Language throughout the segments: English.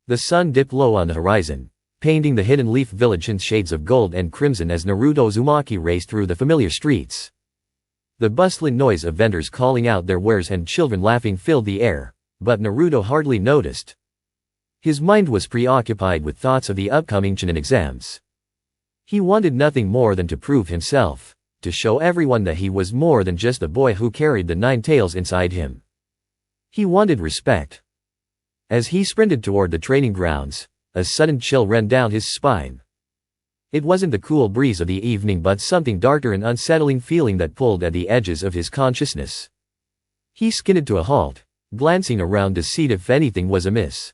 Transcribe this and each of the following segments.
The sun dipped low on the horizon, painting the hidden leaf village in shades of gold and crimson as Naruto Uzumaki raced through the familiar streets. The bustling noise of vendors calling out their wares and children laughing filled the air, but Naruto hardly noticed. His mind was preoccupied with thoughts of the upcoming Chunin exams. He wanted nothing more than to prove himself, to show everyone that he was more than just a boy who carried the 9 tails inside him. He wanted respect. As he sprinted toward the training grounds, a sudden chill ran down his spine. It wasn't the cool breeze of the evening but something darker and unsettling feeling that pulled at the edges of his consciousness. He skidded to a halt, glancing around to see if anything was amiss.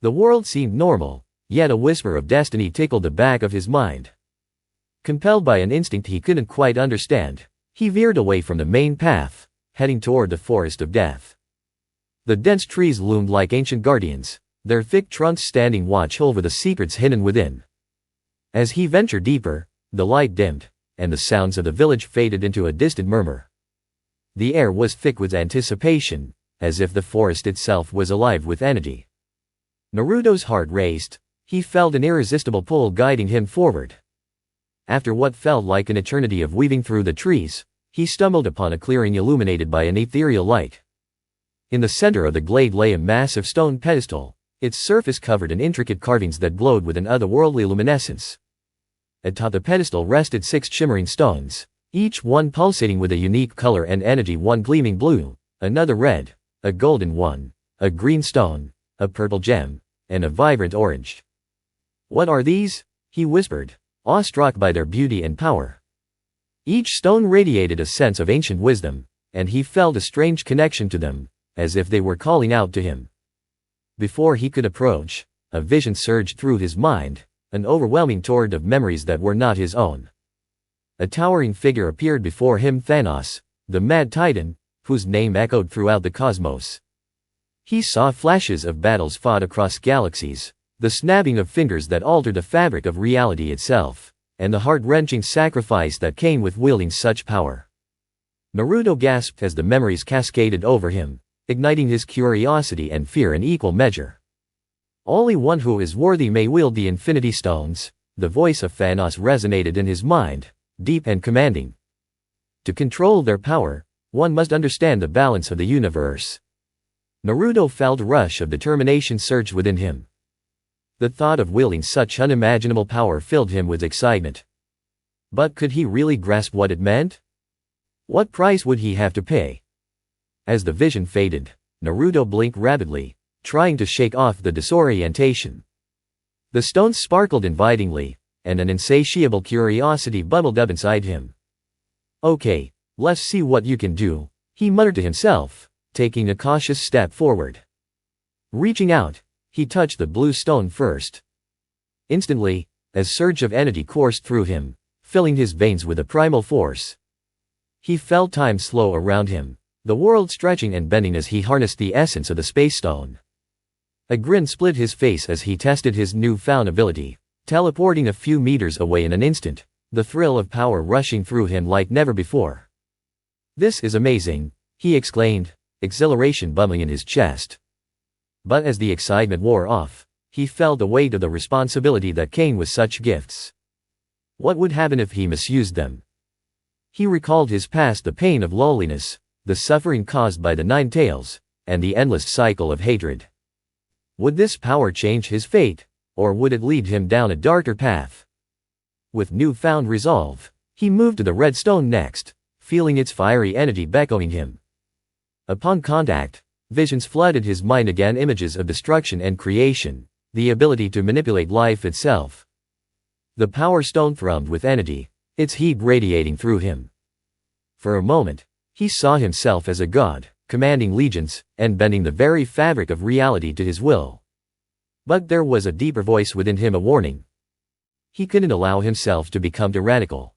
The world seemed normal, yet a whisper of destiny tickled the back of his mind. Compelled by an instinct he couldn't quite understand, he veered away from the main path, heading toward the forest of death. The dense trees loomed like ancient guardians, their thick trunks standing watch over the secrets hidden within. As he ventured deeper, the light dimmed, and the sounds of the village faded into a distant murmur. The air was thick with anticipation, as if the forest itself was alive with energy. Naruto's heart raced. He felt an irresistible pull guiding him forward. After what felt like an eternity of weaving through the trees, he stumbled upon a clearing illuminated by an ethereal light. In the center of the glade lay a massive stone pedestal, its surface covered in intricate carvings that glowed with an otherworldly luminescence. Atop the pedestal rested 6 shimmering stones, each one pulsating with a unique color and energy, one gleaming blue, another red, a golden one, a green stone, a purple gem, and a vibrant orange. "What are these?" he whispered, awestruck by their beauty and power. Each stone radiated a sense of ancient wisdom, and he felt a strange connection to them, as if they were calling out to him. Before he could approach, a vision surged through his mind, an overwhelming torrent of memories that were not his own. A towering figure appeared before him, Thanos, the Mad Titan, whose name echoed throughout the cosmos. He saw flashes of battles fought across galaxies, the snapping of fingers that altered the fabric of reality itself, and the heart-wrenching sacrifice that came with wielding such power. Naruto gasped as the memories cascaded over him, igniting his curiosity and fear in equal measure. "Only one who is worthy may wield the Infinity Stones," the voice of Thanos resonated in his mind, deep and commanding. "To control their power, one must understand the balance of the universe." Naruto felt a rush of determination surge within him. The thought of wielding such unimaginable power filled him with excitement. But could he really grasp what it meant? What price would he have to pay? As the vision faded, Naruto blinked rapidly, trying to shake off the disorientation. The stones sparkled invitingly, and an insatiable curiosity bubbled up inside him. "Okay, let's see what you can do," he muttered to himself, taking a cautious step forward. Reaching out, he touched the blue stone first. Instantly, a surge of energy coursed through him, filling his veins with a primal force. He felt time slow around him, the world stretching and bending as he harnessed the essence of the space stone. A grin split his face as he tested his newfound ability, teleporting a few meters away in an instant, the thrill of power rushing through him like never before. "This is amazing," he exclaimed, exhilaration bubbling in his chest. But as the excitement wore off, he felt the weight of the responsibility that came with such gifts. What would happen if he misused them? He recalled his past, the pain of loneliness, the suffering caused by the 9 tails, and the endless cycle of hatred. Would this power change his fate, or would it lead him down a darker path? With newfound resolve, he moved to the red stone next, feeling its fiery energy beckoning him. Upon contact, visions flooded his mind again, images of destruction and creation, the ability to manipulate life itself. The power stone thrummed with energy, its heat radiating through him. For a moment, he saw himself as a god, commanding legions, and bending the very fabric of reality to his will. But there was a deeper voice within him, a warning. He couldn't allow himself to become tyrannical.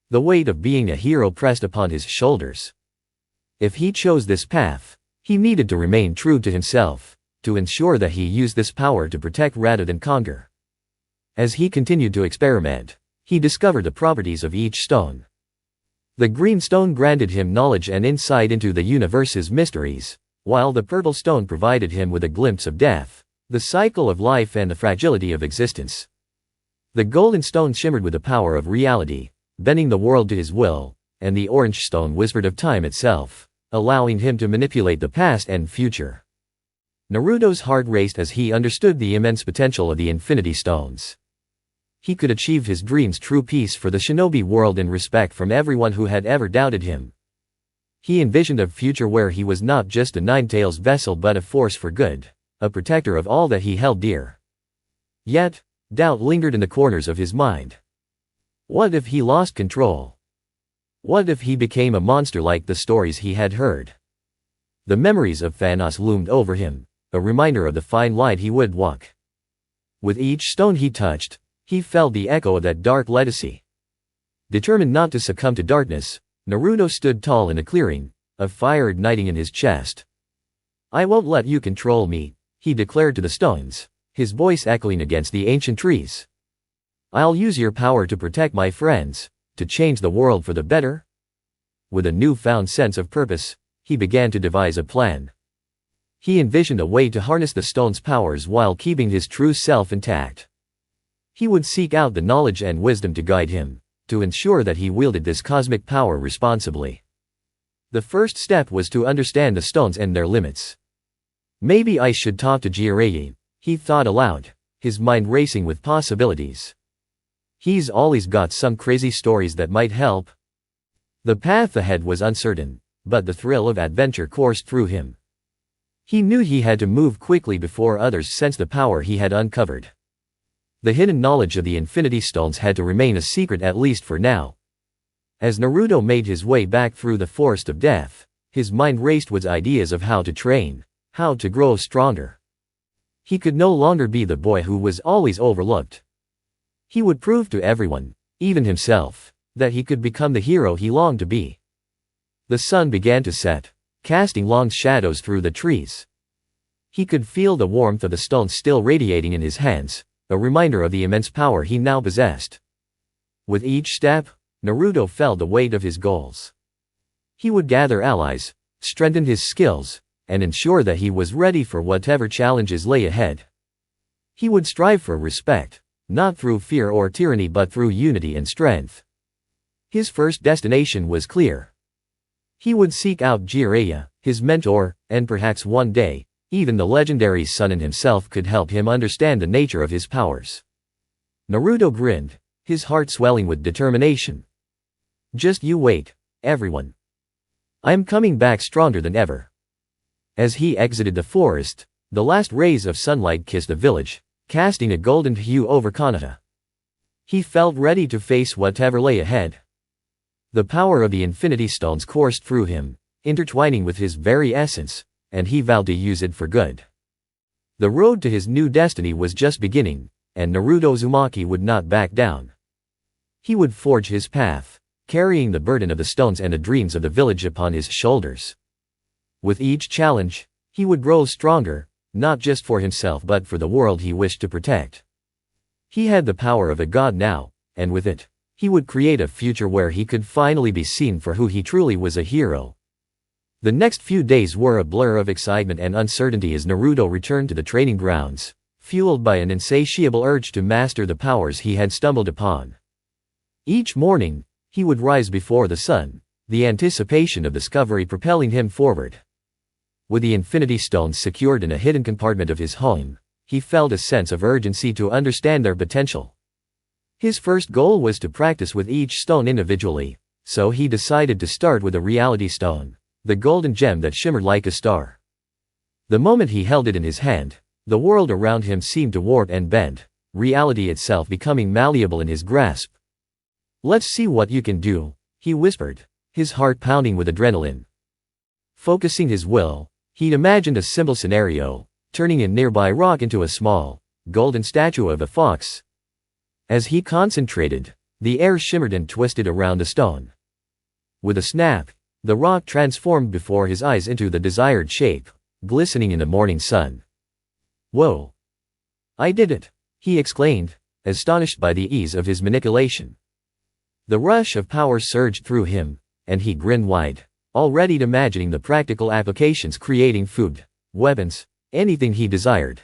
The weight of being a hero pressed upon his shoulders. If he chose this path, he needed to remain true to himself, to ensure that he used this power to protect rather than conquer. As he continued to experiment, he discovered the properties of each stone. The green stone granted him knowledge and insight into the universe's mysteries, while the purple stone provided him with a glimpse of death, The cycle of life and the fragility of existence. The golden stone shimmered with the power of reality, bending the world to his will, and the orange stone whispered of time itself, allowing him to manipulate the past and future. Naruto's heart raced as he understood the immense potential of the Infinity Stones. He could achieve his dreams, true peace for the shinobi world and respect from everyone who had ever doubted him. He envisioned a future where he was not just a Nine-Tails vessel but a force for good, a protector of all that he held dear. Yet, doubt lingered in the corners of his mind. What if he lost control? What if he became a monster like the stories he had heard? The memories of Thanos loomed over him, a reminder of the fine line he would walk. With each stone he touched, he felt the echo of that dark legacy. Determined not to succumb to darkness, Naruto stood tall in a clearing, a fire igniting in his chest. "I won't let you control me," he declared to the stones, his voice echoing against the ancient trees. "I'll use your power to protect my friends, to change the world for the better." With a newfound sense of purpose, he began to devise a plan. He envisioned a way to harness the stone's powers while keeping his true self intact. He would seek out the knowledge and wisdom to guide him, to ensure that he wielded this cosmic power responsibly. The first step was to understand the stones and their limits. "Maybe I should talk to Jiraiya," he thought aloud, his mind racing with possibilities. "He's always got some crazy stories that might help." The path ahead was uncertain, but the thrill of adventure coursed through him. He knew he had to move quickly before others sensed the power he had uncovered. The hidden knowledge of the Infinity Stones had to remain a secret, at least for now. As Naruto made his way back through the forest of death, his mind raced with ideas of how to train, how to grow stronger. He could no longer be the boy who was always overlooked. He would prove to everyone, even himself, that he could become the hero he longed to be. The sun began to set, casting long shadows through the trees. He could feel the warmth of the stones still radiating in his hands, a reminder of the immense power he now possessed. With each step, Naruto felt the weight of his goals. He would gather allies, strengthen his skills, and ensure that he was ready for whatever challenges lay ahead. He would strive for respect, not through fear or tyranny but through unity and strength. His first destination was clear. He would seek out Jiraiya, his mentor, and perhaps one day, even the legendary Sunin himself could help him understand the nature of his powers. Naruto grinned, his heart swelling with determination. "Just you wait, everyone. I'm coming back stronger than ever." As he exited the forest, the last rays of sunlight kissed the village, casting a golden hue over Konoha. He felt ready to face whatever lay ahead. The power of the Infinity Stones coursed through him, intertwining with his very essence, and he vowed to use it for good. The road to his new destiny was just beginning, and Naruto Uzumaki would not back down. He would forge his path, carrying the burden of the stones and the dreams of the village upon his shoulders. With each challenge, he would grow stronger, not just for himself but for the world he wished to protect. He had the power of a god now, and with it, he would create a future where he could finally be seen for who he truly was, a hero. The next few days were a blur of excitement and uncertainty as Naruto returned to the training grounds, fueled by an insatiable urge to master the powers he had stumbled upon. Each morning, he would rise before the sun, the anticipation of discovery propelling him forward. With the Infinity Stones secured in a hidden compartment of his home, he felt a sense of urgency to understand their potential. His first goal was to practice with each stone individually, so he decided to start with a Reality Stone, the golden gem that shimmered like a star. The moment he held it in his hand, the world around him seemed to warp and bend, reality itself becoming malleable in his grasp. "Let's see what you can do," he whispered, his heart pounding with adrenaline. Focusing his will, he'd imagined a simple scenario, turning a nearby rock into a small, golden statue of a fox. As he concentrated, the air shimmered and twisted around the stone. With a snap, the rock transformed before his eyes into the desired shape, glistening in the morning sun. "Whoa! I did it!" he exclaimed, astonished by the ease of his manipulation. The rush of power surged through him, and he grinned wide, already imagining the practical applications, creating food, weapons, anything he desired.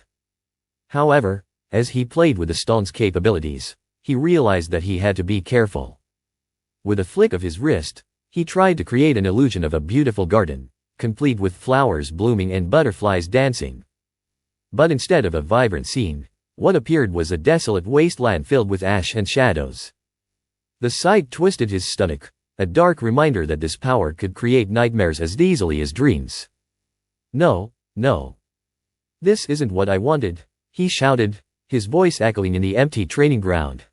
However, as he played with the stone's capabilities, he realized that he had to be careful. With a flick of his wrist, he tried to create an illusion of a beautiful garden, complete with flowers blooming and butterflies dancing. But instead of a vibrant scene, what appeared was a desolate wasteland filled with ash and shadows. The sight twisted his stomach, a dark reminder that this power could create nightmares as easily as dreams. No, no. This isn't what I wanted, he shouted, his voice echoing in the empty training ground.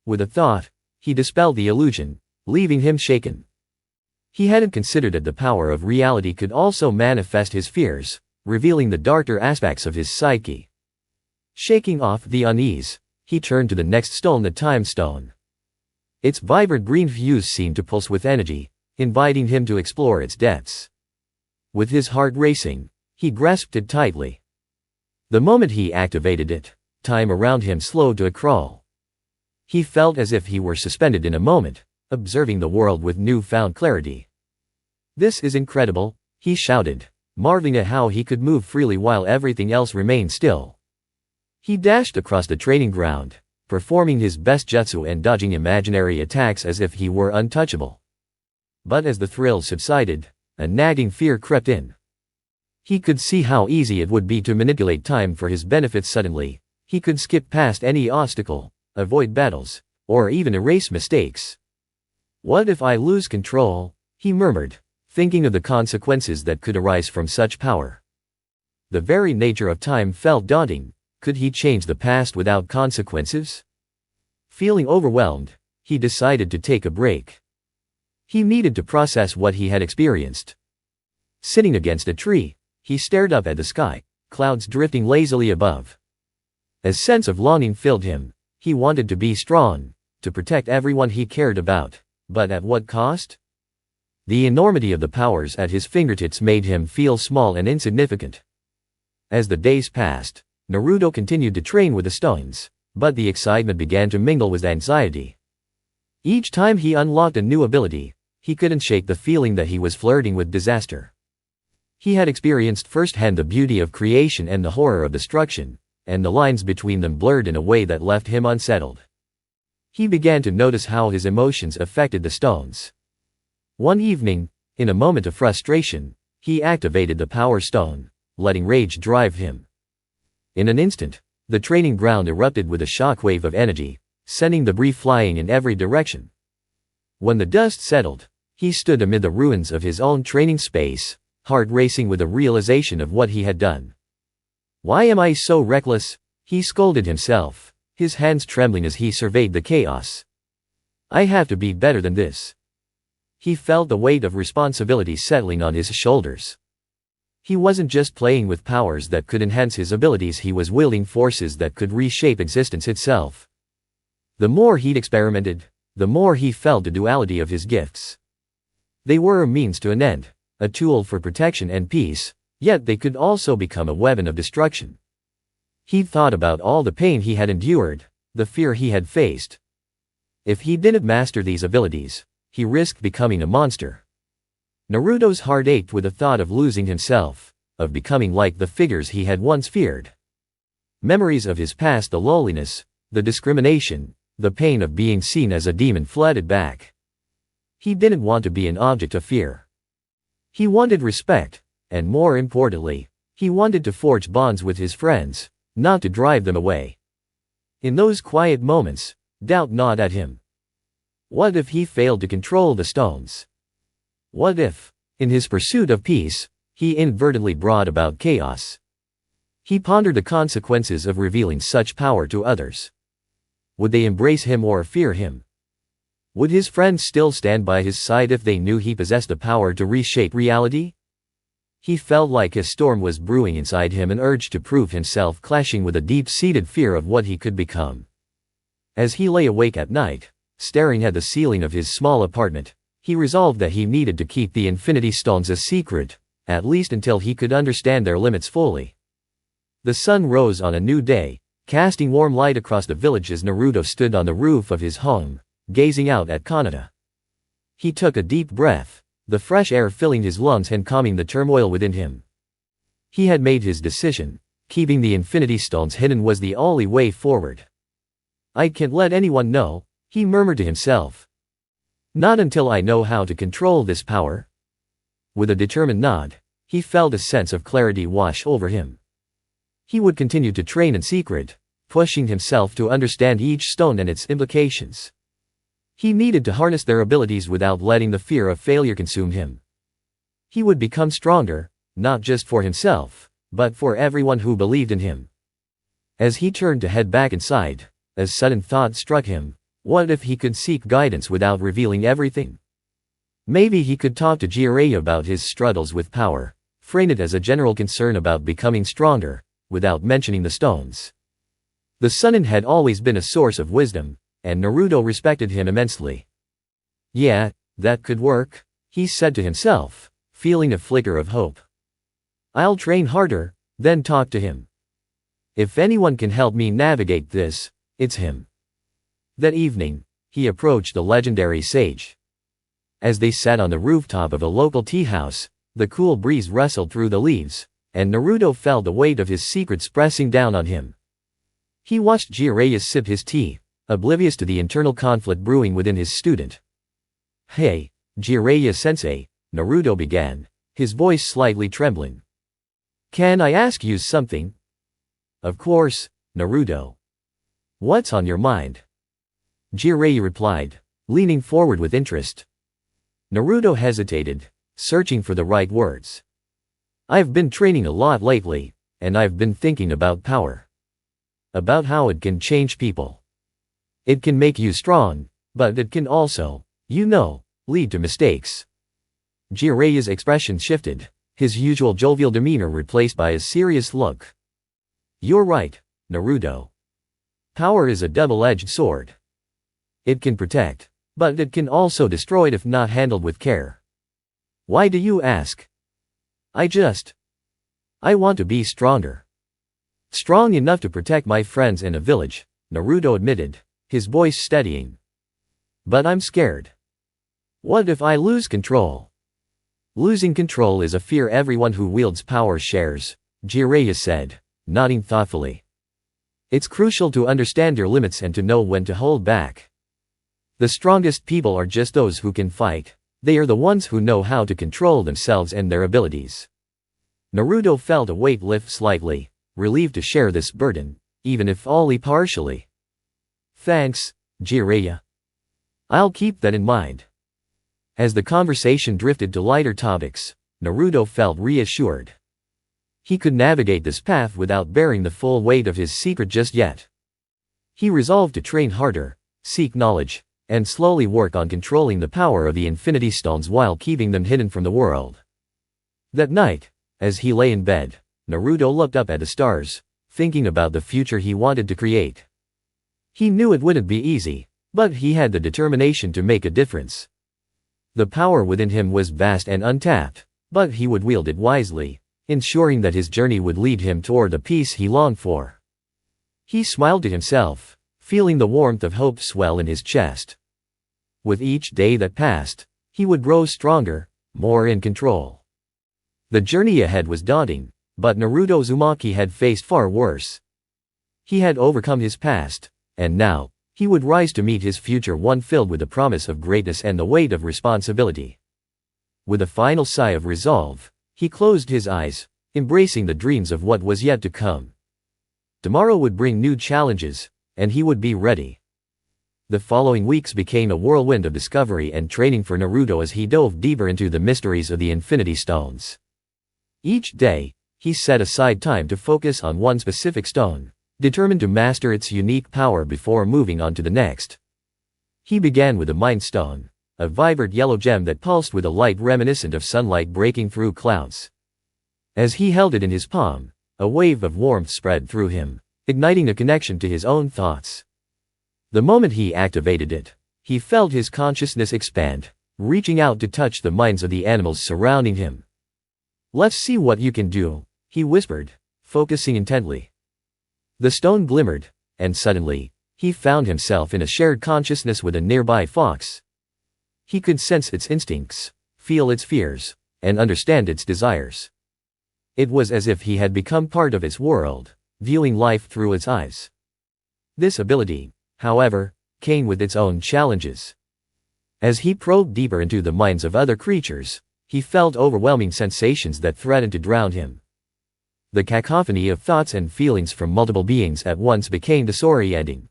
With a thought, he dispelled the illusion, leaving him shaken. He hadn't considered that the power of reality could also manifest his fears, revealing the darker aspects of his psyche. Shaking off the unease, he turned to the next stone, the Time Stone. Its vibrant green hues seemed to pulse with energy, inviting him to explore its depths. With his heart racing, he grasped it tightly. The moment he activated it, time around him slowed to a crawl. He felt as if he were suspended in a moment, observing the world with newfound clarity. This is incredible, he shouted, marveling at how he could move freely while everything else remained still. He dashed across the training ground, performing his best jutsu and dodging imaginary attacks as if he were untouchable. But as the thrill subsided, a nagging fear crept in. He could see how easy it would be to manipulate time for his benefit. Suddenly, he could skip past any obstacle, avoid battles, or even erase mistakes. What if I lose control? He murmured, thinking of the consequences that could arise from such power. The very nature of time felt daunting. Could he change the past without consequences? Feeling overwhelmed, he decided to take a break. He needed to process what he had experienced. Sitting against a tree, he stared up at the sky, clouds drifting lazily above. A sense of longing filled him. He wanted to be strong, to protect everyone he cared about, but at what cost? The enormity of the powers at his fingertips made him feel small and insignificant. As the days passed, Naruto continued to train with the stones, but the excitement began to mingle with anxiety. Each time he unlocked a new ability, he couldn't shake the feeling that he was flirting with disaster. He had experienced firsthand the beauty of creation and the horror of destruction, and the lines between them blurred in a way that left him unsettled. He began to notice how his emotions affected the stones. One evening, in a moment of frustration, he activated the Power Stone, letting rage drive him. In an instant, the training ground erupted with a shockwave of energy, sending debris flying in every direction. When the dust settled, he stood amid the ruins of his own training space, heart racing with the realization of what he had done. Why am I so reckless? He scolded himself, his hands trembling as he surveyed the chaos. I have to be better than this. He felt the weight of responsibility settling on his shoulders. He wasn't just playing with powers that could enhance his abilities, he was wielding forces that could reshape existence itself. The more he'd experimented, the more he felt the duality of his gifts. They were a means to an end, a tool for protection and peace, yet they could also become a weapon of destruction. He'd thought about all the pain he had endured, the fear he had faced. If he didn't master these abilities, he risked becoming a monster. Naruto's heart ached with the thought of losing himself, of becoming like the figures he had once feared. Memories of his past, the loneliness, the discrimination, the pain of being seen as a demon flooded back. He didn't want to be an object of fear. He wanted respect, and more importantly, he wanted to forge bonds with his friends, not to drive them away. In those quiet moments, doubt gnawed at him. What if he failed to control the stones? What if, in his pursuit of peace, he inadvertently brought about chaos? He pondered the consequences of revealing such power to others. Would they embrace him or fear him? Would his friends still stand by his side if they knew he possessed the power to reshape reality? He felt like a storm was brewing inside him, an urge to prove himself clashing with a deep-seated fear of what he could become. As he lay awake at night, staring at the ceiling of his small apartment, he resolved that he needed to keep the Infinity Stones a secret, at least until he could understand their limits fully. The sun rose on a new day, casting warm light across the village as Naruto stood on the roof of his home, gazing out at Konoha. He took a deep breath, the fresh air filling his lungs and calming the turmoil within him. He had made his decision, Keeping the Infinity Stones hidden was the only way forward. I can't let anyone know, he murmured to himself. Not until I know how to control this power. With a determined nod, he felt a sense of clarity wash over him. He would continue to train in secret, pushing himself to understand each stone and its implications. He needed to harness their abilities without letting the fear of failure consume him. He would become stronger, not just for himself, but for everyone who believed in him. As he turned to head back inside, a sudden thought struck him. What if he could seek guidance without revealing everything? Maybe he could talk to Jiraiya about his struggles with power, frame it as a general concern about becoming stronger, without mentioning the stones. The Sunin had always been a source of wisdom, and Naruto respected him immensely. Yeah, that could work, he said to himself, feeling a flicker of hope. I'll train harder, then talk to him. If anyone can help me navigate this, it's him. That evening, he approached the legendary sage. As they sat on the rooftop of a local tea house, the cool breeze rustled through the leaves, and Naruto felt the weight of his secrets pressing down on him. He watched Jiraiya sip his tea, oblivious to the internal conflict brewing within his student. Hey, Jiraiya-sensei, Naruto began, his voice slightly trembling. Can I ask you something? Of course, Naruto. What's on your mind? Jiraiya replied, leaning forward with interest. Naruto hesitated, searching for the right words. I've been training a lot lately, and I've been thinking about power. About how it can change people. It can make you strong, but it can also, lead to mistakes. Jiraiya's expression shifted, his usual jovial demeanor replaced by a serious look. You're right, Naruto. Power is a double-edged sword. It can protect, but it can also destroy if not handled with care. Why do you ask? I want to be stronger. Strong enough to protect my friends in a village, Naruto admitted, his voice steadying. But I'm scared. What if I lose control? Losing control is a fear everyone who wields power shares, Jiraiya said, nodding thoughtfully. It's crucial to understand your limits and to know when to hold back. The strongest people are just those who can fight. They are the ones who know how to control themselves and their abilities. Naruto felt a weight lift slightly, relieved to share this burden, even if only partially. Thanks, Jiraiya. I'll keep that in mind. As the conversation drifted to lighter topics, Naruto felt reassured. He could navigate this path without bearing the full weight of his secret just yet. He resolved to train harder, seek knowledge, and slowly work on controlling the power of the Infinity Stones while keeping them hidden from the world. That night, as he lay in bed, Naruto looked up at the stars, thinking about the future he wanted to create. He knew it wouldn't be easy, but he had the determination to make a difference. The power within him was vast and untapped, but he would wield it wisely, ensuring that his journey would lead him toward the peace he longed for. He smiled to himself, feeling the warmth of hope swell in his chest. With each day that passed, he would grow stronger, more in control. The journey ahead was daunting, but Naruto Uzumaki had faced far worse. He had overcome his past, and now, he would rise to meet his future, one filled with the promise of greatness and the weight of responsibility. With a final sigh of resolve, he closed his eyes, embracing the dreams of what was yet to come. Tomorrow would bring new challenges, and he would be ready. The following weeks became a whirlwind of discovery and training for Naruto as he dove deeper into the mysteries of the Infinity Stones. Each day, he set aside time to focus on one specific stone, determined to master its unique power before moving on to the next. He began with the Mind Stone, a vibrant yellow gem that pulsed with a light reminiscent of sunlight breaking through clouds. As he held it in his palm, a wave of warmth spread through him, igniting a connection to his own thoughts. The moment he activated it, he felt his consciousness expand, reaching out to touch the minds of the animals surrounding him. Let's see what you can do, he whispered, focusing intently. The stone glimmered, and suddenly, he found himself in a shared consciousness with a nearby fox. He could sense its instincts, feel its fears, and understand its desires. It was as if he had become part of its world, viewing life through its eyes. This ability, however, came with its own challenges. As he probed deeper into the minds of other creatures, he felt overwhelming sensations that threatened to drown him. The cacophony of thoughts and feelings from multiple beings at once became disorienting.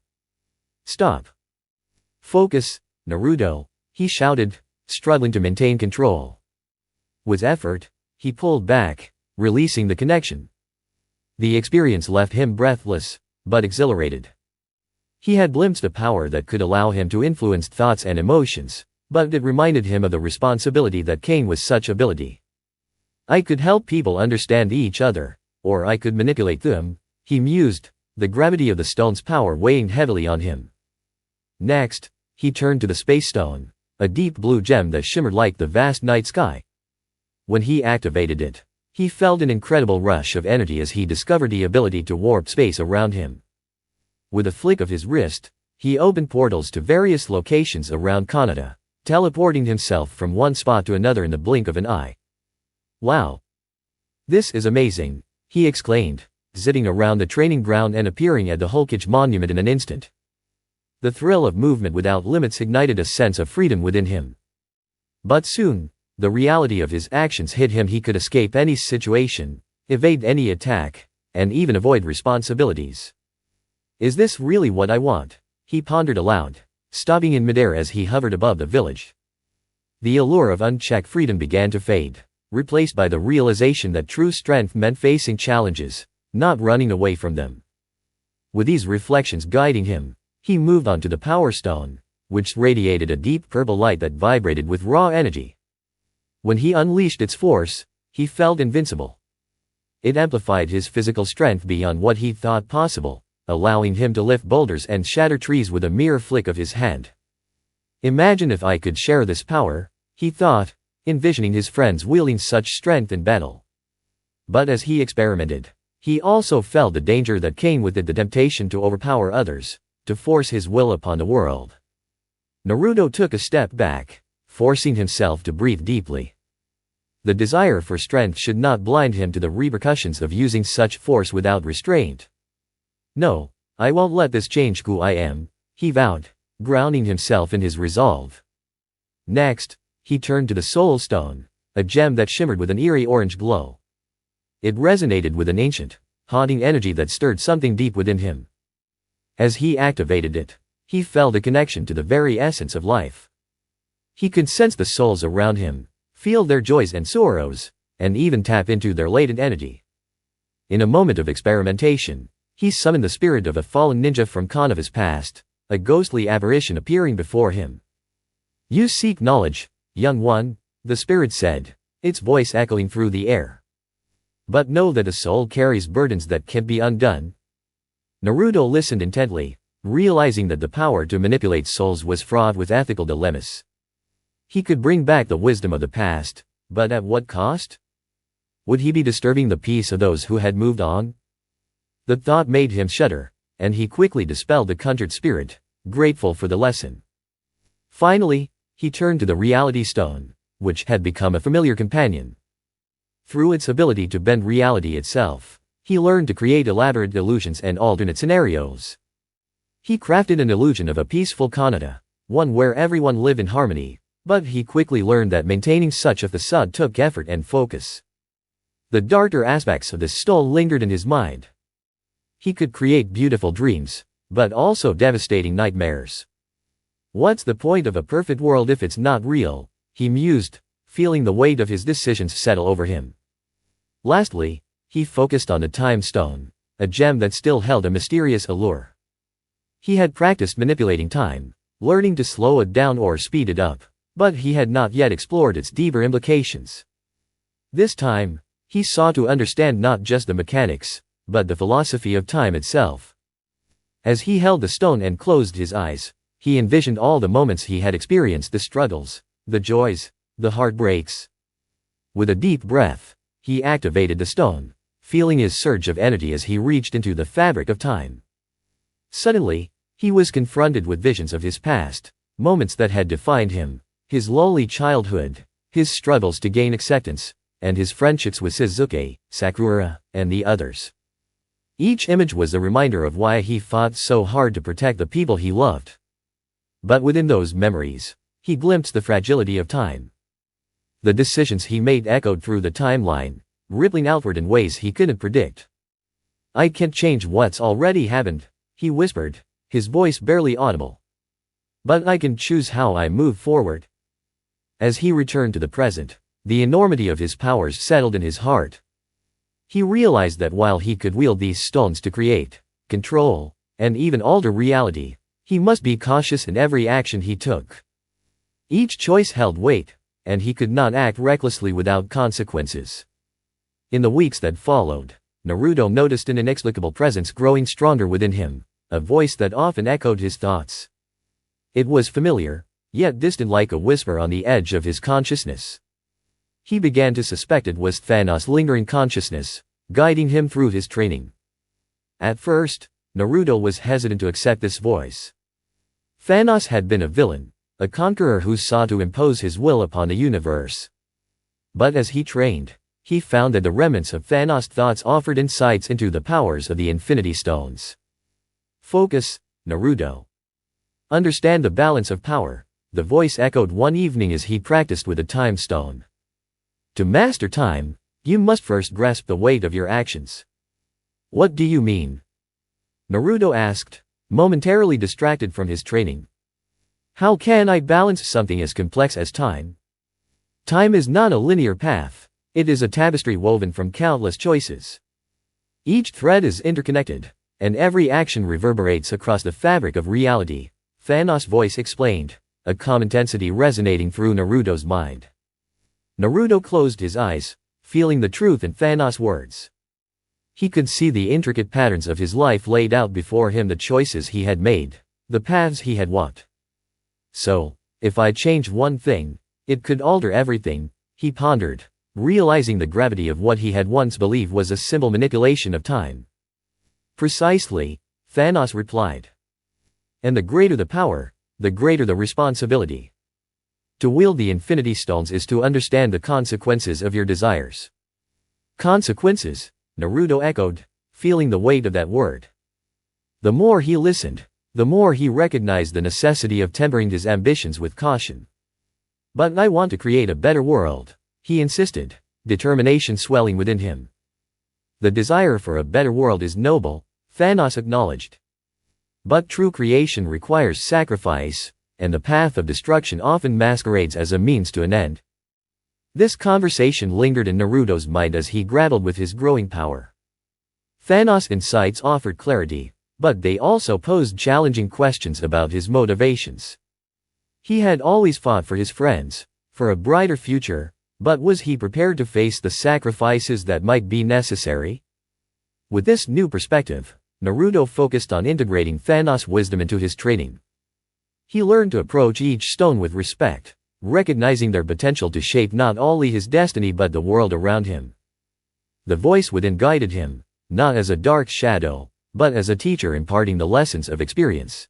"Stop. Focus, Naruto," he shouted, struggling to maintain control. With effort, he pulled back, releasing the connection. The experience left him breathless, but exhilarated. He had glimpsed a power that could allow him to influence thoughts and emotions, but it reminded him of the responsibility that came with such ability. "I could help people understand each other, or I could manipulate them," he mused, the gravity of the stone's power weighing heavily on him. Next, he turned to the space stone, a deep blue gem that shimmered like the vast night sky. When he activated it, he felt an incredible rush of energy as he discovered the ability to warp space around him. With a flick of his wrist, he opened portals to various locations around Konoha, teleporting himself from one spot to another in the blink of an eye. "Wow! This is amazing," he exclaimed, zipping around the training ground and appearing at the Hulkage monument in an instant. The thrill of movement without limits ignited a sense of freedom within him. But soon, the reality of his actions hit him. He could escape any situation, evade any attack, and even avoid responsibilities. "Is this really what I want?" he pondered aloud, stopping in midair as he hovered above the village. The allure of unchecked freedom began to fade, replaced by the realization that true strength meant facing challenges, not running away from them. With these reflections guiding him, he moved on to the Power Stone, which radiated a deep purple light that vibrated with raw energy. When he unleashed its force, he felt invincible. It amplified his physical strength beyond what he thought possible, allowing him to lift boulders and shatter trees with a mere flick of his hand. "Imagine if I could share this power," he thought, envisioning his friends wielding such strength in battle. But as he experimented, he also felt the danger that came with it, the temptation to overpower others, to force his will upon the world. Naruto took a step back, forcing himself to breathe deeply. The desire for strength should not blind him to the repercussions of using such force without restraint. "No, I won't let this change who I am," he vowed, grounding himself in his resolve. Next, he turned to the Soul Stone, a gem that shimmered with an eerie orange glow. It resonated with an ancient, haunting energy that stirred something deep within him. As he activated it, he felt a connection to the very essence of life. He could sense the souls around him, feel their joys and sorrows, and even tap into their latent energy. In a moment of experimentation, he summoned the spirit of a fallen ninja from Konoha's past, a ghostly apparition appearing before him. "You seek knowledge, young one," the spirit said, its voice echoing through the air. "But know that a soul carries burdens that can't be undone." Naruto listened intently, realizing that the power to manipulate souls was fraught with ethical dilemmas. He could bring back the wisdom of the past, but at what cost? Would he be disturbing the peace of those who had moved on? The thought made him shudder, and he quickly dispelled the conjured spirit, grateful for the lesson. Finally, he turned to the Reality Stone, which had become a familiar companion. Through its ability to bend reality itself, he learned to create elaborate illusions and alternate scenarios. He crafted an illusion of a peaceful Konoha, one where everyone lived in harmony, but he quickly learned that maintaining such a facade took effort and focus. The darker aspects of this stone lingered in his mind. He could create beautiful dreams, but also devastating nightmares. "What's the point of a perfect world if it's not real?" he mused, feeling the weight of his decisions settle over him. Lastly, he focused on the Time Stone, a gem that still held a mysterious allure. He had practiced manipulating time, learning to slow it down or speed it up, but he had not yet explored its deeper implications. This time, he sought to understand not just the mechanics, but the philosophy of time itself. As he held the stone and closed his eyes, he envisioned all the moments he had experienced, the struggles, the joys, the heartbreaks. With a deep breath, he activated the stone, feeling his surge of energy as he reached into the fabric of time. Suddenly, he was confronted with visions of his past, moments that had defined him, his lowly childhood, his struggles to gain acceptance, and his friendships with Shizuke, Sakura, and the others. Each image was a reminder of why he fought so hard to protect the people he loved. But within those memories, he glimpsed the fragility of time. The decisions he made echoed through the timeline, rippling outward in ways he couldn't predict. "I can't change what's already happened," he whispered, his voice barely audible. "But I can choose how I move forward." As he returned to the present, the enormity of his powers settled in his heart. He realized that while he could wield these stones to create, control, and even alter reality, he must be cautious in every action he took. Each choice held weight, and he could not act recklessly without consequences. In the weeks that followed, Naruto noticed an inexplicable presence growing stronger within him, a voice that often echoed his thoughts. It was familiar, yet distant, like a whisper on the edge of his consciousness. He began to suspect it was Thanos' lingering consciousness, guiding him through his training. At first, Naruto was hesitant to accept this voice. Thanos had been a villain, a conqueror who sought to impose his will upon the universe. But as he trained, he found that the remnants of Thanos' thoughts offered insights into the powers of the Infinity Stones. "Focus, Naruto. Understand the balance of power," the voice echoed one evening as he practiced with the Time Stone. "To master time, you must first grasp the weight of your actions." "What do you mean?" Naruto asked, momentarily distracted from his training. "How can I balance something as complex as time? Time is not a linear path. It is a tapestry woven from countless choices. Each thread is interconnected, and every action reverberates across the fabric of reality," Thanos' voice explained, a calm intensity resonating through Naruto's mind. Naruto closed his eyes, feeling the truth in Thanos' words. He could see the intricate patterns of his life laid out before him, the choices he had made, the paths he had walked. "So, if I changed one thing, it could alter everything," he pondered, realizing the gravity of what he had once believed was a simple manipulation of time. "Precisely," Thanos replied. "And the greater the power, the greater the responsibility. To wield the Infinity Stones is to understand the consequences of your desires." "Consequences?" Naruto echoed, feeling the weight of that word. The more he listened, the more he recognized the necessity of tempering his ambitions with caution. "But I want to create a better world," he insisted, determination swelling within him. "The desire for a better world is noble," Thanos acknowledged. "But true creation requires sacrifice, and the path of destruction often masquerades as a means to an end." This conversation lingered in Naruto's mind as he grappled with his growing power. Thanos' insights offered clarity, but they also posed challenging questions about his motivations. He had always fought for his friends, for a brighter future, but was he prepared to face the sacrifices that might be necessary? With this new perspective, Naruto focused on integrating Thanos' wisdom into his training. He learned to approach each stone with respect, recognizing their potential to shape not only his destiny but the world around him. The voice within guided him, not as a dark shadow, but as a teacher imparting the lessons of experience.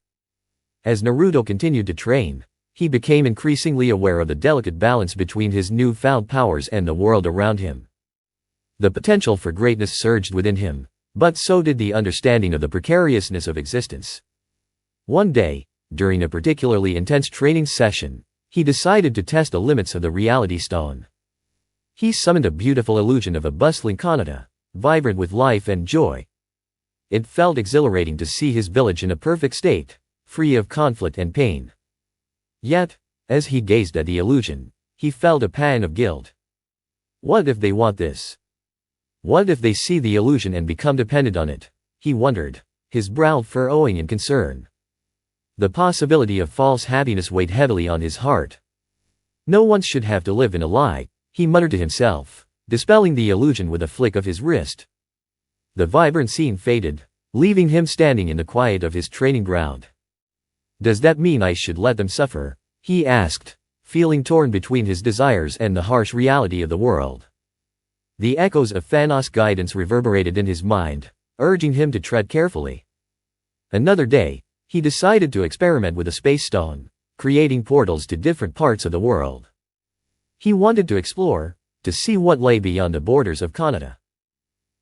As Naruto continued to train, he became increasingly aware of the delicate balance between his newfound powers and the world around him. The potential for greatness surged within him, but so did the understanding of the precariousness of existence. One day, during a particularly intense training session, he decided to test the limits of the Reality Stone. He summoned a beautiful illusion of a bustling Konoha, vibrant with life and joy. It felt exhilarating to see his village in a perfect state, free of conflict and pain. Yet, as he gazed at the illusion, he felt a pang of guilt. What if they want this? What if they see the illusion and become dependent on it? He wondered, his brow furrowing in concern. The possibility of false happiness weighed heavily on his heart. No one should have to live in a lie, he muttered to himself, dispelling the illusion with a flick of his wrist. The vibrant scene faded, leaving him standing in the quiet of his training ground. Does that mean I should let them suffer? He asked, feeling torn between his desires and the harsh reality of the world. The echoes of Thanos' guidance reverberated in his mind, urging him to tread carefully. Another day, he decided to experiment with a space stone, creating portals to different parts of the world. He wanted to explore, to see what lay beyond the borders of Konoha.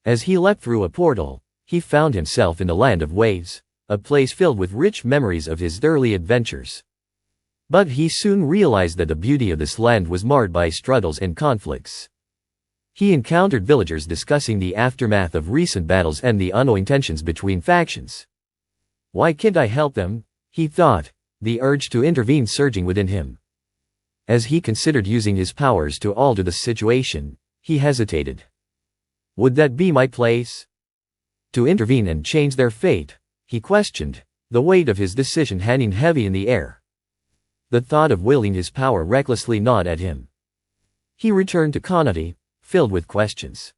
As he leapt through a portal, he found himself in the land of waves, a place filled with rich memories of his early adventures. But he soon realized that the beauty of this land was marred by struggles and conflicts. He encountered villagers discussing the aftermath of recent battles and the ongoing tensions between factions. Why can't I help them? He thought, the urge to intervene surging within him. As he considered using his powers to alter the situation, he hesitated. Would that be my place? To intervene and change their fate? He questioned, the weight of his decision hanging heavy in the air. The thought of wielding his power recklessly gnawed at him. He returned to Konoha, filled with questions.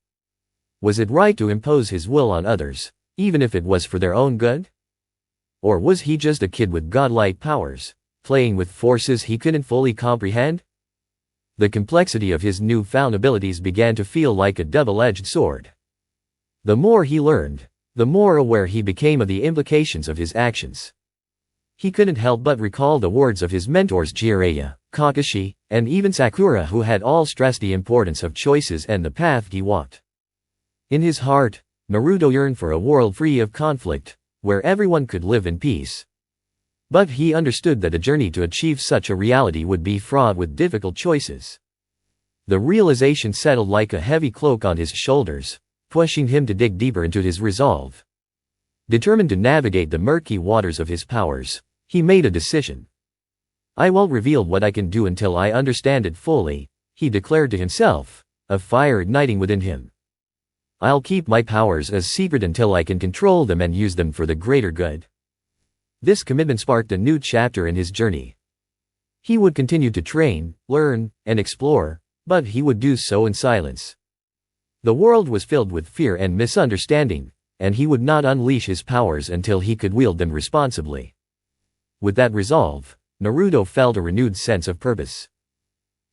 Was it right to impose his will on others, even if it was for their own good? Or was he just a kid with godlike powers, playing with forces he couldn't fully comprehend? The complexity of his newfound abilities began to feel like a double-edged sword. The more he learned, the more aware he became of the implications of his actions. He couldn't help but recall the words of his mentors Jiraiya, Kakashi, and even Sakura, who had all stressed the importance of choices and the path he walked. In his heart, Naruto yearned for a world free of conflict, where everyone could live in peace. But he understood that the journey to achieve such a reality would be fraught with difficult choices. The realization settled like a heavy cloak on his shoulders, pushing him to dig deeper into his resolve. Determined to navigate the murky waters of his powers, he made a decision. I won't reveal what I can do until I understand it fully, he declared to himself, a fire igniting within him. I'll keep my powers as secret until I can control them and use them for the greater good. This commitment sparked a new chapter in his journey. He would continue to train, learn, and explore, but he would do so in silence. The world was filled with fear and misunderstanding, and he would not unleash his powers until he could wield them responsibly. With that resolve, Naruto felt a renewed sense of purpose.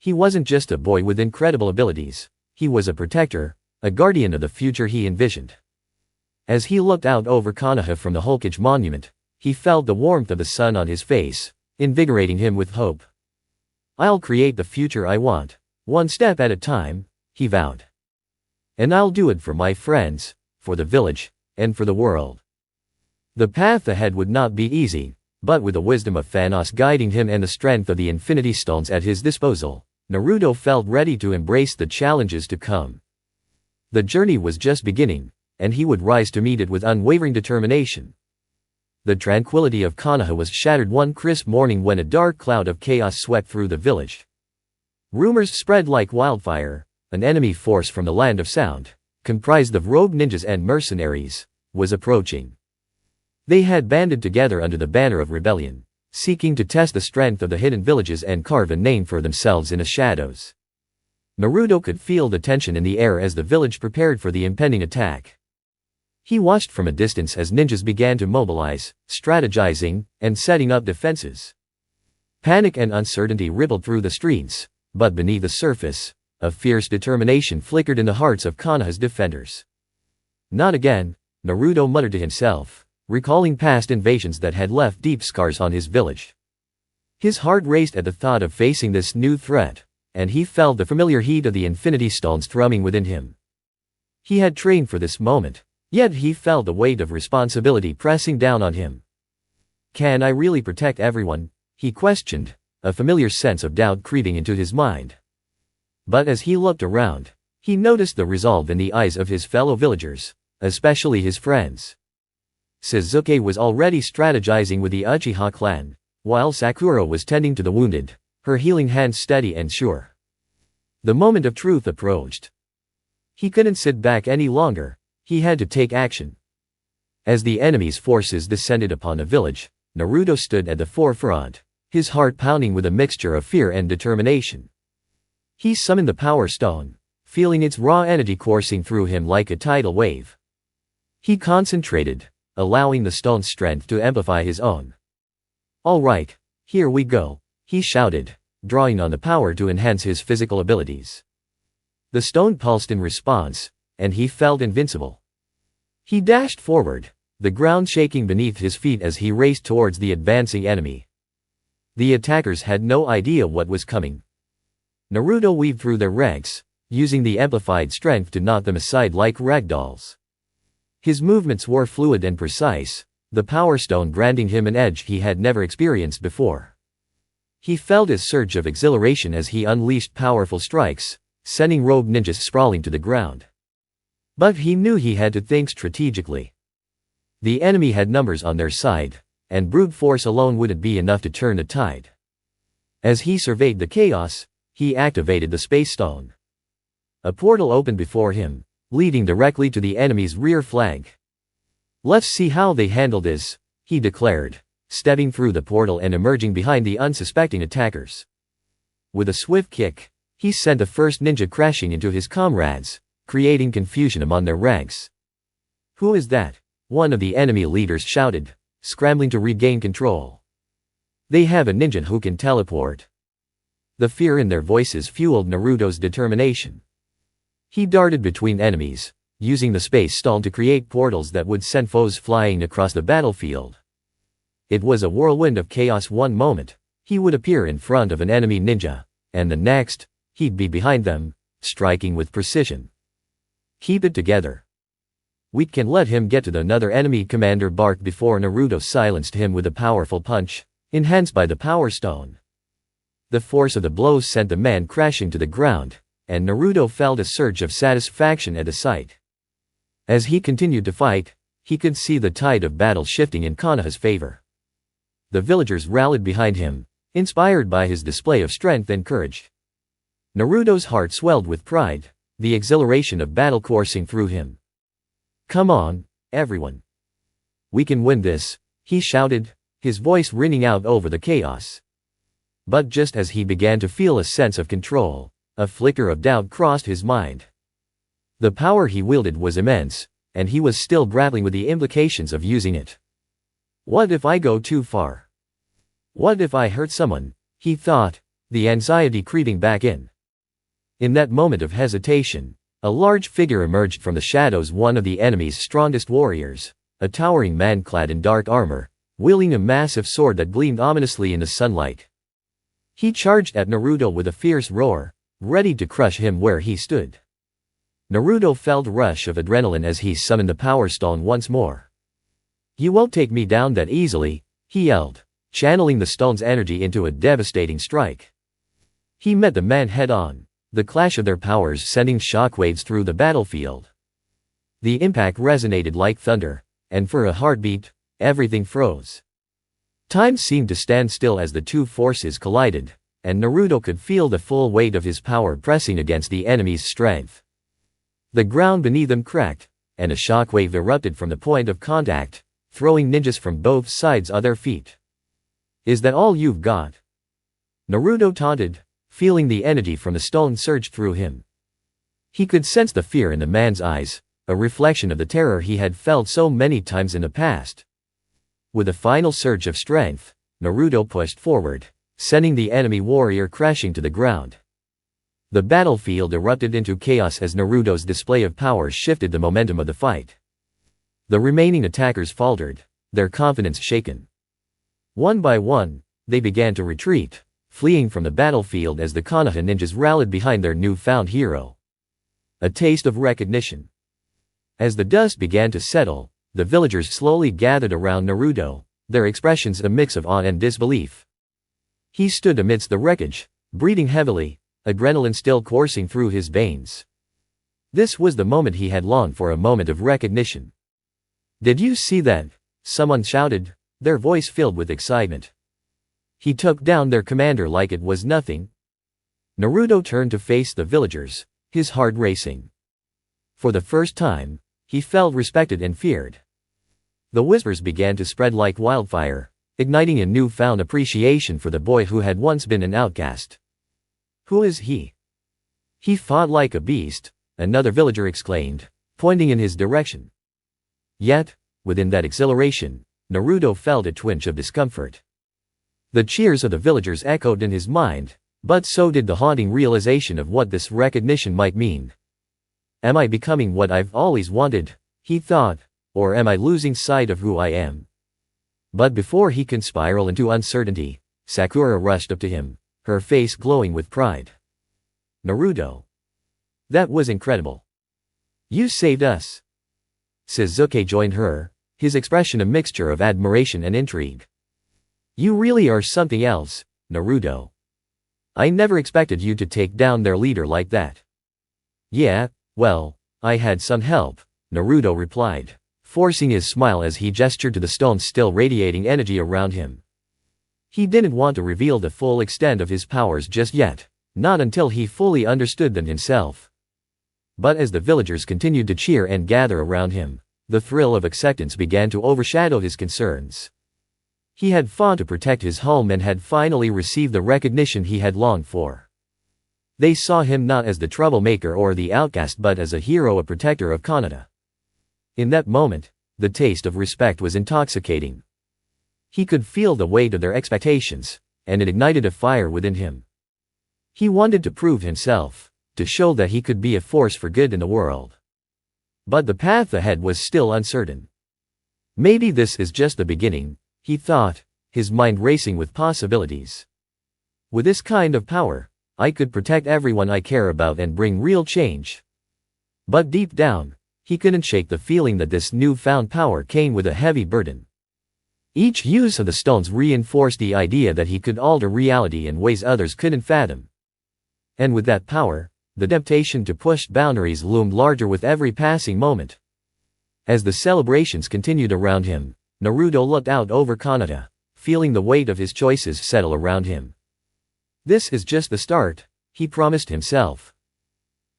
He wasn't just a boy with incredible abilities, he was a protector, a guardian of the future he envisioned. As he looked out over Konoha from the Hokage monument, he felt the warmth of the sun on his face, invigorating him with hope. I'll create the future I want, one step at a time, he vowed. And I'll do it for my friends, for the village, and for the world. The path ahead would not be easy, but with the wisdom of Thanos guiding him and the strength of the Infinity Stones at his disposal, Naruto felt ready to embrace the challenges to come. The journey was just beginning, and he would rise to meet it with unwavering determination. The tranquility of Konoha was shattered one crisp morning when a dark cloud of chaos swept through the village. Rumors spread like wildfire. An enemy force from the Land of Sound, comprised of rogue ninjas and mercenaries, was approaching. They had banded together under the banner of rebellion, seeking to test the strength of the hidden villages and carve a name for themselves in the shadows. Naruto could feel the tension in the air as the village prepared for the impending attack. He watched from a distance as ninjas began to mobilize, strategizing, and setting up defenses. Panic and uncertainty rippled through the streets, but beneath the surface, a fierce determination flickered in the hearts of Konoha's defenders. Not again, Naruto muttered to himself, recalling past invasions that had left deep scars on his village. His heart raced at the thought of facing this new threat, and he felt the familiar heat of the Infinity Stones thrumming within him. He had trained for this moment, yet he felt the weight of responsibility pressing down on him. Can I really protect everyone? He questioned, a familiar sense of doubt creeping into his mind. But as he looked around, he noticed the resolve in the eyes of his fellow villagers, especially his friends. Sasuke was already strategizing with the Uchiha clan, while Sakura was tending to the wounded, her healing hands steady and sure. The moment of truth approached. He couldn't sit back any longer, he had to take action. As the enemy's forces descended upon the village, Naruto stood at the forefront, his heart pounding with a mixture of fear and determination. He summoned the Power Stone, feeling its raw energy coursing through him like a tidal wave. He concentrated, allowing the stone's strength to amplify his own. All right, here we go, he shouted, drawing on the power to enhance his physical abilities. The stone pulsed in response, and he felt invincible. He dashed forward, the ground shaking beneath his feet as he raced towards the advancing enemy. The attackers had no idea what was coming. Naruto weaved through their ranks, using the amplified strength to knock them aside like ragdolls. His movements were fluid and precise, the Power Stone granting him an edge he had never experienced before. He felt a surge of exhilaration as he unleashed powerful strikes, sending rogue ninjas sprawling to the ground. But he knew he had to think strategically. The enemy had numbers on their side, and brute force alone wouldn't be enough to turn the tide. As he surveyed the chaos, he activated the Space Stone. A portal opened before him, leading directly to the enemy's rear flank. "Let's see how they handle this," he declared, stepping through the portal and emerging behind the unsuspecting attackers. With a swift kick, he sent the first ninja crashing into his comrades, creating confusion among their ranks. "Who is that?" one of the enemy leaders shouted, scrambling to regain control. "They have a ninja who can teleport." The fear in their voices fueled Naruto's determination. He darted between enemies, using the Space Stone to create portals that would send foes flying across the battlefield. It was a whirlwind of chaos. One moment, he would appear in front of an enemy ninja, and the next, he'd be behind them, striking with precision. "Keep it together. We can let him get to the another enemy," commander barked before Naruto silenced him with a powerful punch, enhanced by the Power Stone. The force of the blows sent the man crashing to the ground, and Naruto felt a surge of satisfaction at the sight. As he continued to fight, he could see the tide of battle shifting in Konoha's favor. The villagers rallied behind him, inspired by his display of strength and courage. Naruto's heart swelled with pride, the exhilaration of battle coursing through him. "Come on, everyone. We can win this," he shouted, his voice ringing out over the chaos. But just as he began to feel a sense of control, a flicker of doubt crossed his mind. The power he wielded was immense, and he was still grappling with the implications of using it. "What if I go too far? What if I hurt someone?" he thought, the anxiety creeping back in. In that moment of hesitation, a large figure emerged from the shadows, one of the enemy's strongest warriors, a towering man clad in dark armor, wielding a massive sword that gleamed ominously in the sunlight. He charged at Naruto with a fierce roar, ready to crush him where he stood. Naruto felt a rush of adrenaline as he summoned the Power Stone once more. "You won't take me down that easily," he yelled, channeling the stone's energy into a devastating strike. He met the man head-on, the clash of their powers sending shockwaves through the battlefield. The impact resonated like thunder, and for a heartbeat, everything froze. Time seemed to stand still as the two forces collided, and Naruto could feel the full weight of his power pressing against the enemy's strength. The ground beneath them cracked, and a shockwave erupted from the point of contact, throwing ninjas from both sides on their feet. "Is that all you've got?" Naruto taunted, feeling the energy from the stone surge through him. He could sense the fear in the man's eyes, a reflection of the terror he had felt so many times in the past. With a final surge of strength, Naruto pushed forward, sending the enemy warrior crashing to the ground. The battlefield erupted into chaos as Naruto's display of power shifted the momentum of the fight. The remaining attackers faltered, their confidence shaken. One by one, they began to retreat, fleeing from the battlefield as the Konoha ninjas rallied behind their newfound hero. A taste of recognition. As the dust began to settle, the villagers slowly gathered around Naruto, their expressions a mix of awe and disbelief. He stood amidst the wreckage, breathing heavily, adrenaline still coursing through his veins. This was the moment he had longed for, a moment of recognition. "Did you see that?" someone shouted, their voice filled with excitement. "He took down their commander like it was nothing." Naruto turned to face the villagers, his heart racing. For the first time, he felt respected and feared. The whispers began to spread like wildfire, igniting a newfound appreciation for the boy who had once been an outcast. "Who is he? He fought like a beast," another villager exclaimed, pointing in his direction. Yet, within that exhilaration, Naruto felt a twinge of discomfort. The cheers of the villagers echoed in his mind, but so did the haunting realization of what this recognition might mean. "Am I becoming what I've always wanted?" he thought, "or am I losing sight of who I am?" But before he could spiral into uncertainty, Sakura rushed up to him, her face glowing with pride. "Naruto." That was incredible. You saved us. Kazekage joined her, his expression a mixture of admiration and intrigue. You really are something else, Naruto. I never expected you to take down their leader like that. Yeah, well, I had some help, Naruto replied, forcing his smile as he gestured to the stones still radiating energy around him. He didn't want to reveal the full extent of his powers just yet, not until he fully understood them himself. But as the villagers continued to cheer and gather around him, the thrill of acceptance began to overshadow his concerns. He had fought to protect his home and had finally received the recognition he had longed for. They saw him not as the troublemaker or the outcast but as a hero, a protector of Konoha. In that moment, the taste of respect was intoxicating. He could feel the weight of their expectations, and it ignited a fire within him. He wanted to prove himself, to show that he could be a force for good in the world. But the path ahead was still uncertain. Maybe this is just the beginning, he thought, his mind racing with possibilities. With this kind of power, I could protect everyone I care about and bring real change. But deep down, he couldn't shake the feeling that this newfound power came with a heavy burden. Each use of the stones reinforced the idea that he could alter reality in ways others couldn't fathom. And with that power, the temptation to push boundaries loomed larger with every passing moment. As the celebrations continued around him, Naruto looked out over Konoha, feeling the weight of his choices settle around him. This is just the start, he promised himself.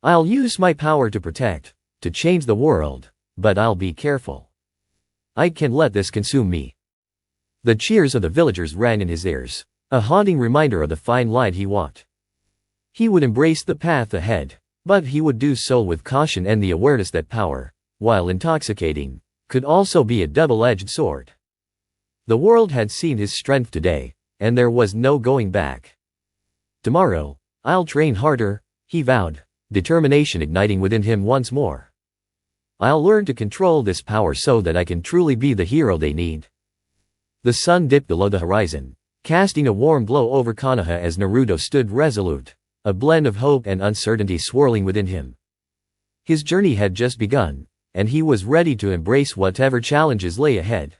I'll use my power to protect, to change the world, but I'll be careful. I can't let this consume me. The cheers of the villagers rang in his ears, a haunting reminder of the fine line he walked. He would embrace the path ahead, but he would do so with caution and the awareness that power, while intoxicating, could also be a double-edged sword. The world had seen his strength today, and there was no going back. Tomorrow, I'll train harder, he vowed, determination igniting within him once more. I'll learn to control this power so that I can truly be the hero they need. The sun dipped below the horizon, casting a warm glow over Konoha as Naruto stood resolute, a blend of hope and uncertainty swirling within him. His journey had just begun, and he was ready to embrace whatever challenges lay ahead.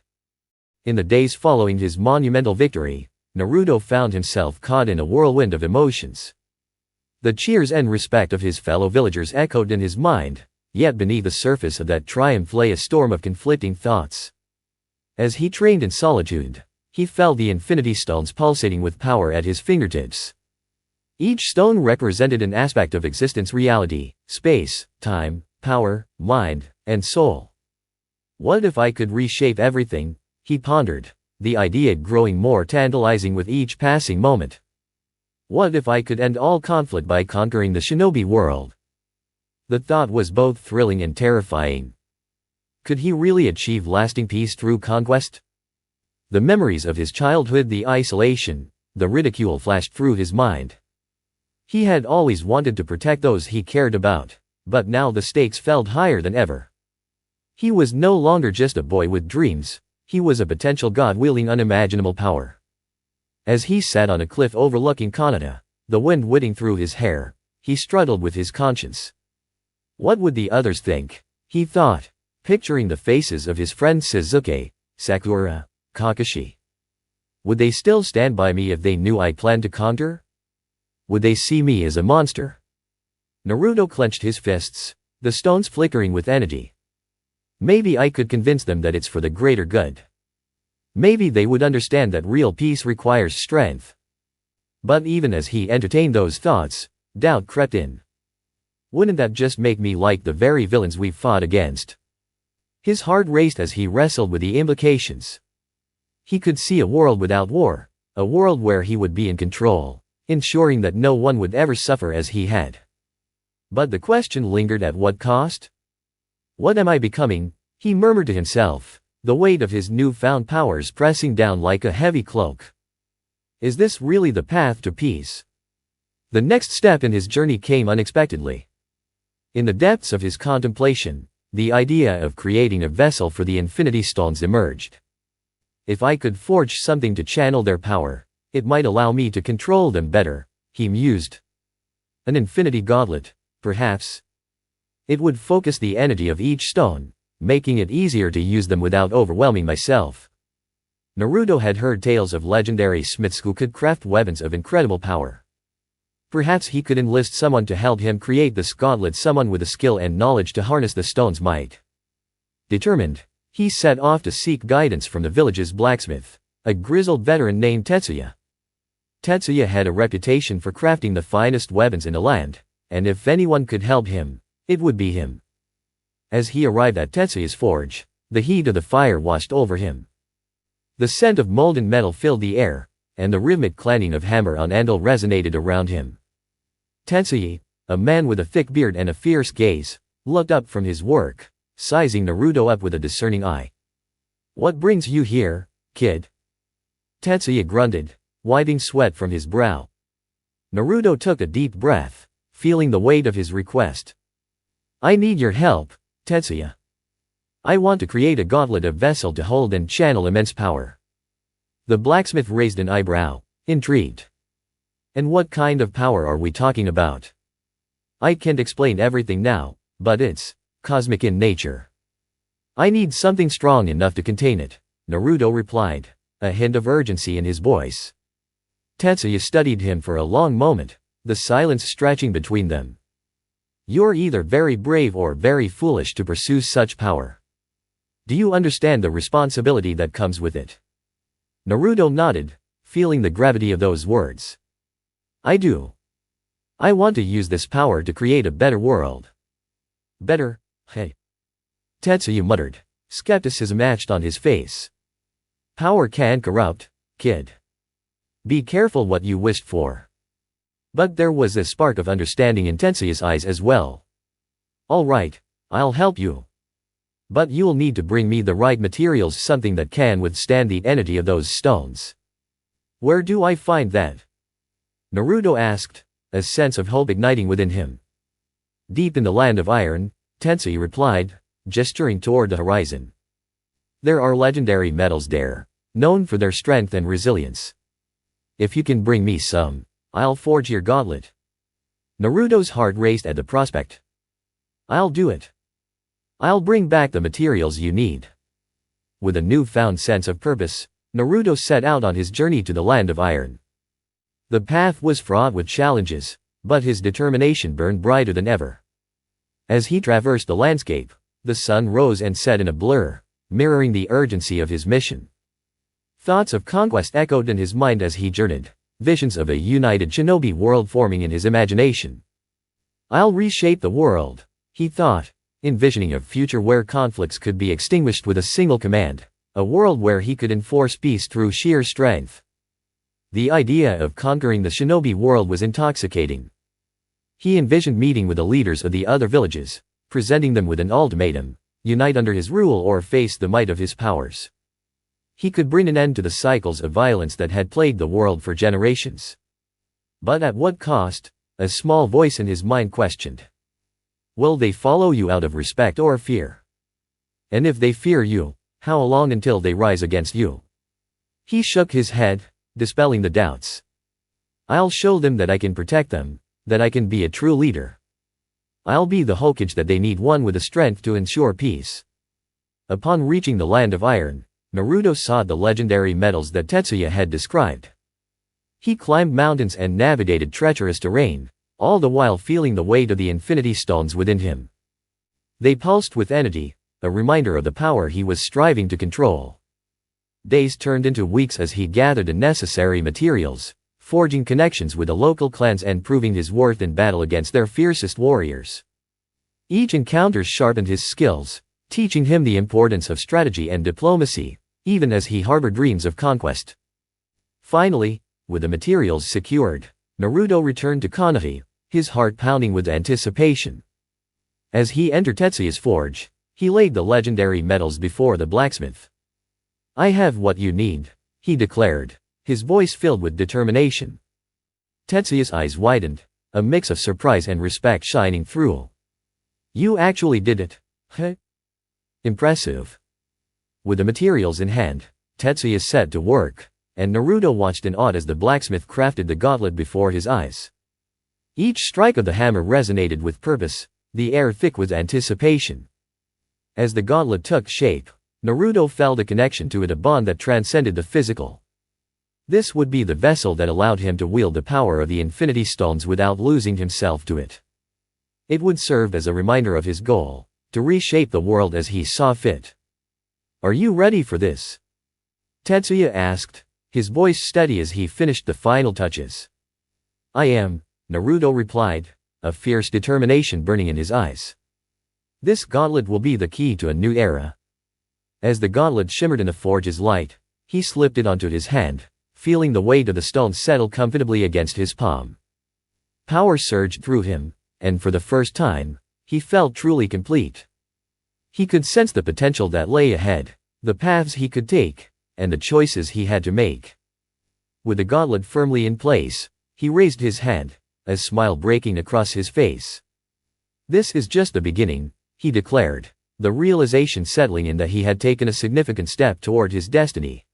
In the days following his monumental victory, Naruto found himself caught in a whirlwind of emotions. The cheers and respect of his fellow villagers echoed in his mind, yet beneath the surface of that triumph lay a storm of conflicting thoughts. As he trained in solitude, he felt the infinity stones pulsating with power at his fingertips. Each stone represented an aspect of existence: reality, space, time, power, mind, and soul. What if I could reshape everything, he pondered, the idea growing more tantalizing with each passing moment. What if I could end all conflict by conquering the shinobi world? The thought was both thrilling and terrifying. Could he really achieve lasting peace through conquest? The memories of his childhood, the isolation, the ridicule flashed through his mind. He had always wanted to protect those he cared about, but now the stakes felt higher than ever. He was no longer just a boy with dreams, he was a potential god wielding unimaginable power. As he sat on a cliff overlooking Konoha, the wind whipping through his hair, he struggled with his conscience. What would the others think, he thought, picturing the faces of his friends Sasuke, Sakura, Kakashi. Would they still stand by me if they knew I planned to conquer? Would they see me as a monster? Naruto clenched his fists, the stones flickering with energy. Maybe I could convince them that it's for the greater good. Maybe they would understand that real peace requires strength. But even as he entertained those thoughts, doubt crept in. Wouldn't that just make me like the very villains we've fought against? His heart raced as he wrestled with the implications. He could see a world without war, a world where he would be in control, ensuring that no one would ever suffer as he had. But the question lingered: at what cost? What am I becoming? He murmured to himself, the weight of his newfound powers pressing down like a heavy cloak. Is this really the path to peace? The next step in his journey came unexpectedly. In the depths of his contemplation, the idea of creating a vessel for the infinity stones emerged. If I could forge something to channel their power, it might allow me to control them better, he mused. An infinity gauntlet, perhaps. It would focus the energy of each stone, making it easier to use them without overwhelming myself. Naruto had heard tales of legendary smiths who could craft weapons of incredible power. Perhaps he could enlist someone to help him create this gauntlet, someone with the skill and knowledge to harness the stone's might. Determined, he set off to seek guidance from the village's blacksmith, a grizzled veteran named Tetsuya. Tetsuya had a reputation for crafting the finest weapons in the land, and if anyone could help him, it would be him. As he arrived at Tetsuya's forge, the heat of the fire washed over him. The scent of molten metal filled the air, and the rhythmic clanging of hammer on anvil resonated around him. Tetsuya, a man with a thick beard and a fierce gaze, looked up from his work, sizing Naruto up with a discerning eye. "What brings you here, kid?" Tetsuya grunted, wiping sweat from his brow. Naruto took a deep breath, feeling the weight of his request. "I need your help, Tetsuya. I want to create a gauntlet, a vessel to hold and channel immense power." The blacksmith raised an eyebrow, intrigued. "And what kind of power are we talking about?" "I can't explain everything now, but it's cosmic in nature. I need something strong enough to contain it," Naruto replied, a hint of urgency in his voice. Tetsuya studied him for a long moment, the silence stretching between them. "You're either very brave or very foolish to pursue such power. Do you understand the responsibility that comes with it?" Naruto nodded, feeling the gravity of those words. "I do. I want to use this power to create a better world." "Better, hey?" Tetsuya muttered, skepticism etched on his face. "Power can corrupt, kid. Be careful what you wished for." But there was a spark of understanding in Tetsuya's eyes as well. "All right, I'll help you. But you'll need to bring me the right materials, something that can withstand the energy of those stones." "Where do I find that?" Naruto asked, a sense of hope igniting within him. "Deep in the land of iron," Tetsuya replied, gesturing toward the horizon. "There are legendary metals there, known for their strength and resilience. If you can bring me some, I'll forge your gauntlet." Naruto's heart raced at the prospect. "I'll do it. I'll bring back the materials you need." With a newfound sense of purpose, Naruto set out on his journey to the land of iron. The path was fraught with challenges, but his determination burned brighter than ever. As he traversed the landscape, the sun rose and set in a blur, mirroring the urgency of his mission. Thoughts of conquest echoed in his mind as he journeyed, visions of a united shinobi world forming in his imagination. "I'll reshape the world," he thought, envisioning a future where conflicts could be extinguished with a single command, a world where he could enforce peace through sheer strength. The idea of conquering the shinobi world was intoxicating. He envisioned meeting with the leaders of the other villages, presenting them with an ultimatum: unite under his rule or face the might of his powers. He could bring an end to the cycles of violence that had plagued the world for generations. But at what cost? A small voice in his mind questioned. Will they follow you out of respect or fear? And if they fear you, how long until they rise against you? He shook his head, dispelling the doubts. I'll show them that I can protect them, that I can be a true leader. I'll be the Hokage that they need, one with the strength to ensure peace. Upon reaching the land of iron, Naruto sought the legendary metals that Tetsuya had described. He climbed mountains and navigated treacherous terrain, all the while feeling the weight of the infinity stones within him. They pulsed with energy, a reminder of the power he was striving to control. Days turned into weeks as he gathered the necessary materials, forging connections with the local clans and proving his worth in battle against their fiercest warriors. Each encounter sharpened his skills, teaching him the importance of strategy and diplomacy, even as he harbored dreams of conquest. Finally, with the materials secured, Naruto returned to Konoha, his heart pounding with anticipation. As he entered Tetsuya's forge, he laid the legendary metals before the blacksmith. I have what you need, he declared, his voice filled with determination. Tetsuya's eyes widened, a mix of surprise and respect shining through. You actually did it, huh? Impressive. With the materials in hand, Tetsuya set to work, and Naruto watched in awe as the blacksmith crafted the gauntlet before his eyes. Each strike of the hammer resonated with purpose, the air thick with anticipation. As the gauntlet took shape, Naruto felt a connection to it, a bond that transcended the physical. This would be the vessel that allowed him to wield the power of the Infinity Stones without losing himself to it. It would serve as a reminder of his goal, to reshape the world as he saw fit. "Are you ready for this?" Tetsuya asked, his voice steady as he finished the final touches. "I am," Naruto replied, a fierce determination burning in his eyes. This gauntlet will be the key to a new era. As the gauntlet shimmered in the forge's light, he slipped it onto his hand, feeling the weight of the stone settle comfortably against his palm. Power surged through him, and for the first time, he felt truly complete. He could sense the potential that lay ahead, the paths he could take, and the choices he had to make. With the gauntlet firmly in place, he raised his hand, a smile breaking across his face. "This is just the beginning," he declared, the realization settling in that he had taken a significant step toward his destiny.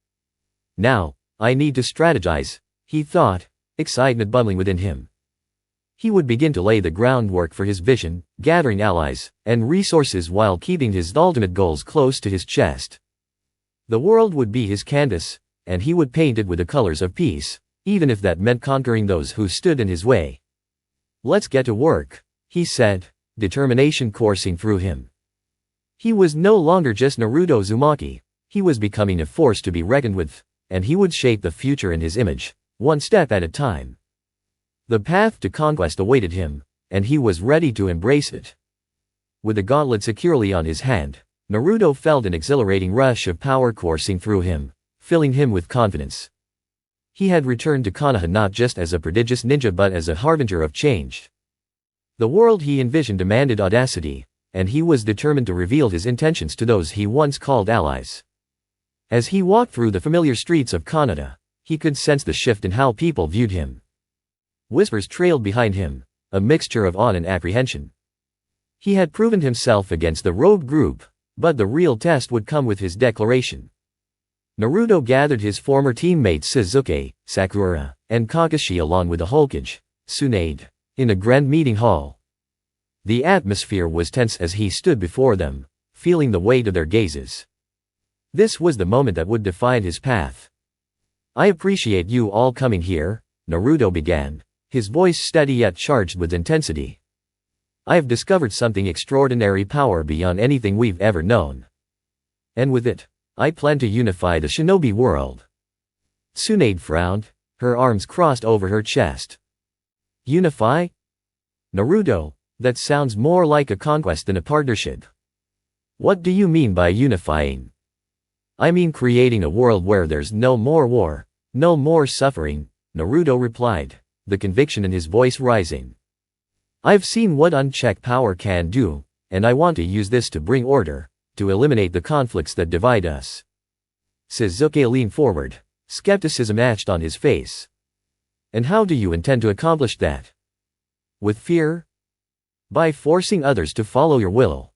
"Now, I need to strategize," he thought, excitement bubbling within him. He would begin to lay the groundwork for his vision, gathering allies and resources while keeping his ultimate goals close to his chest. The world would be his canvas, and he would paint it with the colors of peace, even if that meant conquering those who stood in his way. "Let's get to work," he said, determination coursing through him. He was no longer just Naruto Uzumaki, he was becoming a force to be reckoned with, and he would shape the future in his image, one step at a time. The path to conquest awaited him, and he was ready to embrace it. With the gauntlet securely on his hand, Naruto felt an exhilarating rush of power coursing through him, filling him with confidence. He had returned to Konoha not just as a prodigious ninja but as a harbinger of change. The world he envisioned demanded audacity, and he was determined to reveal his intentions to those he once called allies. As he walked through the familiar streets of Konoha, he could sense the shift in how people viewed him. Whispers trailed behind him, a mixture of awe and apprehension. He had proven himself against the rogue group, but the real test would come with his declaration. Naruto gathered his former teammates Sasuke, Sakura, and Kakashi along with the Hokage, Tsunade, in a grand meeting hall. The atmosphere was tense as he stood before them, feeling the weight of their gazes. This was the moment that would define his path. "I appreciate you all coming here," Naruto began, his voice steady yet charged with intensity. "I have discovered something extraordinary, power beyond anything we've ever known. And with it, I plan to unify the shinobi world." Tsunade frowned, her arms crossed over her chest. "Unify? Naruto, that sounds more like a conquest than a partnership. What do you mean by unifying?" "I mean creating a world where there's no more war, no more suffering," Naruto replied, the conviction in his voice rising. "I've seen what unchecked power can do, and I want to use this to bring order, to eliminate the conflicts that divide us." Sasuke leaned forward, skepticism etched on his face. "And how do you intend to accomplish that? With fear? By forcing others to follow your will?"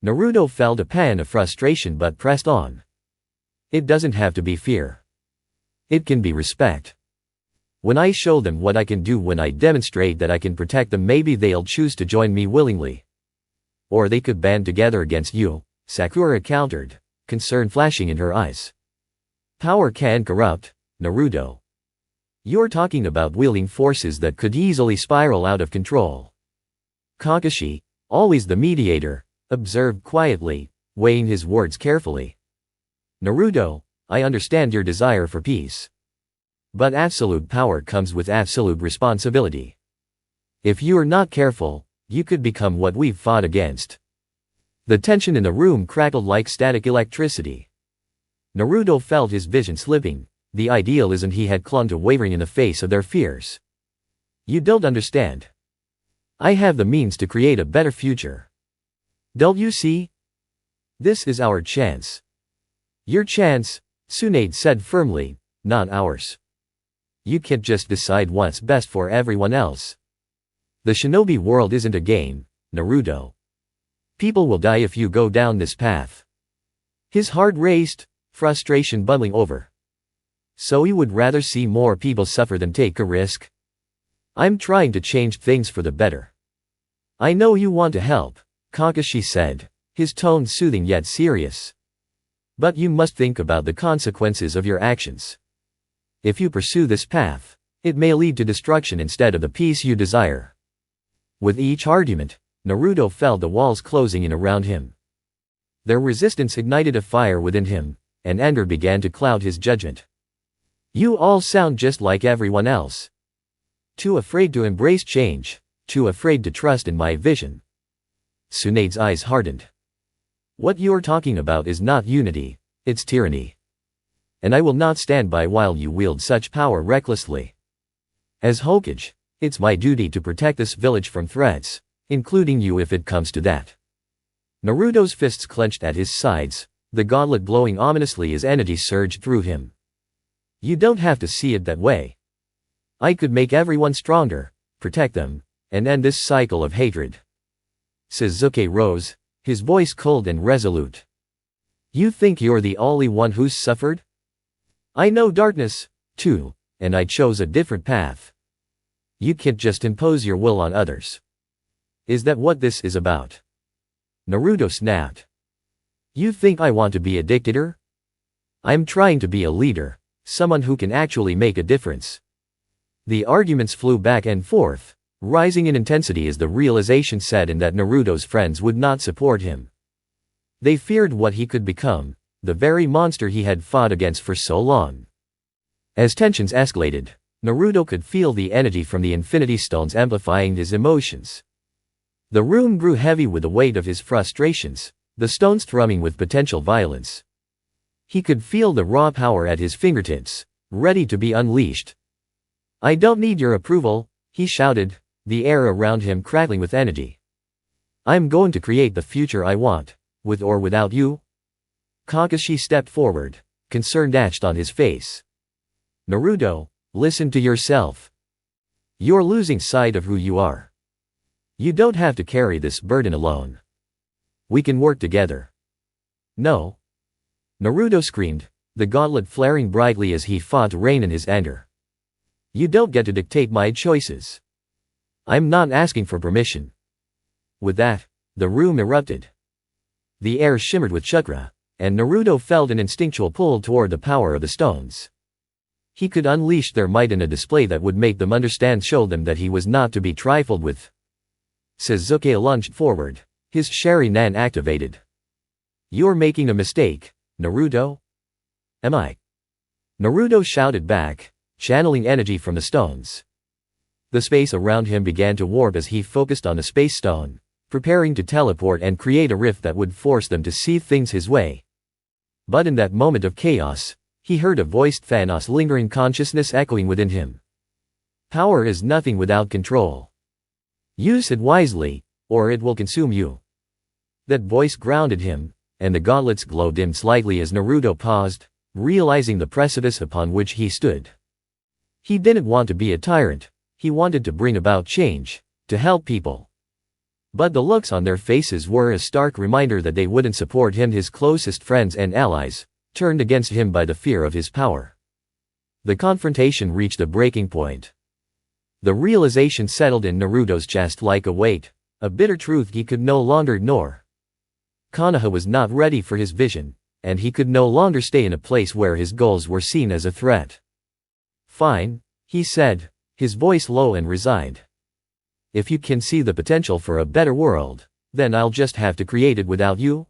Naruto felt a pang of frustration but pressed on. "It doesn't have to be fear. It can be respect. When I show them what I can do, when I demonstrate that I can protect them, maybe they'll choose to join me willingly. Or they could band together against you," Sakura countered, concern flashing in her eyes. "Power can corrupt, Naruto. You're talking about wielding forces that could easily spiral out of control." Kakashi, always the mediator, observed quietly, weighing his words carefully. "Naruto, I understand your desire for peace. But absolute power comes with absolute responsibility. If you are not careful, you could become what we've fought against." The tension in the room crackled like static electricity. Naruto felt his vision slipping, the idealism he had clung to wavering in the face of their fears. "You don't understand. I have the means to create a better future. Don't you see? This is our chance." "Your chance," Tsunade said firmly, "not ours. You can't just decide what's best for everyone else. The shinobi world isn't a game, Naruto. People will die if you go down this path." His heart raced, frustration bubbling over. "So you would rather see more people suffer than take a risk?" I'm trying to change things for the better. I know you want to help, Kakashi said, his tone soothing yet serious. But you must think about the consequences of your actions. If you pursue this path, it may lead to destruction instead of the peace you desire. With each argument, Naruto felt the walls closing in around him. Their resistance ignited a fire within him, and anger began to cloud his judgment. You all sound just like everyone else. Too afraid to embrace change, too afraid to trust in my vision. Tsunade's eyes hardened. What you're talking about is not unity, it's tyranny. And I will not stand by while you wield such power recklessly. As Hokage, it's my duty to protect this village from threats, including you if it comes to that. Naruto's fists clenched at his sides, the gauntlet glowing ominously as energy surged through him. You don't have to see it that way. I could make everyone stronger, protect them, and end this cycle of hatred. Sasuke rose, his voice cold and resolute. You think you're the only one who's suffered? I know darkness, too, and I chose a different path. You can't just impose your will on others. Is that what this is about? Naruto snapped. You think I want to be a dictator? I'm trying to be a leader, someone who can actually make a difference. The arguments flew back and forth, rising in intensity as the realization set in that Naruto's friends would not support him. They feared what he could become, the very monster he had fought against for so long. As tensions escalated, Naruto could feel the energy from the Infinity Stones amplifying his emotions. The room grew heavy with the weight of his frustrations, the stones thrumming with potential violence. He could feel the raw power at his fingertips, ready to be unleashed. I don't need your approval, he shouted, the air around him crackling with energy. I'm going to create the future I want, with or without you. Kakashi stepped forward, concern etched on his face. Naruto, listen to yourself. You're losing sight of who you are. You don't have to carry this burden alone. We can work together. No. Naruto screamed, the gauntlet flaring brightly as he fought to rein in his anger. You don't get to dictate my choices. I'm not asking for permission. With that, the room erupted. The air shimmered with chakra, and Naruto felt an instinctual pull toward the power of the stones. He could unleash their might in a display that would make them understand, show them that he was not to be trifled with. Sasuke lunged forward, his Sharingan activated. You're making a mistake, Naruto? Am I? Naruto shouted back, channeling energy from the stones. The space around him began to warp as he focused on a space stone, preparing to teleport and create a rift that would force them to see things his way. But in that moment of chaos, he heard a voiced Thanos' lingering consciousness echoing within him. Power is nothing without control. Use it wisely, or it will consume you. That voice grounded him, and the gauntlets glow dimmed slightly as Naruto paused, realizing the precipice upon which he stood. He didn't want to be a tyrant, he wanted to bring about change, to help people. But the looks on their faces were a stark reminder that they wouldn't support him. His closest friends and allies, turned against him by the fear of his power. The confrontation reached a breaking point. The realization settled in Naruto's chest like a weight, a bitter truth he could no longer ignore. Konoha was not ready for his vision, and he could no longer stay in a place where his goals were seen as a threat. Fine, he said, his voice low and resigned. If you can see the potential for a better world, then I'll just have to create it without you.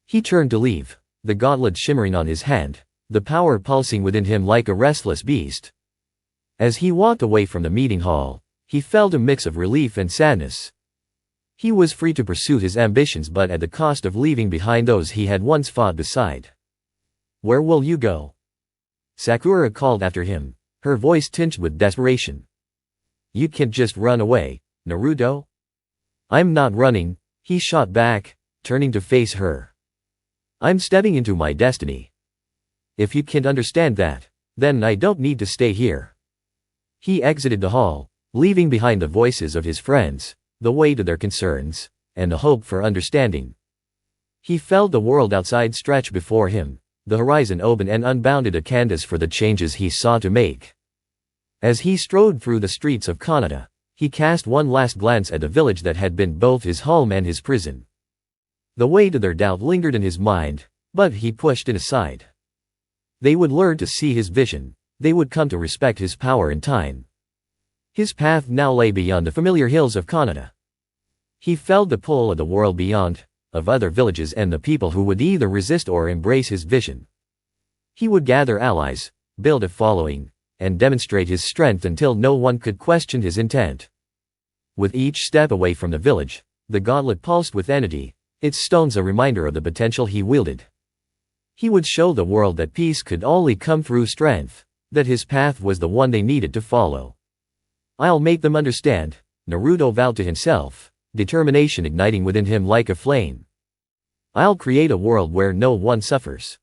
He turned to leave, the gauntlet shimmering on his hand, the power pulsing within him like a restless beast. As he walked away from the meeting hall, he felt a mix of relief and sadness. He was free to pursue his ambitions, but at the cost of leaving behind those he had once fought beside. Where will you go? Sakura called after him, her voice tinged with desperation. You can't just run away, Naruto. I'm not running, he shot back, turning to face her. I'm stepping into my destiny. If you can't understand that, then I don't need to stay here. He exited the hall, leaving behind the voices of his friends, the weight of their concerns, and the hope for understanding. He felt the world outside stretch before him, the horizon open and unbounded, a canvas for the changes he sought to make. As he strode through the streets of Konoha, he cast one last glance at the village that had been both his home and his prison. The weight of their doubt lingered in his mind, but he pushed it aside. They would learn to see his vision, they would come to respect his power in time. His path now lay beyond the familiar hills of Konoha. He felt the pull of the world beyond, of other villages and the people who would either resist or embrace his vision. He would gather allies, build a following, and demonstrate his strength until no one could question his intent. With each step away from the village, the gauntlet pulsed with energy, its stones a reminder of the potential he wielded. He would show the world that peace could only come through strength, that his path was the one they needed to follow. I'll make them understand, Naruto vowed to himself, determination igniting within him like a flame. I'll create a world where no one suffers.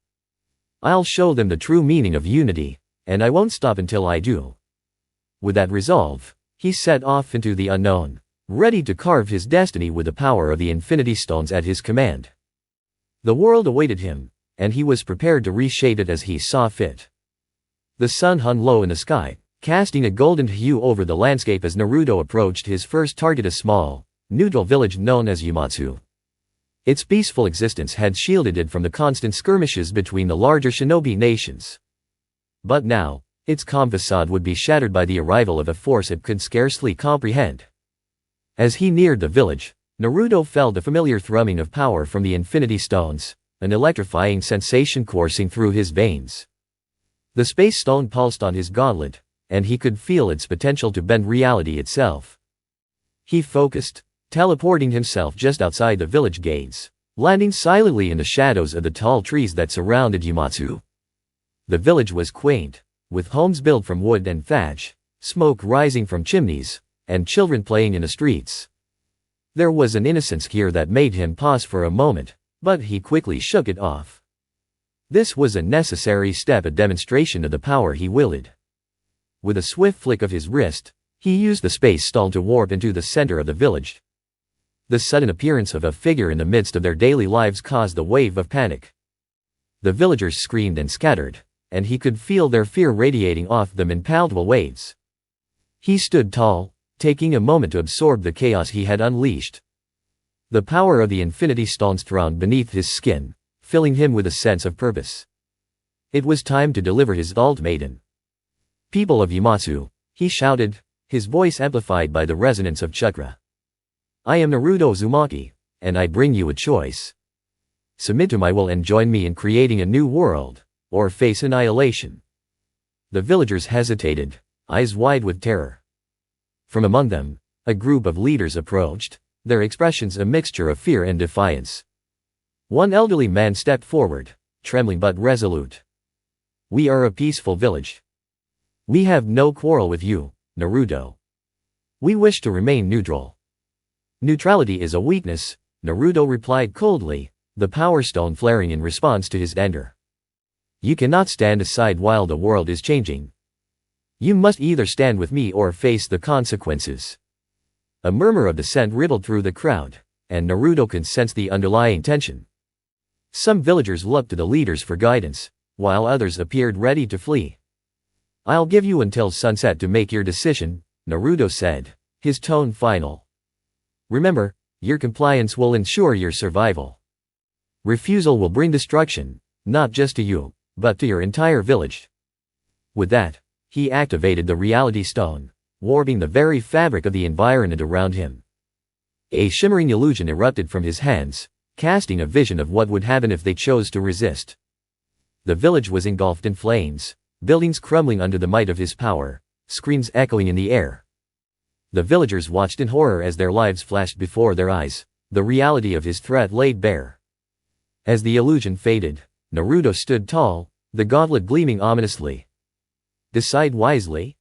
I'll show them the true meaning of unity, and I won't stop until I do. With that resolve, he set off into the unknown, ready to carve his destiny with the power of the Infinity Stones at his command. The world awaited him, and he was prepared to reshape it as he saw fit. The sun hung low in the sky, casting a golden hue over the landscape as Naruto approached his first target, a small, neutral village known as Yumatu. Its peaceful existence had shielded it from the constant skirmishes between the larger shinobi nations. But now, its calm facade would be shattered by the arrival of a force it could scarcely comprehend. As he neared the village, Naruto felt the familiar thrumming of power from the Infinity Stones, an electrifying sensation coursing through his veins. The Space Stone pulsed on his gauntlet, and he could feel its potential to bend reality itself. He focused, teleporting himself just outside the village gates, landing silently in the shadows of the tall trees that surrounded Yumatu. The village was quaint, with homes built from wood and thatch, smoke rising from chimneys, and children playing in the streets. There was an innocence here that made him pause for a moment, but he quickly shook it off. This was a necessary step, a demonstration of the power he wielded. With a swift flick of his wrist, he used the space stone to warp into the center of the village. The sudden appearance of a figure in the midst of their daily lives caused a wave of panic. The villagers screamed and scattered, and he could feel their fear radiating off them in palpable waves. He stood tall, taking a moment to absorb the chaos he had unleashed. The power of the Infinity Stones throbbed beneath his skin, filling him with a sense of purpose. It was time to deliver his ultimatum. "People of Yumatu," he shouted, his voice amplified by the resonance of chakra. "I am Naruto Uzumaki, and I bring you a choice. Submit to my will and join me in creating a new world, or face annihilation." The villagers hesitated, eyes wide with terror. From among them, a group of leaders approached, their expressions a mixture of fear and defiance. One elderly man stepped forward, trembling but resolute. "We are a peaceful village. We have no quarrel with you, Naruto. We wish to remain neutral." "Neutrality is a weakness," Naruto replied coldly, the power stone flaring in response to his anger. "You cannot stand aside while the world is changing. You must either stand with me or face the consequences." A murmur of dissent rippled through the crowd, and Naruto could sense the underlying tension. Some villagers looked to the leaders for guidance, while others appeared ready to flee. "I'll give you until sunset to make your decision," Naruto said, his tone final. "Remember, your compliance will ensure your survival. Refusal will bring destruction, not just to you, but to your entire village." With that, he activated the Reality Stone, warping the very fabric of the environment around him. A shimmering illusion erupted from his hands, casting a vision of what would happen if they chose to resist. The village was engulfed in flames, buildings crumbling under the might of his power, screams echoing in the air. The villagers watched in horror as their lives flashed before their eyes, the reality of his threat laid bare. As the illusion faded, Naruto stood tall, the gauntlet gleaming ominously. Decide wisely?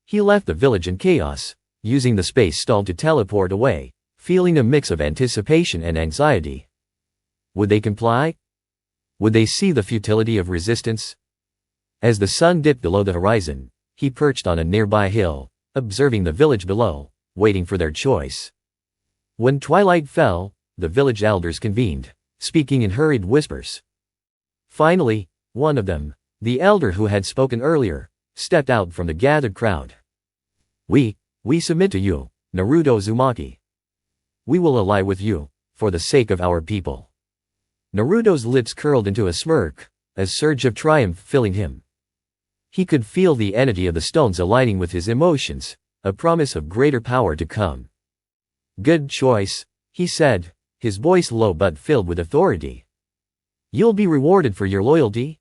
He left the village in chaos, using the space stone to teleport away, feeling a mix of anticipation and anxiety. Would they comply? Would they see the futility of resistance? As the sun dipped below the horizon, he perched on a nearby hill, observing the village below, waiting for their choice. When twilight fell, the village elders convened, speaking in hurried whispers. Finally, one of them, the elder who had spoken earlier, stepped out from the gathered crowd. We submit to you, Naruto Uzumaki. We will ally with you, for the sake of our people. Naruto's lips curled into a smirk, a surge of triumph filling him. He could feel the energy of the stones aligning with his emotions, a promise of greater power to come. Good choice, he said, his voice low but filled with authority. You'll be rewarded for your loyalty.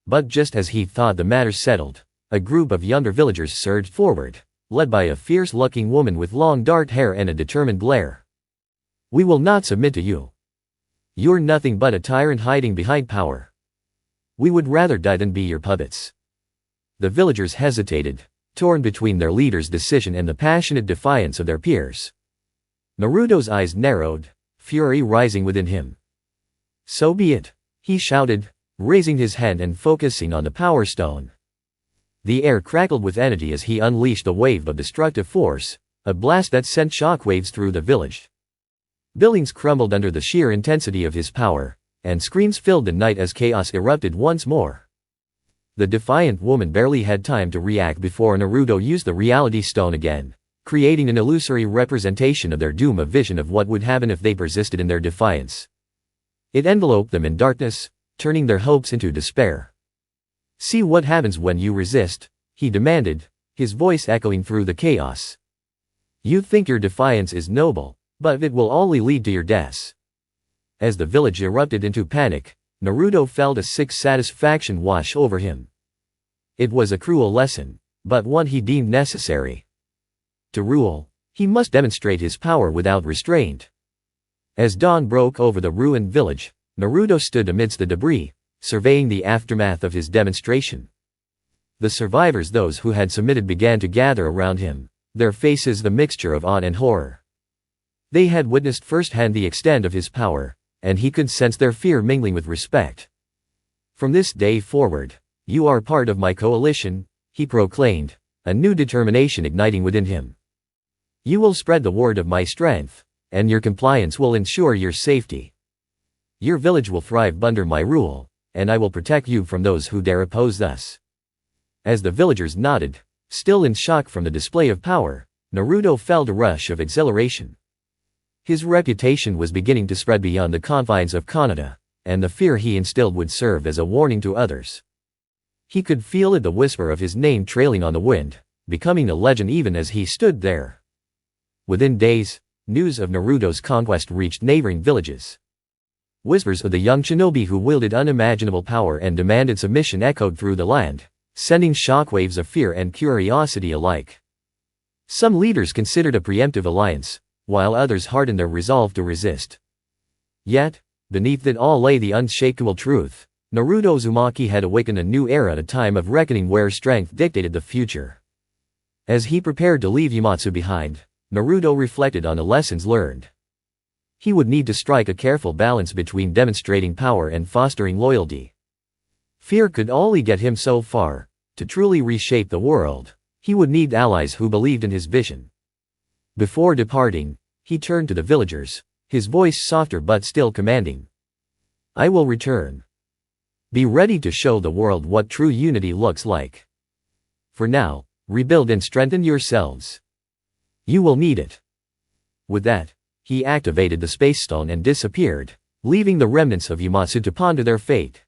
But just as he thought the matter settled, a group of younger villagers surged forward, led by a fierce-looking woman with long dark hair and a determined glare. We will not submit to you. You're nothing but a tyrant hiding behind power. We would rather die than be your puppets. The villagers hesitated, torn between their leader's decision and the passionate defiance of their peers. Naruto's eyes narrowed, fury rising within him. So be it, he shouted, raising his hand and focusing on the power stone. The air crackled with energy as he unleashed a wave of destructive force, a blast that sent shockwaves through the village. Buildings crumbled under the sheer intensity of his power, and screams filled the night as chaos erupted once more. The defiant woman barely had time to react before Naruto used the reality stone again, creating an illusory representation of their doom, a vision of what would happen if they persisted in their defiance. It enveloped them in darkness, turning their hopes into despair. See what happens when you resist, he demanded, his voice echoing through the chaos. You think your defiance is noble, but it will only lead to your deaths. As the village erupted into panic, Naruto felt a sick satisfaction wash over him. It was a cruel lesson, but one he deemed necessary. To rule, he must demonstrate his power without restraint. As dawn broke over the ruined village, Naruto stood amidst the debris, surveying the aftermath of his demonstration. The survivors, those who had submitted, began to gather around him, their faces the mixture of awe and horror. They had witnessed firsthand the extent of his power, and he could sense their fear mingling with respect. From this day forward, you are part of my coalition, he proclaimed, a new determination igniting within him. You will spread the word of my strength, and your compliance will ensure your safety. Your village will thrive under my rule, and I will protect you from those who dare oppose us. As the villagers nodded, still in shock from the display of power, Naruto felt a rush of exhilaration. His reputation was beginning to spread beyond the confines of Konoha, and the fear he instilled would serve as a warning to others. He could feel it, the whisper of his name trailing on the wind, becoming a legend even as he stood there. Within days, news of Naruto's conquest reached neighboring villages. Whispers of the young shinobi who wielded unimaginable power and demanded submission echoed through the land, sending shockwaves of fear and curiosity alike. Some leaders considered a preemptive alliance, while others hardened their resolve to resist. Yet, beneath it all lay the unshakable truth. Naruto Uzumaki had awakened a new era, a time of reckoning where strength dictated the future. As he prepared to leave Yumatu behind, Naruto reflected on the lessons learned. He would need to strike a careful balance between demonstrating power and fostering loyalty. Fear could only get him so far. To truly reshape the world, he would need allies who believed in his vision. Before departing, he turned to the villagers, his voice softer but still commanding. I will return. Be ready to show the world what true unity looks like. For now, rebuild and strengthen yourselves. You will need it. With that, he activated the space stone and disappeared, leaving the remnants of Yumatu to ponder their fate.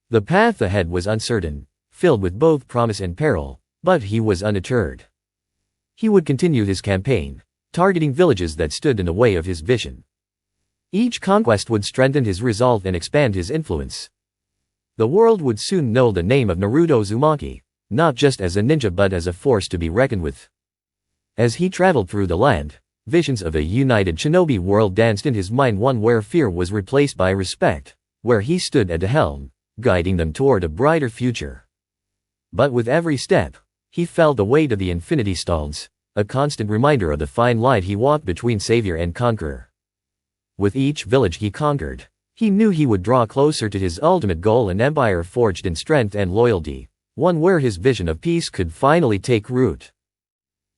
The path ahead was uncertain, filled with both promise and peril, but he was undeterred. He would continue his campaign, targeting villages that stood in the way of his vision. Each conquest would strengthen his resolve and expand his influence. The world would soon know the name of Naruto Uzumaki, not just as a ninja but as a force to be reckoned with. As he traveled through the land, visions of a united shinobi world danced in his mind, one where fear was replaced by respect, where he stood at the helm, guiding them toward a brighter future. But with every step, he felt the weight of the infinity stones, a constant reminder of the fine line he walked between savior and conqueror. With each village he conquered, he knew he would draw closer to his ultimate goal, an empire forged in strength and loyalty, one where his vision of peace could finally take root.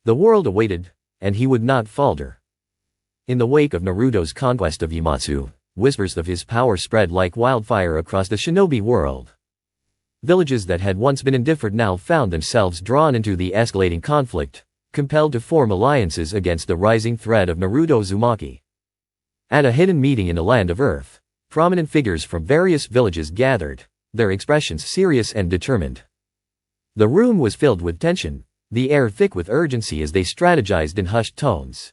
The world awaited, and he would not falter. In the wake of Naruto's conquest of Yumatu, whispers of his power spread like wildfire across the shinobi world. Villages that had once been indifferent now found themselves drawn into the escalating conflict, compelled to form alliances against the rising threat of Naruto Uzumaki. At a hidden meeting in the Land of Earth, prominent figures from various villages gathered, their expressions serious and determined. The room was filled with tension, the air thick with urgency as they strategized in hushed tones.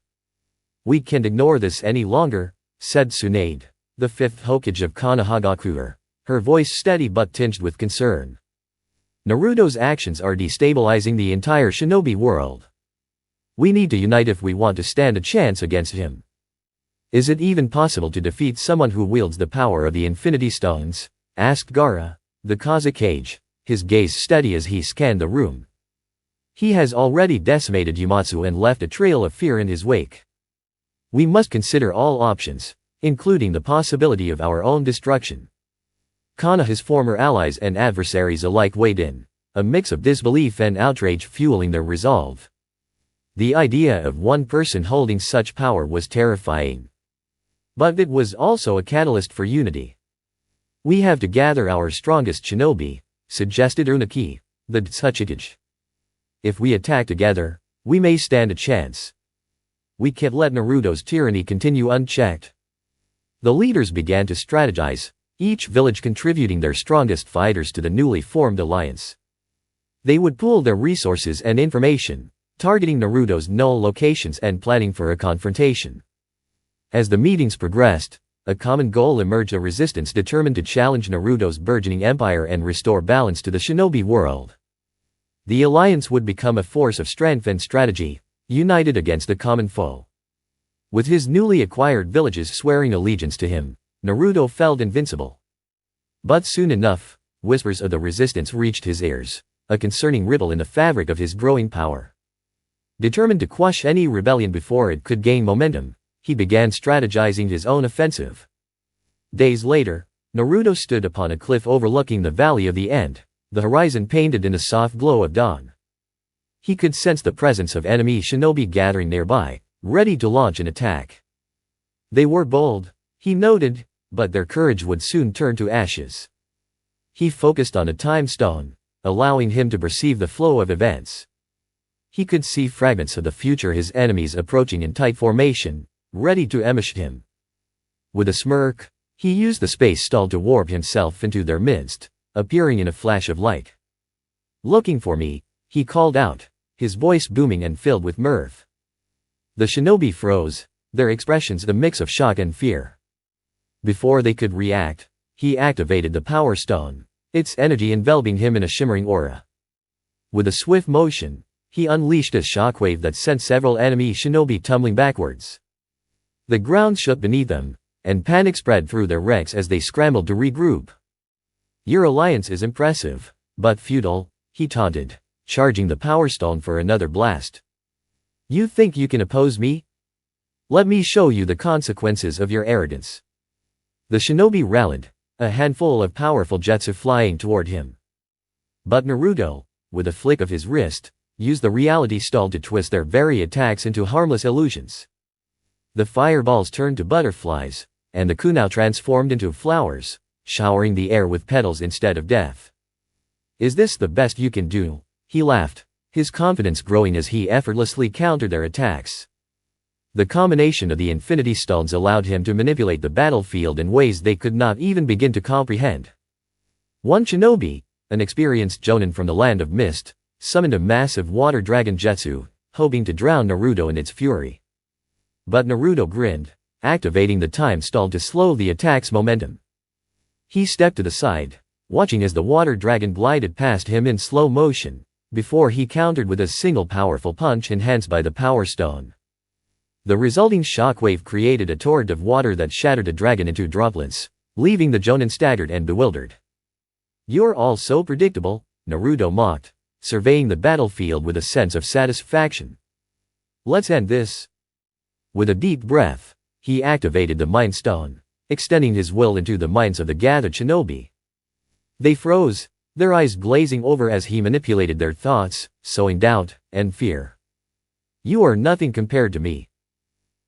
"We can't ignore this any longer," said Tsunade, the fifth Hokage of Konoha, her voice steady but tinged with concern. "Naruto's actions are destabilizing the entire shinobi world. We need to unite if we want to stand a chance against him." "Is it even possible to defeat someone who wields the power of the Infinity Stones?" asked Gaara, the Kazekage, his gaze steady as he scanned the room. "He has already decimated Yumatu and left a trail of fear in his wake. We must consider all options, including the possibility of our own destruction." Konoha's former allies and adversaries alike weighed in, a mix of disbelief and outrage fueling their resolve. The idea of one person holding such power was terrifying. But it was also a catalyst for unity. "We have to gather our strongest shinobi," suggested Unaki, the Tsuchikage. "If we attack together, we may stand a chance. We can't let Naruto's tyranny continue unchecked." The leaders began to strategize, each village contributing their strongest fighters to the newly formed alliance. They would pool their resources and information, targeting Naruto's known locations and planning for a confrontation. As the meetings progressed, a common goal emerged: a resistance determined to challenge Naruto's burgeoning empire and restore balance to the shinobi world. The alliance would become a force of strength and strategy, united against a common foe. With his newly acquired villages swearing allegiance to him, Naruto felt invincible. But soon enough, whispers of the resistance reached his ears, a concerning ripple in the fabric of his growing power. Determined to quash any rebellion before it could gain momentum, he began strategizing his own offensive. Days later, Naruto stood upon a cliff overlooking the Valley of the End, the horizon painted in the soft glow of dawn. He could sense the presence of enemy shinobi gathering nearby, ready to launch an attack. They were bold, he noted, but their courage would soon turn to ashes. He focused on a time stone, allowing him to perceive the flow of events. He could see fragments of the future, his enemies approaching in tight formation, ready to ambush him. With a smirk, he used the space stall to warp himself into their midst, appearing in a flash of light. "Looking for me?" he called out, his voice booming and filled with mirth. The shinobi froze, their expressions a mix of shock and fear. Before they could react, he activated the Power Stone, its energy enveloping him in a shimmering aura. With a swift motion, he unleashed a shockwave that sent several enemy shinobi tumbling backwards. The ground shook beneath them, and panic spread through their ranks as they scrambled to regroup. "Your alliance is impressive, but futile," he taunted, charging the Power Stone for another blast. "You think you can oppose me? Let me show you the consequences of your arrogance." The shinobi rallied, a handful of powerful jutsu flying toward him. But Naruto, with a flick of his wrist, used the reality stall to twist their very attacks into harmless illusions. The fireballs turned to butterflies, and the kunai transformed into flowers, showering the air with petals instead of death. "Is this the best you can do?" he laughed, his confidence growing as he effortlessly countered their attacks. The combination of the Infinity Stones allowed him to manipulate the battlefield in ways they could not even begin to comprehend. One shinobi, an experienced jonin from the Land of Mist, summoned a massive water dragon jutsu, hoping to drown Naruto in its fury. But Naruto grinned, activating the time stall to slow the attack's momentum. He stepped to the side, watching as the water dragon glided past him in slow motion, before he countered with a single powerful punch enhanced by the Power Stone. The resulting shockwave created a torrent of water that shattered the dragon into droplets, leaving the jonin staggered and bewildered. "You're all so predictable," Naruto mocked, surveying the battlefield with a sense of satisfaction. "Let's end this." With a deep breath, he activated the Mind Stone, extending his will into the minds of the gathered shinobi. They froze, their eyes glazing over as he manipulated their thoughts, sowing doubt and fear. "You are nothing compared to me.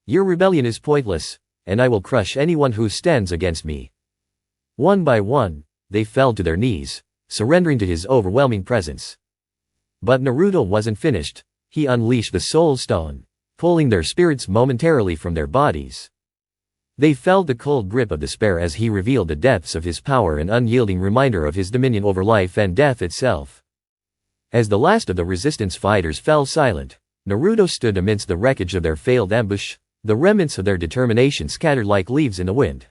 Your rebellion is pointless, and I will crush anyone who stands against me." One by one, they fell to their knees, surrendering to his overwhelming presence. But Naruto wasn't finished. He unleashed the Soul Stone, pulling their spirits momentarily from their bodies. They felt the cold grip of despair as he revealed the depths of his power, an unyielding reminder of his dominion over life and death itself. As the last of the resistance fighters fell silent, Naruto stood amidst the wreckage of their failed ambush, the remnants of their determination scattered like leaves in the wind.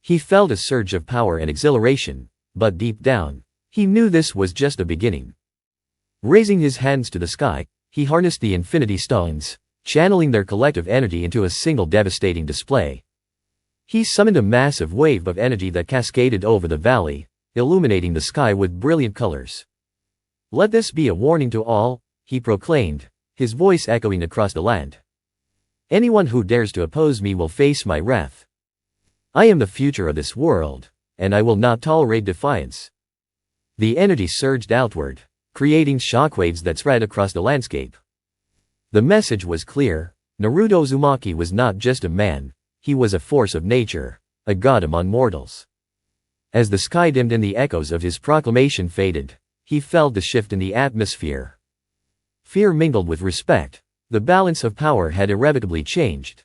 He felt a surge of power and exhilaration, but deep down, he knew this was just the beginning. Raising his hands to the sky, he harnessed the Infinity Stones, channeling their collective energy into a single devastating display. He summoned a massive wave of energy that cascaded over the valley, illuminating the sky with brilliant colors. "Let this be a warning to all," he proclaimed, his voice echoing across the land. "Anyone who dares to oppose me will face my wrath. I am the future of this world, and I will not tolerate defiance." The energy surged outward, creating shockwaves that spread across the landscape. The message was clear: Naruto Uzumaki was not just a man, he was a force of nature, a god among mortals. As the sky dimmed and the echoes of his proclamation faded, he felt the shift in the atmosphere. Fear mingled with respect. The balance of power had irrevocably changed.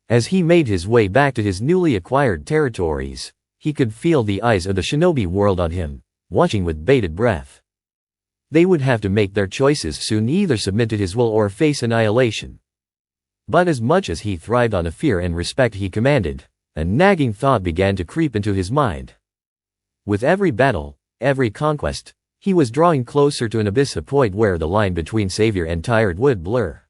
As he made his way back to his newly acquired territories, he could feel the eyes of the shinobi world on him, watching with bated breath. They would have to make their choices soon, either submit to his will or face annihilation. But as much as he thrived on the fear and respect he commanded, a nagging thought began to creep into his mind. With every battle, every conquest, he was drawing closer to an abyss, a point where the line between savior and tyrant would blur.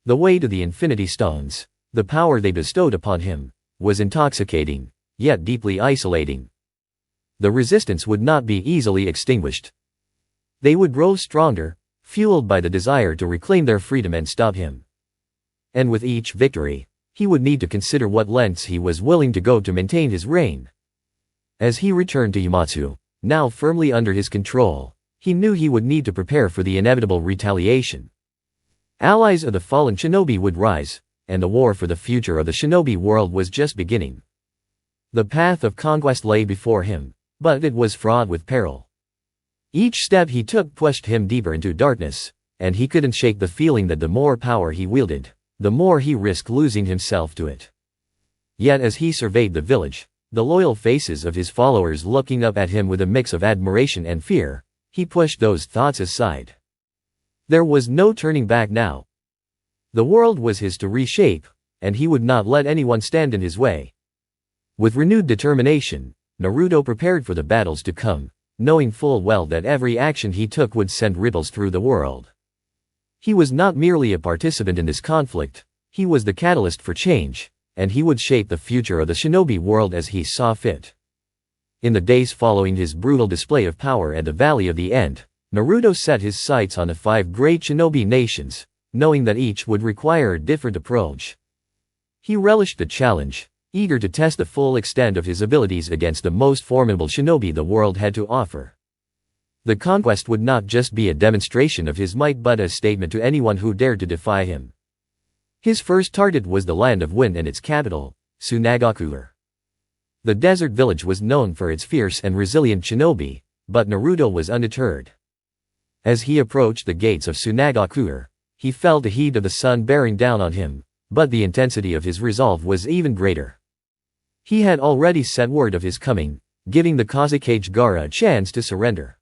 The weight of the Infinity Stones, the power they bestowed upon him, was intoxicating, yet deeply isolating. The resistance would not be easily extinguished. They would grow stronger, fueled by the desire to reclaim their freedom and stop him. And with each victory, he would need to consider what lengths he was willing to go to maintain his reign. As he returned to Yumatu, now firmly under his control, he knew he would need to prepare for the inevitable retaliation. Allies of the fallen shinobi would rise, and the war for the future of the shinobi world was just beginning. The path of conquest lay before him, but it was fraught with peril. Each step he took pushed him deeper into darkness, and he couldn't shake the feeling that the more power he wielded, the more he risked losing himself to it. Yet as he surveyed the village, the loyal faces of his followers looking up at him with a mix of admiration and fear, he pushed those thoughts aside. There was no turning back now. The world was his to reshape, and he would not let anyone stand in his way. With renewed determination, Naruto prepared for the battles to come, knowing full well that every action he took would send ripples through the world. He was not merely a participant in this conflict, he was the catalyst for change, and he would shape the future of the shinobi world as he saw fit. In the days following his brutal display of power at the Valley of the End, Naruto set his sights on the 5 great shinobi nations, knowing that each would require a different approach. He relished the challenge, eager to test the full extent of his abilities against the most formidable shinobi the world had to offer. The conquest would not just be a demonstration of his might but a statement to anyone who dared to defy him. His first target was the Land of Wind and its capital, Tsunagakuer. The desert village was known for its fierce and resilient shinobi, but Naruto was undeterred. As he approached the gates of Tsunagakuer, he felt the heat of the sun bearing down on him, but the intensity of his resolve was even greater. He had already sent word of his coming, giving the Kazekage Gaara a chance to surrender.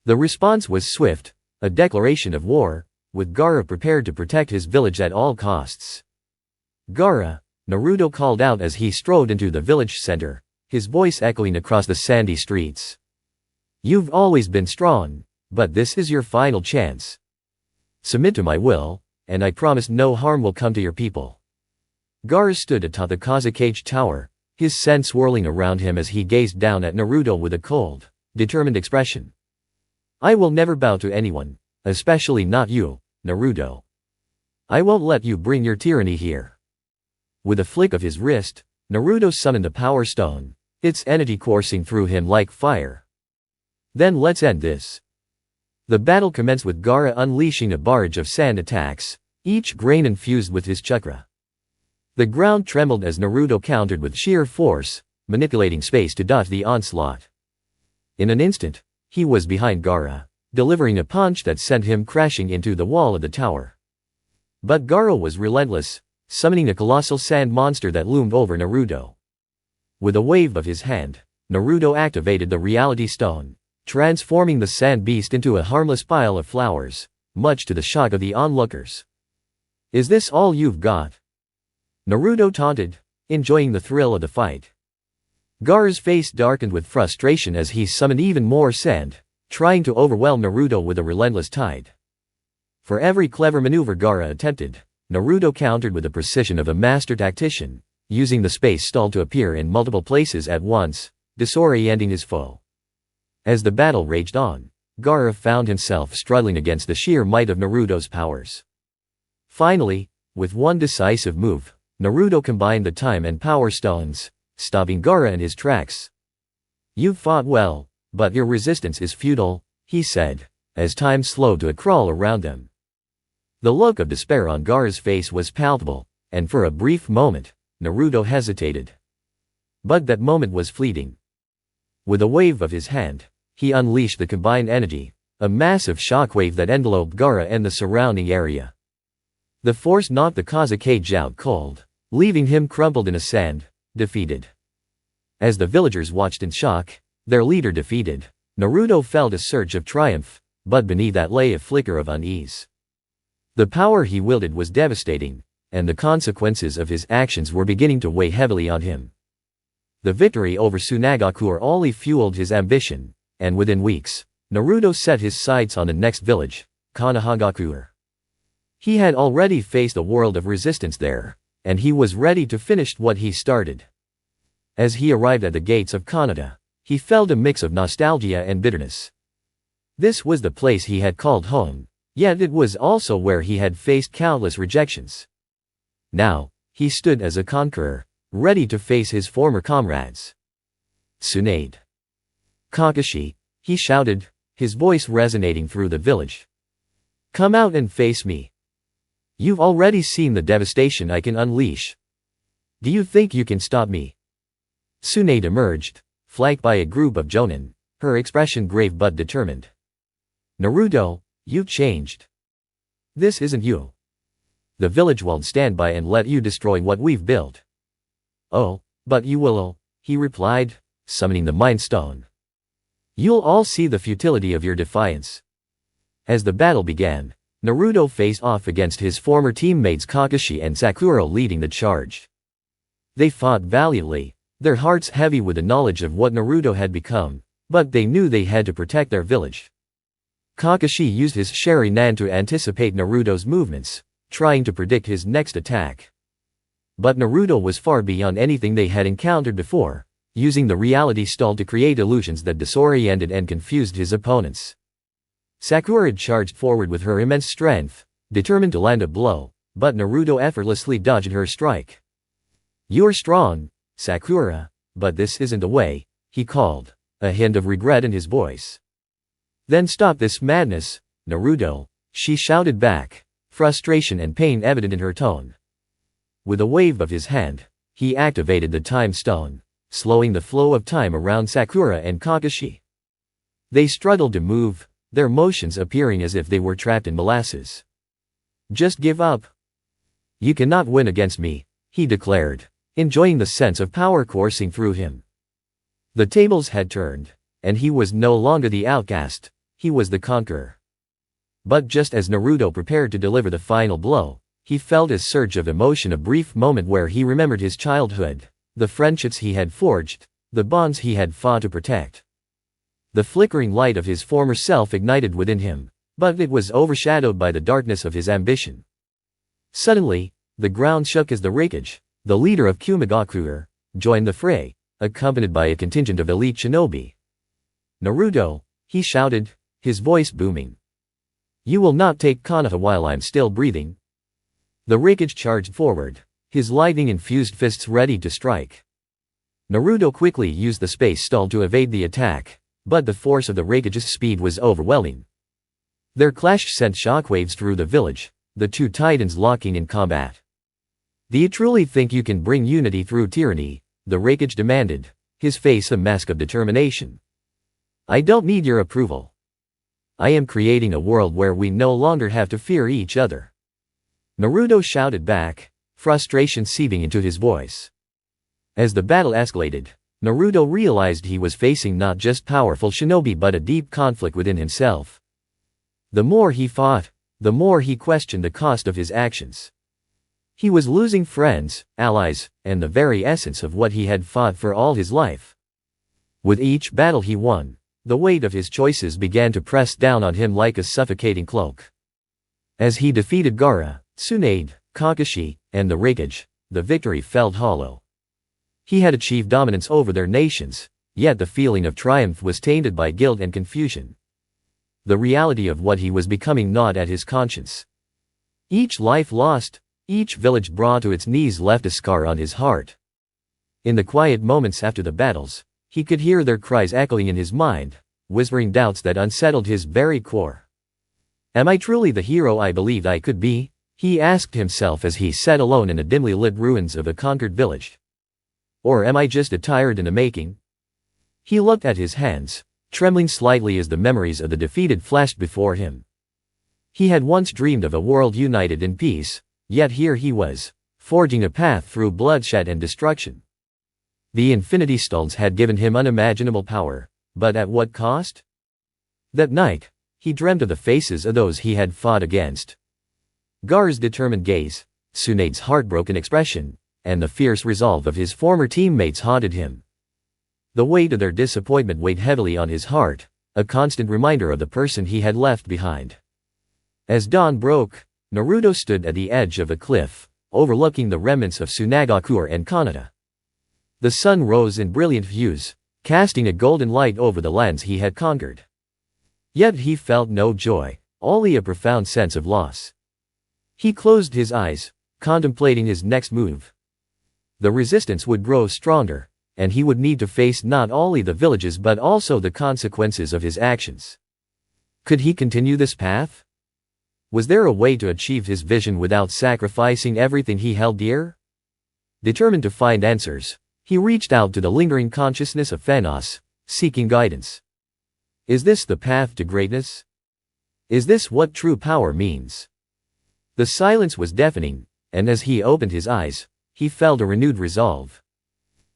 The response was swift, a declaration of war, with Gaara prepared to protect his village at all costs. "Gaara," Naruto called out as he strode into the village center, his voice echoing across the sandy streets. "You've always been strong, but this is your final chance. Submit to my will, and I promise no harm will come to your people." Gaara stood atop the Kazekage Tower, his scent swirling around him as he gazed down at Naruto with a cold, determined expression. "I will never bow to anyone, especially not you, Naruto. I won't let you bring your tyranny here." With a flick of his wrist, Naruto summoned the Power Stone, its energy coursing through him like fire. "Then let's end this." The battle commenced with Gaara unleashing a barrage of sand attacks, each grain infused with his chakra. The ground trembled as Naruto countered with sheer force, manipulating space to dodge the onslaught. In an instant, he was behind Gaara, delivering a punch that sent him crashing into the wall of the tower. But Gaara was relentless, summoning a colossal sand monster that loomed over Naruto. With a wave of his hand, Naruto activated the Reality Stone, transforming the sand beast into a harmless pile of flowers, much to the shock of the onlookers. "Is this all you've got?" Naruto taunted, enjoying the thrill of the fight. Gaara's face darkened with frustration as he summoned even more sand, trying to overwhelm Naruto with a relentless tide. For every clever maneuver Gaara attempted, Naruto countered with the precision of a master tactician, using the space stall to appear in multiple places at once, disorienting his foe. As the battle raged on, Gaara found himself struggling against the sheer might of Naruto's powers. Finally, with one decisive move, Naruto combined the time and power stones, stopping Gaara in his tracks. "You've fought well, but your resistance is futile," he said, as time slowed to a crawl around them. The look of despair on Gaara's face was palpable, and for a brief moment, Naruto hesitated. But that moment was fleeting. With a wave of his hand, he unleashed the combined energy, a massive shockwave that enveloped Gaara and the surrounding area. The force knocked the Kazekage out cold, leaving him crumpled in the sand, defeated. As the villagers watched in shock, their leader defeated, Naruto felt a surge of triumph, but beneath that lay a flicker of unease. The power he wielded was devastating, and the consequences of his actions were beginning to weigh heavily on him. The victory over Tsunagakuer only fueled his ambition, and within weeks, Naruto set his sights on the next village, Konohagakuer. He had already faced a world of resistance there, and he was ready to finish what he started. As he arrived at the gates of Konoha, he felt a mix of nostalgia and bitterness. This was the place he had called home, yet it was also where he had faced countless rejections. Now, he stood as a conqueror, ready to face his former comrades. "Tsunade! Kakashi," he shouted, his voice resonating through the village. "Come out and face me. You've already seen the devastation I can unleash. Do you think you can stop me?" Tsunade emerged, flanked by a group of jonin, her expression grave but determined. "Naruto, you've changed. This isn't you. The village won't stand by and let you destroy what we've built." "Oh, but you will," he replied, summoning the Mind Stone. "You'll all see the futility of your defiance." As the battle began, Naruto faced off against his former teammates Kakashi and Sakura leading the charge. They fought valiantly, their hearts heavy with the knowledge of what Naruto had become, but they knew they had to protect their village. Kakashi used his Sharingan to anticipate Naruto's movements, trying to predict his next attack. But Naruto was far beyond anything they had encountered before, using the reality stall to create illusions that disoriented and confused his opponents. Sakura charged forward with her immense strength, determined to land a blow, but Naruto effortlessly dodged her strike. "You're strong, Sakura, but this isn't the way," he called, a hint of regret in his voice. "Then stop this madness, Naruto," she shouted back, frustration and pain evident in her tone. With a wave of his hand, he activated the Time Stone, slowing the flow of time around Sakura and Kakashi. They struggled to move, their motions appearing as if they were trapped in molasses. "Just give up. You cannot win against me," he declared, enjoying the sense of power coursing through him. The tables had turned, and he was no longer the outcast, he was the conqueror. But just as Naruto prepared to deliver the final blow, he felt a surge of emotion, a brief moment where he remembered his childhood, the friendships he had forged, the bonds he had fought to protect. The flickering light of his former self ignited within him, but it was overshadowed by the darkness of his ambition. Suddenly, the ground shook as the Raikage, the leader of Kumagakuer, joined the fray, accompanied by a contingent of elite shinobi. "Naruto," he shouted, his voice booming. "You will not take Konoha while I'm still breathing." The Raikage charged forward, his lightning-infused fists ready to strike. Naruto quickly used the space stall to evade the attack, but the force of the Raikage's speed was overwhelming. Their clash sent shockwaves through the village, the two titans locking in combat. "Do you truly think you can bring unity through tyranny?" the Raikage demanded, his face a mask of determination. I don't need your approval. I am creating a world where we no longer have to fear each other." Naruto shouted back, frustration seeping into his voice. As the battle escalated, Naruto realized he was facing not just powerful shinobi but a deep conflict within himself. The more he fought, the more he questioned the cost of his actions. He was losing friends, allies, and the very essence of what he had fought for all his life. With each battle he won, the weight of his choices began to press down on him like a suffocating cloak. As he defeated Gaara, Tsunade, Kakashi, and the Raikage, the victory felt hollow. He had achieved dominance over their nations, yet the feeling of triumph was tainted by guilt and confusion. The reality of what he was becoming gnawed at his conscience. Each life lost, each village brought to its knees left a scar on his heart. In the quiet moments after the battles, he could hear their cries echoing in his mind, whispering doubts that unsettled his very core. "Am I truly the hero I believed I could be?" he asked himself as he sat alone in the dimly lit ruins of a conquered village. "Or am I just a tired in the making?" He looked at his hands, trembling slightly as the memories of the defeated flashed before him. He had once dreamed of a world united in peace, yet here he was, forging a path through bloodshed and destruction. The Infinity Stones had given him unimaginable power, but at what cost? That night, he dreamt of the faces of those he had fought against. Gaara's determined gaze, Tsunade's heartbroken expression, and the fierce resolve of his former teammates haunted him. The weight of their disappointment weighed heavily on his heart, a constant reminder of the person he had left behind. As dawn broke, Naruto stood at the edge of a cliff, overlooking the remnants of Tsunagakure and Konoha. The sun rose in brilliant hues, casting a golden light over the lands he had conquered. Yet he felt no joy, only a profound sense of loss. He closed his eyes, contemplating his next move. The resistance would grow stronger, and he would need to face not only the villages but also the consequences of his actions. Could he continue this path? Was there a way to achieve his vision without sacrificing everything he held dear? Determined to find answers, he reached out to the lingering consciousness of Thanos, seeking guidance. Is this the path to greatness? Is this what true power means? The silence was deafening, and as he opened his eyes, he felt a renewed resolve.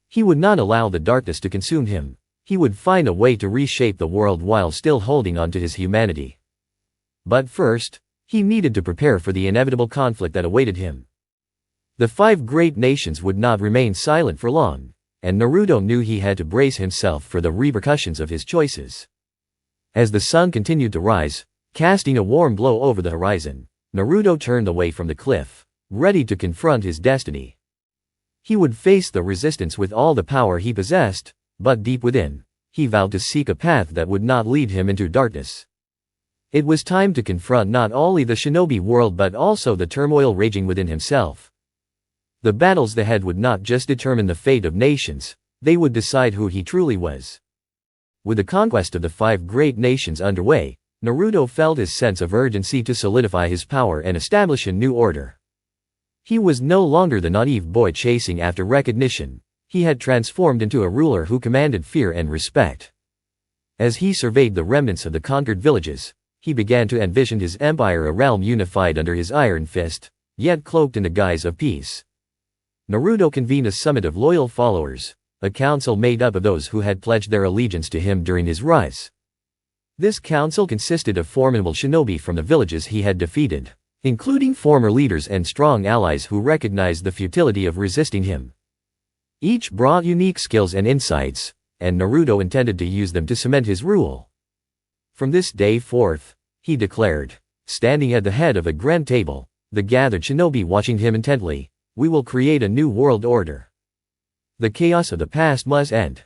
He would not allow the darkness to consume him. He would find a way to reshape the world while still holding on to his humanity. But first, he needed to prepare for the inevitable conflict that awaited him. The 5 great nations would not remain silent for long, and Naruto knew he had to brace himself for the repercussions of his choices. As the sun continued to rise, casting a warm glow over the horizon, Naruto turned away from the cliff, ready to confront his destiny. He would face the resistance with all the power he possessed, but deep within, he vowed to seek a path that would not lead him into darkness. It was time to confront not only the shinobi world but also the turmoil raging within himself. The battles ahead would not just determine the fate of nations, they would decide who he truly was. With the conquest of the 5 great nations underway, Naruto felt his sense of urgency to solidify his power and establish a new order. He was no longer the naive boy chasing after recognition. He had transformed into a ruler who commanded fear and respect. As he surveyed the remnants of the conquered villages, he began to envision his empire, a realm unified under his iron fist, yet cloaked in the guise of peace. Naruto convened a summit of loyal followers, a council made up of those who had pledged their allegiance to him during his rise. This council consisted of formidable shinobi from the villages he had defeated, including former leaders and strong allies who recognized the futility of resisting him. Each brought unique skills and insights, and Naruto intended to use them to cement his rule. From this day forth, he declared, standing at the head of a grand table, the gathered shinobi watching him intently, we will create a new world order. The chaos of the past must end.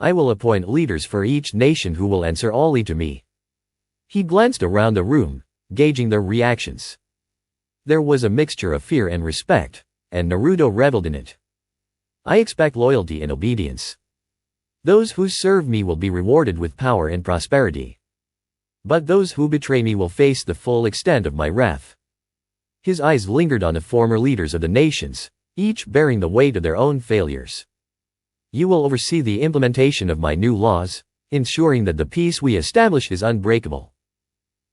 I will appoint leaders for each nation who will answer only to me. He glanced around the room, gauging their reactions. There was a mixture of fear and respect, and Naruto reveled in it. I expect loyalty and obedience. Those who serve me will be rewarded with power and prosperity. But those who betray me will face the full extent of my wrath. His eyes lingered on the former leaders of the nations, each bearing the weight of their own failures. You will oversee the implementation of my new laws, ensuring that the peace we establish is unbreakable.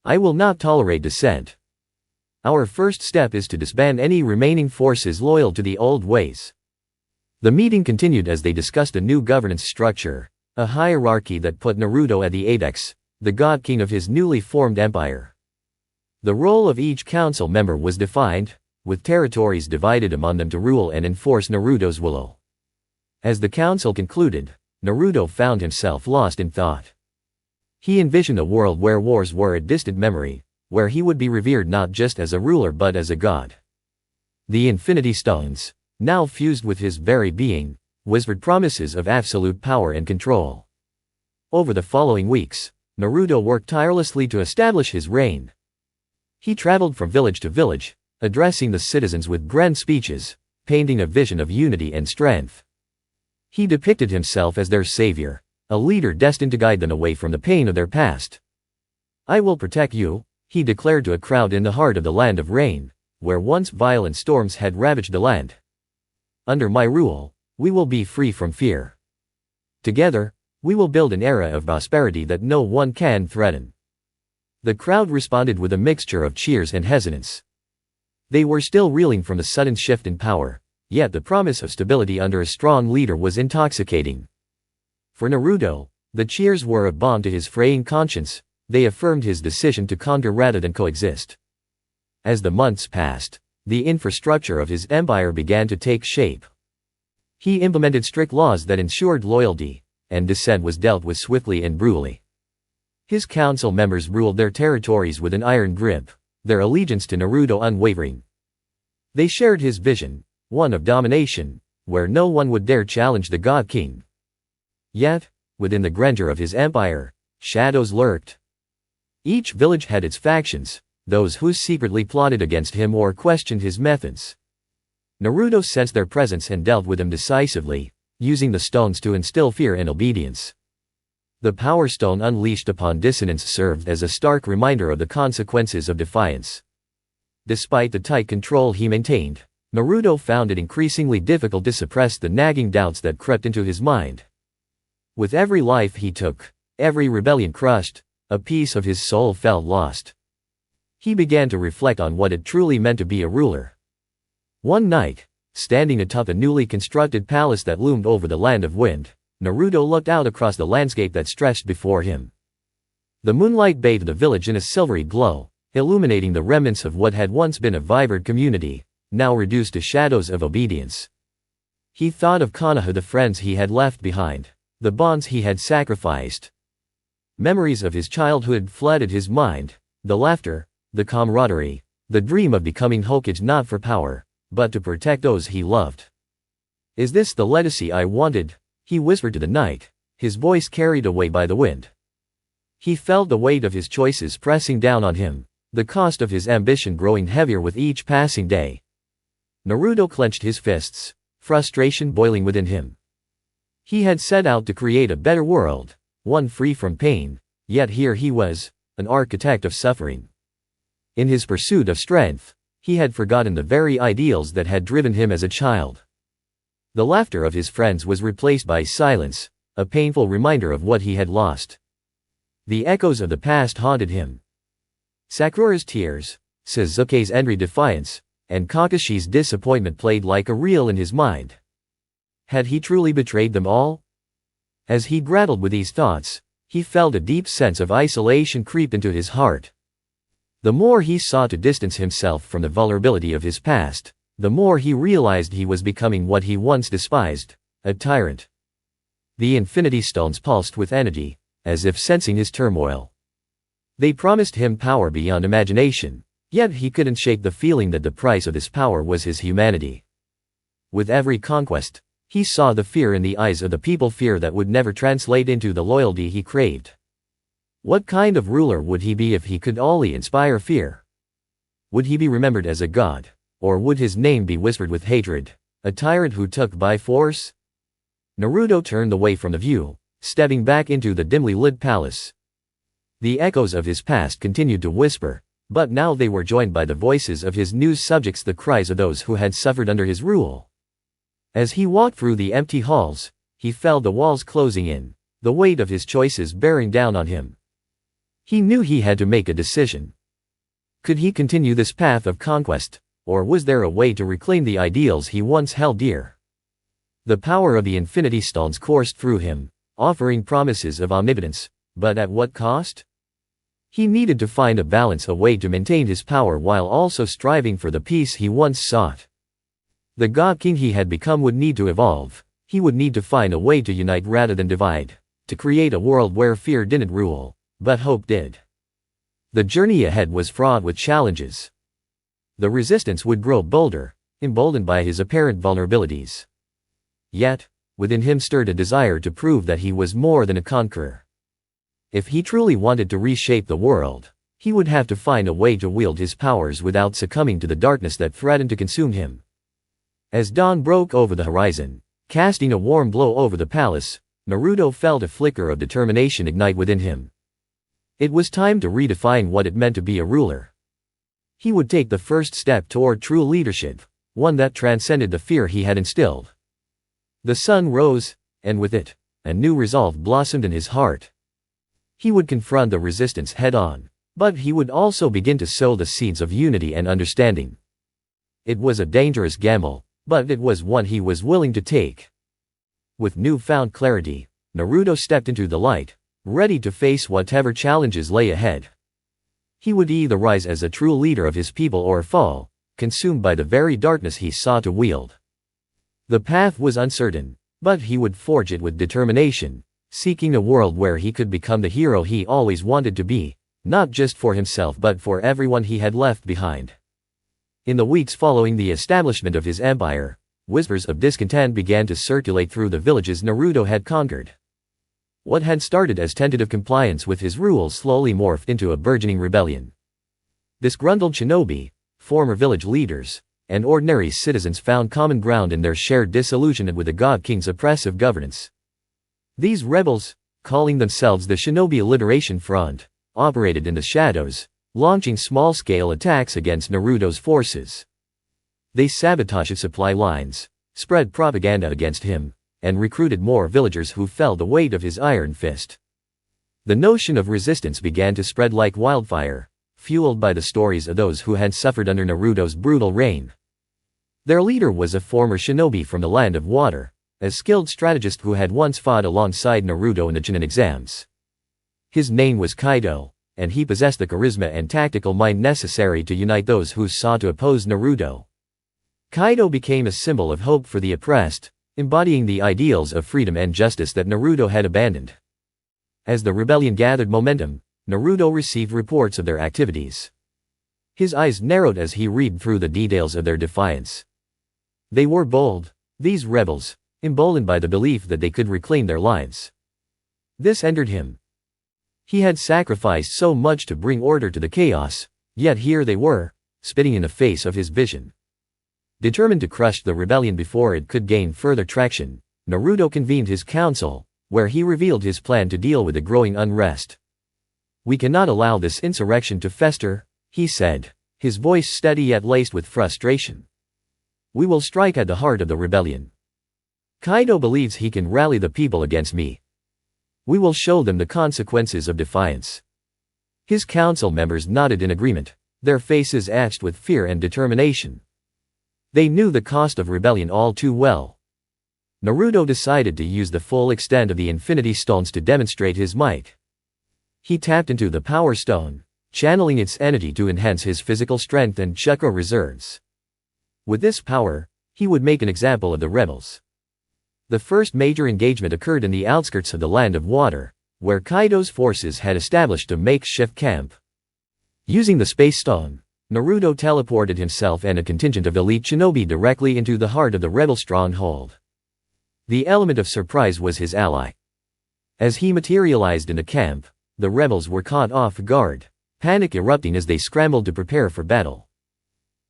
I will not tolerate dissent. Our first step is to disband any remaining forces loyal to the old ways. The meeting continued as they discussed a new governance structure, a hierarchy that put Naruto at the apex, the god king of his newly formed empire. The role of each council member was defined, with territories divided among them to rule and enforce Naruto's will. As the council concluded, Naruto found himself lost in thought. He envisioned a world where wars were a distant memory, where he would be revered not just as a ruler but as a god. The Infinity Stones, now fused with his very being, whispered promises of absolute power and control. Over the following weeks, Naruto worked tirelessly to establish his reign. He traveled from village to village, addressing the citizens with grand speeches, painting a vision of unity and strength. He depicted himself as their savior, a leader destined to guide them away from the pain of their past. "I will protect you," he declared to a crowd in the heart of the Land of Rain, where once violent storms had ravaged the land. "Under my rule, we will be free from fear. Together, we will build an era of prosperity that no one can threaten." The crowd responded with a mixture of cheers and hesitance. They were still reeling from the sudden shift in power, yet the promise of stability under a strong leader was intoxicating. For Naruto, the cheers were a balm to his fraying conscience. They affirmed his decision to conquer rather than coexist. As the months passed, the infrastructure of his empire began to take shape. He implemented strict laws that ensured loyalty, and dissent was dealt with swiftly and brutally. His council members ruled their territories with an iron grip, their allegiance to Naruto unwavering. They shared his vision, one of domination, where no one would dare challenge the God King. Yet, within the grandeur of his empire, shadows lurked. Each village had its factions, those who secretly plotted against him or questioned his methods. Naruto sensed their presence and dealt with them decisively, using the stones to instill fear and obedience. The Power Stone unleashed upon dissonance served as a stark reminder of the consequences of defiance. Despite the tight control he maintained, Naruto found it increasingly difficult to suppress the nagging doubts that crept into his mind. With every life he took, every rebellion crushed, a piece of his soul felt lost. He began to reflect on what it truly meant to be a ruler. One night, standing atop a newly constructed palace that loomed over the Land of Wind, Naruto looked out across the landscape that stretched before him. The moonlight bathed the village in a silvery glow, illuminating the remnants of what had once been a vibrant community, now reduced to shadows of obedience. He thought of Konoha, the friends he had left behind, the bonds he had sacrificed. Memories of his childhood flooded his mind, the laughter, the camaraderie, the dream of becoming Hokage not for power, but to protect those he loved. "Is this the legacy I wanted?" he whispered to the night, his voice carried away by the wind. He felt the weight of his choices pressing down on him, the cost of his ambition growing heavier with each passing day. Naruto clenched his fists, frustration boiling within him. He had set out to create a better world, one free from pain, yet here he was, an architect of suffering. In his pursuit of strength, he had forgotten the very ideals that had driven him as a child. The laughter of his friends was replaced by silence, a painful reminder of what he had lost. The echoes of the past haunted him. Sakura's tears, Sasuke's angry defiance, and Kakashi's disappointment played like a reel in his mind. Had he truly betrayed them all? As he grappled with these thoughts, he felt a deep sense of isolation creep into his heart. The more he sought to distance himself from the vulnerability of his past, the more he realized he was becoming what he once despised, a tyrant. The Infinity Stones pulsed with energy, as if sensing his turmoil. They promised him power beyond imagination, yet he couldn't shake the feeling that the price of this power was his humanity. With every conquest, he saw the fear in the eyes of the people, fear that would never translate into the loyalty he craved. What kind of ruler would he be if he could only inspire fear? Would he be remembered as a god? Or would his name be whispered with hatred, a tyrant who took by force? Naruto turned away from the view, stepping back into the dimly lit palace. The echoes of his past continued to whisper, but now they were joined by the voices of his new subjects, the cries of those who had suffered under his rule. As he walked through the empty halls, he felt the walls closing in, the weight of his choices bearing down on him. He knew he had to make a decision. Could he continue this path of conquest, or was there a way to reclaim the ideals he once held dear? The power of the Infinity Stones coursed through him, offering promises of omnipotence, but at what cost? He needed to find a balance, a way to maintain his power while also striving for the peace he once sought. The God King he had become would need to evolve. He would need to find a way to unite rather than divide, to create a world where fear didn't rule, but hope did. The journey ahead was fraught with challenges. The resistance would grow bolder, emboldened by his apparent vulnerabilities. Yet, within him stirred a desire to prove that he was more than a conqueror. If he truly wanted to reshape the world, he would have to find a way to wield his powers without succumbing to the darkness that threatened to consume him. As dawn broke over the horizon, casting a warm glow over the palace, Naruto felt a flicker of determination ignite within him. It was time to redefine what it meant to be a ruler. He would take the first step toward true leadership, one that transcended the fear he had instilled. The sun rose, and with it, a new resolve blossomed in his heart. He would confront the resistance head-on, but he would also begin to sow the seeds of unity and understanding. It was a dangerous gamble, but it was one he was willing to take. With newfound clarity, Naruto stepped into the light, ready to face whatever challenges lay ahead. He would either rise as a true leader of his people or fall, consumed by the very darkness he sought to wield. The path was uncertain, but he would forge it with determination, seeking a world where he could become the hero he always wanted to be, not just for himself but for everyone he had left behind. In the weeks following the establishment of his empire, whispers of discontent began to circulate through the villages Naruto had conquered. What had started as tentative compliance with his rules slowly morphed into a burgeoning rebellion. Disgruntled shinobi, former village leaders, and ordinary citizens found common ground in their shared disillusionment with the God King's oppressive governance. These rebels, calling themselves the Shinobi Liberation Front, operated in the shadows, launching small-scale attacks against Naruto's forces. They sabotaged supply lines, spread propaganda against him, and recruited more villagers who felt the weight of his iron fist. The notion of resistance began to spread like wildfire, fueled by the stories of those who had suffered under Naruto's brutal reign. Their leader was a former shinobi from the Land of Water, a skilled strategist who had once fought alongside Naruto in the Chunin exams. His name was Kaido, and he possessed the charisma and tactical mind necessary to unite those who sought to oppose Naruto. Kaido became a symbol of hope for the oppressed, embodying the ideals of freedom and justice that Naruto had abandoned. As the rebellion gathered momentum, Naruto received reports of their activities. His eyes narrowed as he read through the details of their defiance. They were bold, these rebels, emboldened by the belief that they could reclaim their lives. This angered him. He had sacrificed so much to bring order to the chaos, yet here they were, spitting in the face of his vision. Determined to crush the rebellion before it could gain further traction, Naruto convened his council, where he revealed his plan to deal with the growing unrest. "We cannot allow this insurrection to fester," he said, his voice steady yet laced with frustration. "We will strike at the heart of the rebellion. Kaido believes he can rally the people against me. We will show them the consequences of defiance." His council members nodded in agreement, their faces etched with fear and determination. They knew the cost of rebellion all too well. Naruto decided to use the full extent of the Infinity Stones to demonstrate his might. He tapped into the Power Stone, channeling its energy to enhance his physical strength and chakra reserves. With this power, he would make an example of the rebels. The first major engagement occurred in the outskirts of the Land of Water, where Kaido's forces had established a makeshift camp. Using the Space Stone, Naruto teleported himself and a contingent of elite shinobi directly into the heart of the rebel stronghold. The element of surprise was his ally. As he materialized in the camp, the rebels were caught off guard, panic erupting as they scrambled to prepare for battle.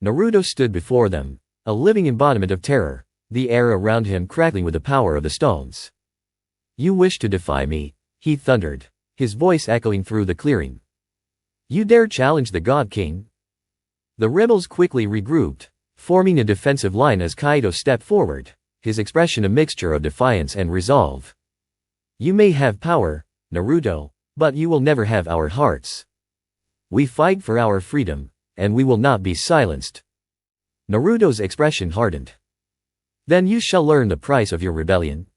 Naruto stood before them, a living embodiment of terror, the air around him crackling with the power of the stones. "You wish to defy me?" he thundered, his voice echoing through the clearing. "You dare challenge the God King?" The rebels quickly regrouped, forming a defensive line as Kaido stepped forward, his expression a mixture of defiance and resolve. You may have power, Naruto, but you will never have our hearts. We fight for our freedom, and we will not be silenced. Naruto's expression hardened. Then you shall learn the price of your rebellion.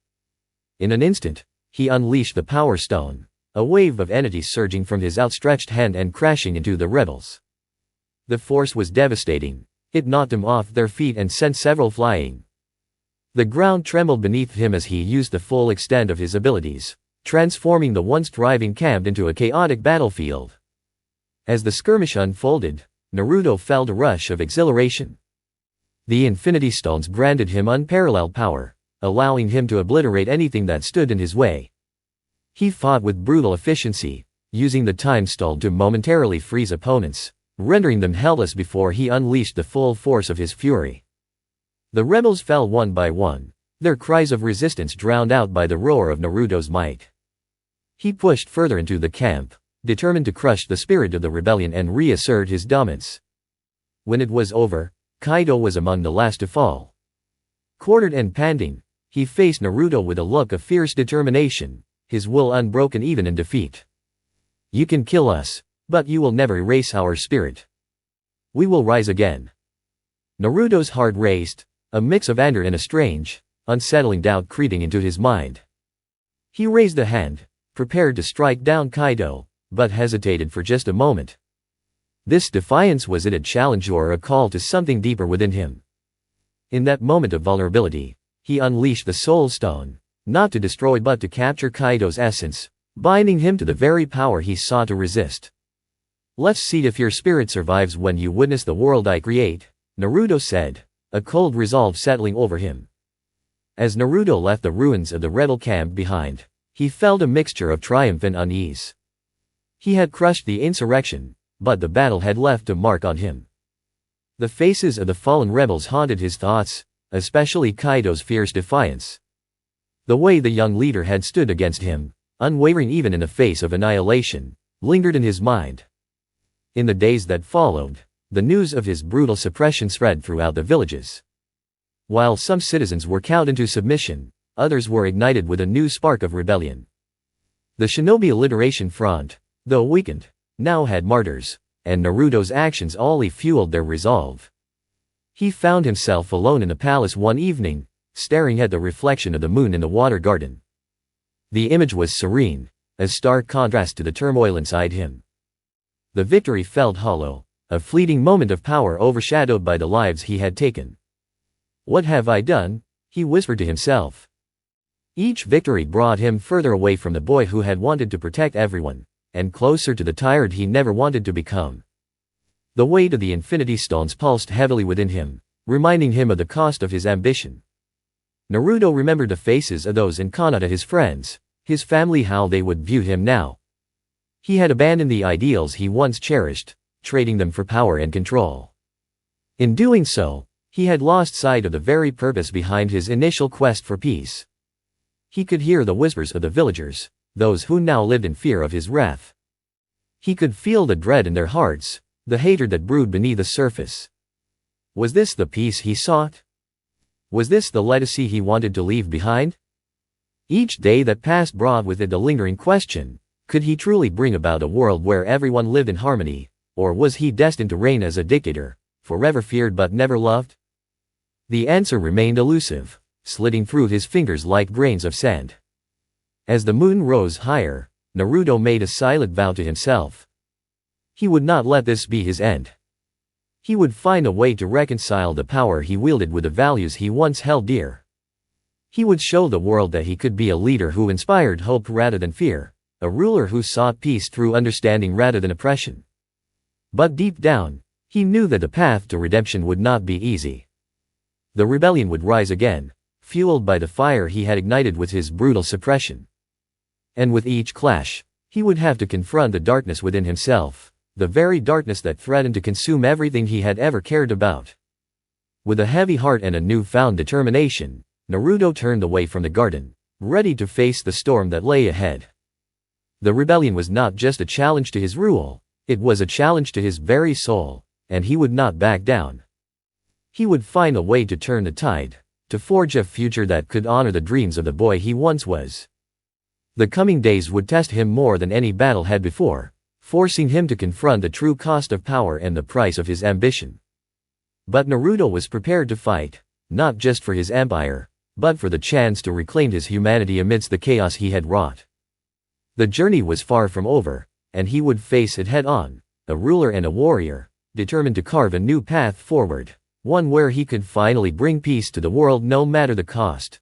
In an instant, he unleashed the Power Stone, a wave of energy surging from his outstretched hand and crashing into the rebels. The force was devastating. It knocked them off their feet and sent several flying. The ground trembled beneath him as he used the full extent of his abilities, transforming the once thriving camp into a chaotic battlefield. As the skirmish unfolded, Naruto felt a rush of exhilaration. The Infinity Stones granted him unparalleled power, allowing him to obliterate anything that stood in his way. He fought with brutal efficiency, using the Time Stone to momentarily freeze opponents, rendering them helpless before he unleashed the full force of his fury. The rebels fell one by one, their cries of resistance drowned out by the roar of Naruto's might. He pushed further into the camp, determined to crush the spirit of the rebellion and reassert his dominance. When it was over, Kaido was among the last to fall. Quartered and panting, he faced Naruto with a look of fierce determination, his will unbroken even in defeat. You can kill us, but you will never erase our spirit. We will rise again. Naruto's heart raced, a mix of anger and a strange, unsettling doubt creeping into his mind. He raised a hand, prepared to strike down Kaido, but hesitated for just a moment. This defiance, was it a challenge or a call to something deeper within him? In that moment of vulnerability, he unleashed the Soul Stone, not to destroy but to capture Kaido's essence, binding him to the very power he sought to resist. Let's see if your spirit survives when you witness the world I create, Naruto said, a cold resolve settling over him. As Naruto left the ruins of the rebel camp behind, he felt a mixture of triumph and unease. He had crushed the insurrection, but the battle had left a mark on him. The faces of the fallen rebels haunted his thoughts, especially Kaido's fierce defiance. The way the young leader had stood against him, unwavering even in the face of annihilation, lingered in his mind. In the days that followed, the news of his brutal suppression spread throughout the villages. While some citizens were cowed into submission, others were ignited with a new spark of rebellion. The shinobi alliteration front, though weakened, now had martyrs, and Naruto's actions only fueled their resolve. He found himself alone in the palace one evening, staring at the reflection of the moon in the water garden. The image was serene, a stark contrast to the turmoil inside him. The victory felt hollow, a fleeting moment of power overshadowed by the lives he had taken. What have I done? He whispered to himself. Each victory brought him further away from the boy who had wanted to protect everyone, and closer to the tyrant he never wanted to become. The weight of the Infinity Stones pulsed heavily within him, reminding him of the cost of his ambition. Naruto remembered the faces of those in Konoha, his friends, his family, how they would view him now. He had abandoned the ideals he once cherished, trading them for power and control. In doing so, he had lost sight of the very purpose behind his initial quest for peace. He could hear the whispers of the villagers, those who now lived in fear of his wrath. He could feel the dread in their hearts, the hatred that brewed beneath the surface. Was this the peace he sought? Was this the legacy he wanted to leave behind? Each day that passed brought with it the lingering question, could he truly bring about a world where everyone lived in harmony, or was he destined to reign as a dictator, forever feared but never loved? The answer remained elusive, sliding through his fingers like grains of sand. As the moon rose higher, Naruto made a silent vow to himself. He would not let this be his end. He would find a way to reconcile the power he wielded with the values he once held dear. He would show the world that he could be a leader who inspired hope rather than fear, a ruler who sought peace through understanding rather than oppression. But deep down, he knew that the path to redemption would not be easy. The rebellion would rise again, fueled by the fire he had ignited with his brutal suppression. And with each clash, he would have to confront the darkness within himself, the very darkness that threatened to consume everything he had ever cared about. With a heavy heart and a newfound determination, Naruto turned away from the garden, ready to face the storm that lay ahead. The rebellion was not just a challenge to his rule, it was a challenge to his very soul, and he would not back down. He would find a way to turn the tide, to forge a future that could honor the dreams of the boy he once was. The coming days would test him more than any battle had before, forcing him to confront the true cost of power and the price of his ambition. But Naruto was prepared to fight, not just for his empire, but for the chance to reclaim his humanity amidst the chaos he had wrought. The journey was far from over, and he would face it head-on, a ruler and a warrior, determined to carve a new path forward, one where he could finally bring peace to the world no matter the cost.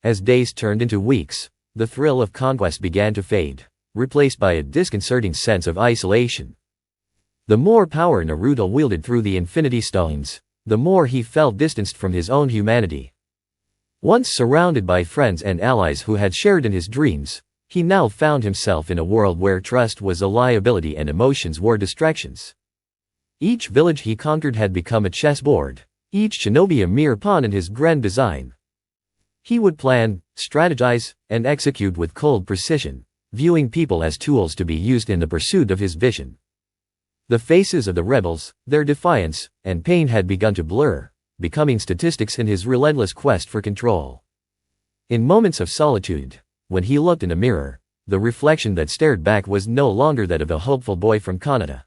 As days turned into weeks, the thrill of conquest began to fade, replaced by a disconcerting sense of isolation. The more power Naruto wielded through the Infinity Stones, the more he felt distanced from his own humanity. Once surrounded by friends and allies who had shared in his dreams, he now found himself in a world where trust was a liability and emotions were distractions. Each village he conquered had become a chessboard, each shinobi a mere pawn in his grand design. He would plan, strategize, and execute with cold precision, viewing people as tools to be used in the pursuit of his vision. The faces of the rebels, their defiance, and pain had begun to blur, becoming statistics in his relentless quest for control. In moments of solitude, when he looked in a mirror, the reflection that stared back was no longer that of a hopeful boy from Konoha.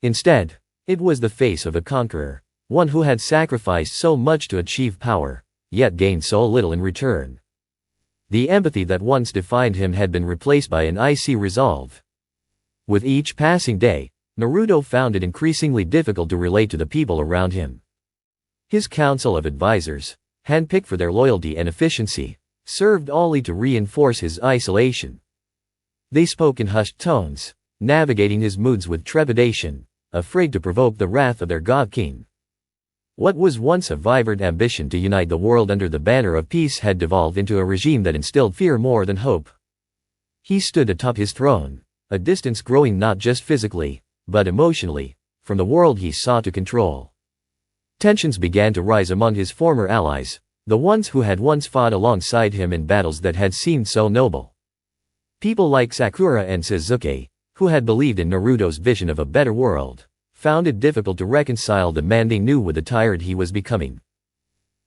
Instead, it was the face of a conqueror, one who had sacrificed so much to achieve power, yet gained so little in return. The empathy that once defined him had been replaced by an icy resolve. With each passing day, Naruto found it increasingly difficult to relate to the people around him. His council of advisors, handpicked for their loyalty and efficiency, served only to reinforce his isolation. They spoke in hushed tones, navigating his moods with trepidation, afraid to provoke the wrath of their god king. What was once a vibrant ambition to unite the world under the banner of peace had devolved into a regime that instilled fear more than hope. He stood atop his throne, a distance growing not just physically, but emotionally, from the world he sought to control. Tensions began to rise among his former allies, the ones who had once fought alongside him in battles that had seemed so noble. People like Sakura and Sasuke, who had believed in Naruto's vision of a better world, found it difficult to reconcile the man they knew with the tyrant he was becoming.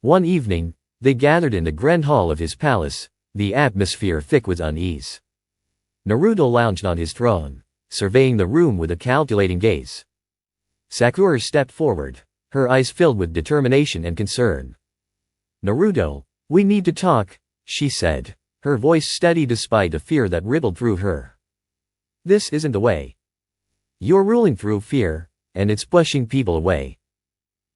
One evening, they gathered in the grand hall of his palace, the atmosphere thick with unease. Naruto lounged on his throne, surveying the room with a calculating gaze. Sakura stepped forward, her eyes filled with determination and concern. "Naruto, we need to talk," she said, her voice steady despite the fear that rippled through her. "This isn't the way. You're ruling through fear, and it's pushing people away.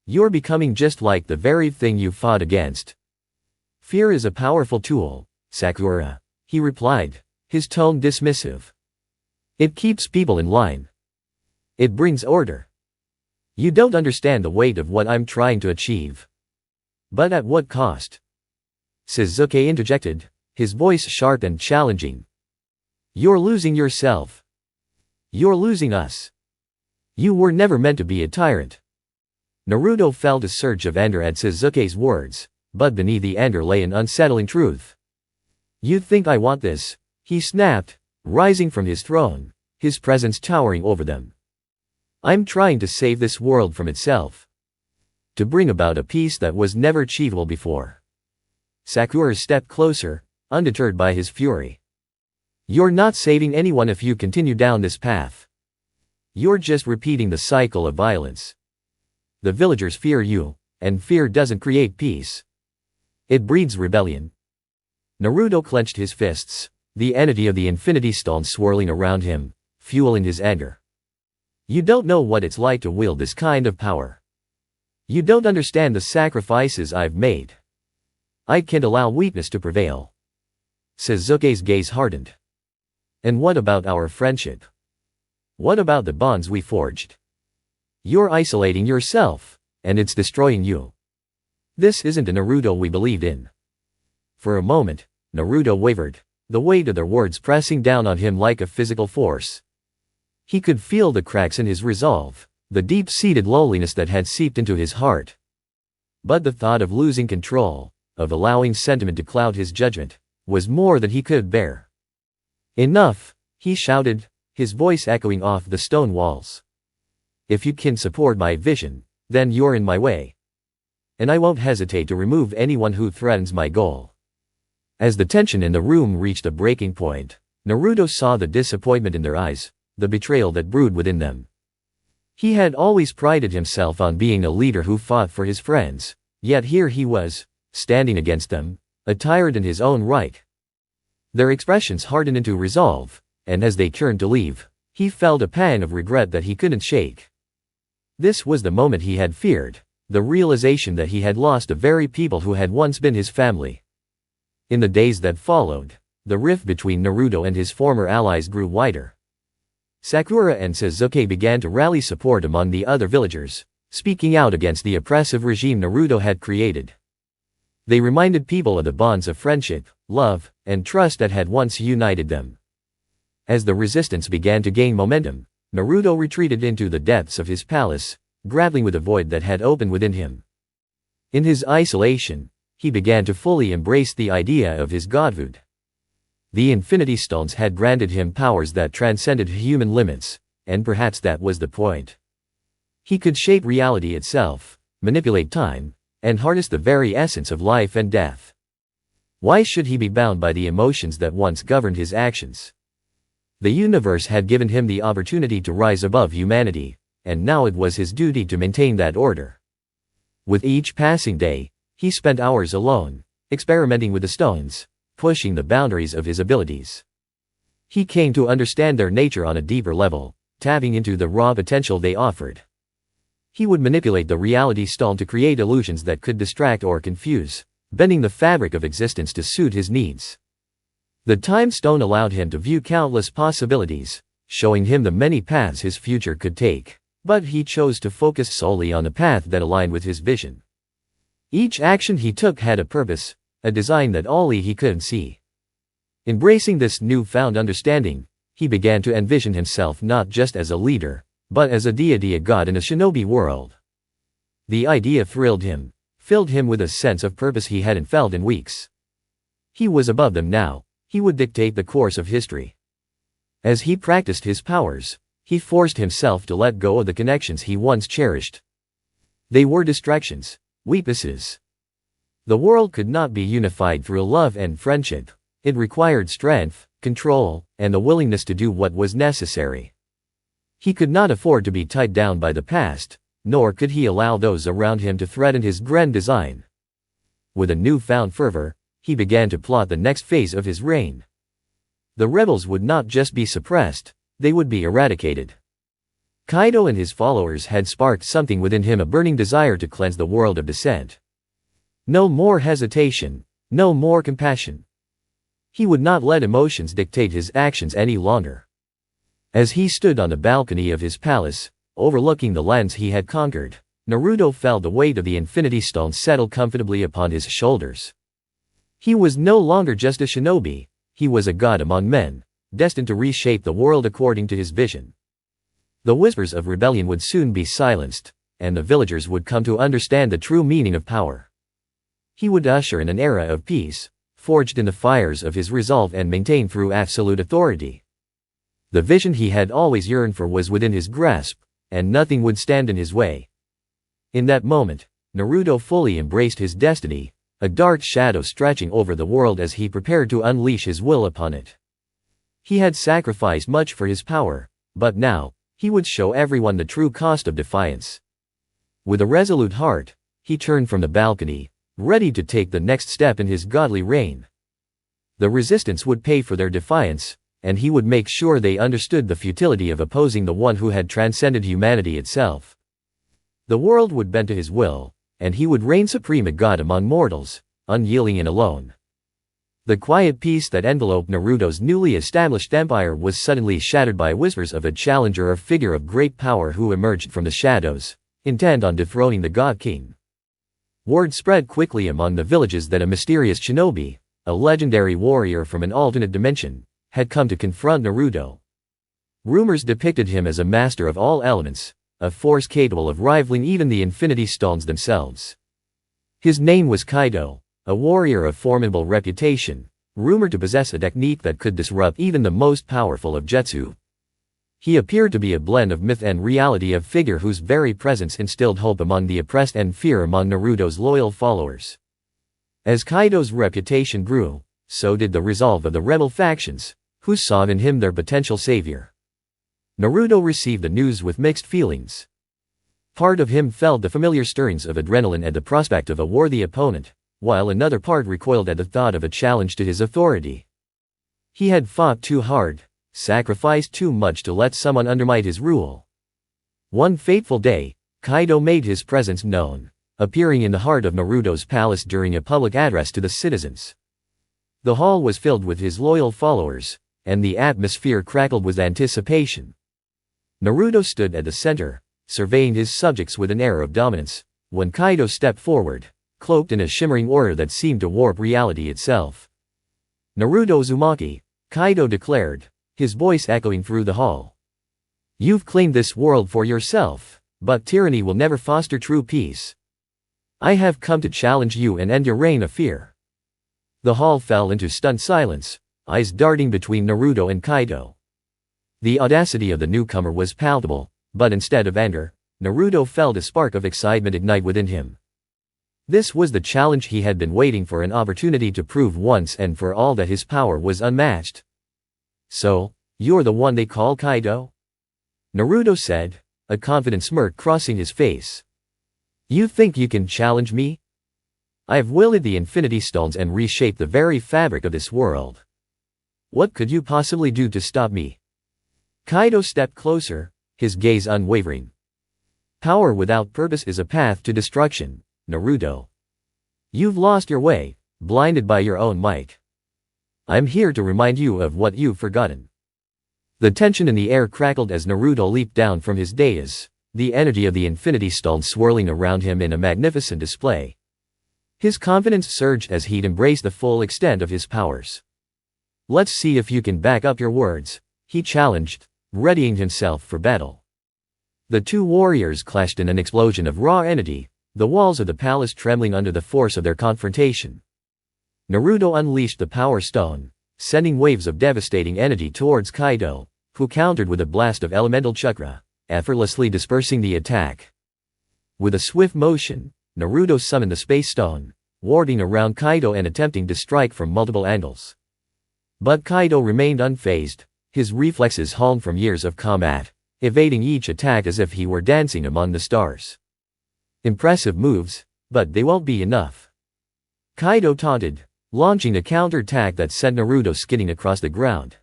You're becoming just like the very thing you fought against." "Fear is a powerful tool, Sakura," he replied, his tone dismissive. "It keeps people in line. It brings order. You don't understand the weight of what I'm trying to achieve." "But at what cost?" Sasuke interjected, his voice sharp and challenging. "You're losing yourself. You're losing us. You were never meant to be a tyrant." Naruto felt a surge of anger at Sasuke's words, but beneath the anger lay an unsettling truth. "You think I want this?" he snapped, rising from his throne, his presence towering over them. "I'm trying to save this world from itself. To bring about a peace that was never achievable before." Sakura stepped closer, undeterred by his fury. "You're not saving anyone if you continue down this path. You're just repeating the cycle of violence. The villagers fear you, and fear doesn't create peace. It breeds rebellion." Naruto clenched his fists, the entity of the Infinity Stone swirling around him, fueling his anger. "You don't know what it's like to wield this kind of power. You don't understand the sacrifices I've made. I can't allow weakness to prevail." Sasuke's gaze hardened. "And what about our friendship? What about the bonds we forged? You're isolating yourself, and it's destroying you. This isn't the Naruto we believed in." For a moment, Naruto wavered, the weight of their words pressing down on him like a physical force. He could feel the cracks in his resolve, the deep-seated loneliness that had seeped into his heart. But the thought of losing control, of allowing sentiment to cloud his judgment, was more than he could bear. "Enough," he shouted, his voice echoing off the stone walls. "If you can support my vision, then you're in my way. And I won't hesitate to remove anyone who threatens my goal." As the tension in the room reached a breaking point, Naruto saw the disappointment in their eyes, the betrayal that brewed within them. He had always prided himself on being a leader who fought for his friends, yet here he was, standing against them, a tyrant in his own right. Their expressions hardened into resolve, and as they turned to leave, he felt a pang of regret that he couldn't shake. This was the moment he had feared, the realization that he had lost the very people who had once been his family. In the days that followed, the rift between Naruto and his former allies grew wider. Sakura and Sasuke began to rally support among the other villagers, speaking out against the oppressive regime Naruto had created. They reminded people of the bonds of friendship, love, and trust that had once united them. As the resistance began to gain momentum, Naruto retreated into the depths of his palace, grappling with the void that had opened within him. In his isolation, he began to fully embrace the idea of his godhood. The Infinity Stones had granted him powers that transcended human limits, and perhaps that was the point. He could shape reality itself, manipulate time, and harness the very essence of life and death. Why should he be bound by the emotions that once governed his actions? The universe had given him the opportunity to rise above humanity, and now it was his duty to maintain that order. With each passing day, he spent hours alone, experimenting with the stones, pushing the boundaries of his abilities. He came to understand their nature on a deeper level, tapping into the raw potential they offered. He would manipulate the reality stone to create illusions that could distract or confuse, bending the fabric of existence to suit his needs. The time stone allowed him to view countless possibilities, showing him the many paths his future could take, but he chose to focus solely on the path that aligned with his vision. Each action he took had a purpose, a design that only he could see. Embracing this newfound understanding, he began to envision himself not just as a leader, but as a deity, a god in a shinobi world. The idea thrilled him, filled him with a sense of purpose he hadn't felt in weeks. He was above them now, he would dictate the course of history. As he practiced his powers, he forced himself to let go of the connections he once cherished. They were distractions, weaknesses. The world could not be unified through love and friendship. It required strength, control, and the willingness to do what was necessary. He could not afford to be tied down by the past, nor could he allow those around him to threaten his grand design. With a newfound fervor, he began to plot the next phase of his reign. The rebels would not just be suppressed, they would be eradicated. Kaido and his followers had sparked something within him, a burning desire to cleanse the world of dissent. No more hesitation, no more compassion. He would not let emotions dictate his actions any longer. As he stood on the balcony of his palace, overlooking the lands he had conquered, Naruto felt the weight of the Infinity Stone settle comfortably upon his shoulders. He was no longer just a shinobi, he was a god among men, destined to reshape the world according to his vision. The whispers of rebellion would soon be silenced, and the villagers would come to understand the true meaning of power. He would usher in an era of peace, forged in the fires of his resolve and maintained through absolute authority. The vision he had always yearned for was within his grasp, and nothing would stand in his way. In that moment, Naruto fully embraced his destiny, a dark shadow stretching over the world as he prepared to unleash his will upon it. He had sacrificed much for his power, but now, he would show everyone the true cost of defiance. With a resolute heart, he turned from the balcony, ready to take the next step in his godly reign. The resistance would pay for their defiance, and he would make sure they understood the futility of opposing the one who had transcended humanity itself. The world would bend to his will, and he would reign supreme, a god among mortals, unyielding and alone. The quiet peace that enveloped Naruto's newly established empire was suddenly shattered by whispers of a challenger, a figure of great power who emerged from the shadows, intent on dethroning the God King. Word spread quickly among the villages that a mysterious shinobi, a legendary warrior from an alternate dimension, had come to confront Naruto. Rumors depicted him as a master of all elements, a force capable of rivaling even the Infinity Stones themselves. His name was Kaido, a warrior of formidable reputation, rumored to possess a technique that could disrupt even the most powerful of jutsu. He appeared to be a blend of myth and reality, a figure whose very presence instilled hope among the oppressed and fear among Naruto's loyal followers. As Kaido's reputation grew, so did the resolve of the rebel factions, who saw in him their potential savior. Naruto received the news with mixed feelings. Part of him felt the familiar stirrings of adrenaline at the prospect of a worthy opponent, while another part recoiled at the thought of a challenge to his authority. He had fought too hard, sacrificed too much to let someone undermine his rule. One fateful day, Kaido made his presence known, appearing in the heart of Naruto's palace during a public address to the citizens. The hall was filled with his loyal followers, and the atmosphere crackled with anticipation. Naruto stood at the center, surveying his subjects with an air of dominance, when Kaido stepped forward, cloaked in a shimmering aura that seemed to warp reality itself. "Naruto Uzumaki," Kaido declared, his voice echoing through the hall. "You've claimed this world for yourself, but tyranny will never foster true peace. I have come to challenge you and end your reign of fear." The hall fell into stunned silence, eyes darting between Naruto and Kaido. The audacity of the newcomer was palpable, but instead of anger, Naruto felt a spark of excitement ignite within him. This was the challenge he had been waiting for, an opportunity to prove once and for all that his power was unmatched. "So, you're the one they call Kaido?" Naruto said, a confident smirk crossing his face. "You think you can challenge me? I've wielded the Infinity Stones and reshaped the very fabric of this world. What could you possibly do to stop me?" Kaido stepped closer, his gaze unwavering. "Power without purpose is a path to destruction, Naruto. You've lost your way, blinded by your own might. I'm here to remind you of what you've forgotten." The tension in the air crackled as Naruto leaped down from his dais, the energy of the Infinity Stone swirling around him in a magnificent display. His confidence surged as he'd embraced the full extent of his powers. "Let's see if you can back up your words," he challenged, readying himself for battle. The two warriors clashed in an explosion of raw energy, the walls of the palace trembling under the force of their confrontation. Naruto unleashed the Power Stone, sending waves of devastating energy towards Kaido, who countered with a blast of elemental chakra, effortlessly dispersing the attack. With a swift motion, Naruto summoned the Space Stone, warding around Kaido and attempting to strike from multiple angles. But Kaido remained unfazed, his reflexes honed from years of combat, evading each attack as if he were dancing among the stars. "Impressive moves, but they won't be enough," Kaido taunted, launching a counterattack that sent Naruto skidding across the ground.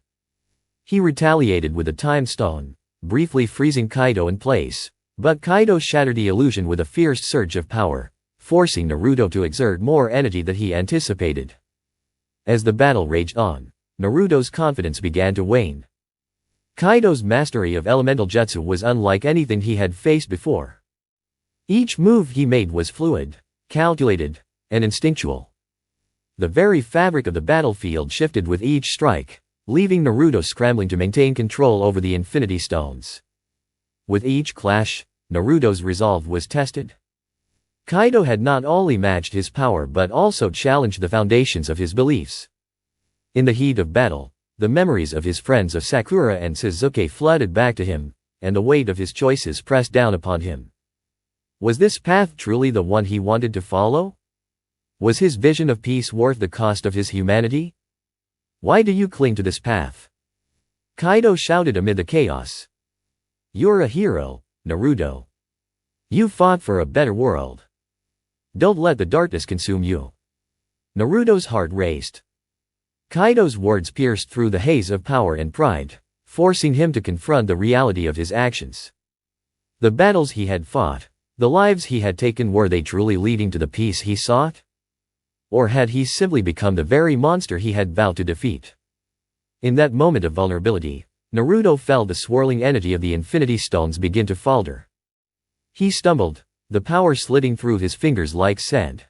He retaliated with a Time Stone, briefly freezing Kaido in place, but Kaido shattered the illusion with a fierce surge of power, forcing Naruto to exert more energy than he anticipated. As the battle raged on, Naruto's confidence began to wane. Kaido's mastery of elemental jutsu was unlike anything he had faced before. Each move he made was fluid, calculated, and instinctual. The very fabric of the battlefield shifted with each strike, leaving Naruto scrambling to maintain control over the Infinity Stones. With each clash, Naruto's resolve was tested. Kaido had not only matched his power but also challenged the foundations of his beliefs. In the heat of battle, the memories of his friends of Sakura and Sasuke flooded back to him, and the weight of his choices pressed down upon him. Was this path truly the one he wanted to follow? Was his vision of peace worth the cost of his humanity? "Why do you cling to this path?" Kaido shouted amid the chaos. "You're a hero, Naruto. You fought for a better world. Don't let the darkness consume you." Naruto's heart raced. Kaido's words pierced through the haze of power and pride, forcing him to confront the reality of his actions. The battles he had fought, the lives he had taken, were they truly leading to the peace he sought? Or had he simply become the very monster he had vowed to defeat? In that moment of vulnerability, Naruto felt the swirling energy of the Infinity Stones begin to falter. He stumbled, the power sliding through his fingers like sand.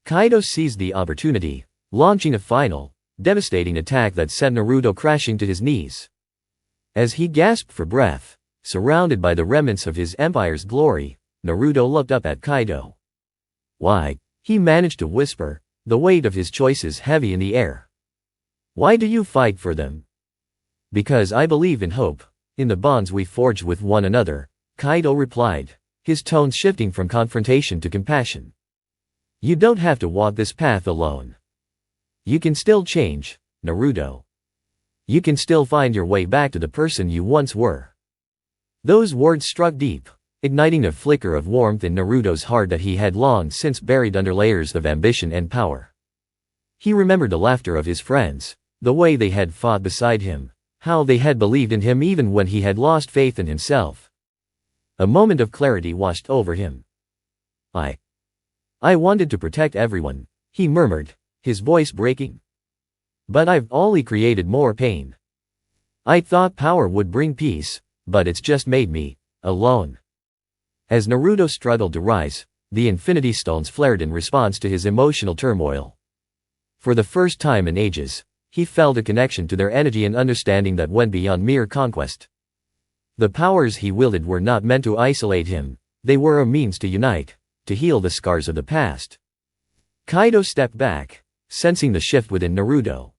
Kaido seized the opportunity, launching a final, devastating attack that sent Naruto crashing to his knees. As he gasped for breath, surrounded by the remnants of his empire's glory, Naruto looked up at Kaido. "Why?" he managed to whisper, the weight of his choices heavy in the air. "Why do you fight for them?" "Because I believe in hope, in the bonds we forge with one another," Kaido replied, his tone shifting from confrontation to compassion. "You don't have to walk this path alone. You can still change, Naruto. You can still find your way back to the person you once were. Those words struck deep, igniting a flicker of warmth in Naruto's heart that he had long since buried under layers of ambition and power. He remembered the laughter of his friends, the way they had fought beside him, how they had believed in him even when he had lost faith in himself. A moment of clarity washed over him. I wanted to protect everyone, he murmured, his voice breaking. But I've only created more pain. I thought power would bring peace, but it's just made me alone. As Naruto struggled to rise, the Infinity Stones flared in response to his emotional turmoil. For the first time in ages, he felt a connection to their energy and understanding that went beyond mere conquest. The powers he wielded were not meant to isolate him, they were a means to unite, to heal the scars of the past. Kaido stepped back, sensing the shift within Naruto.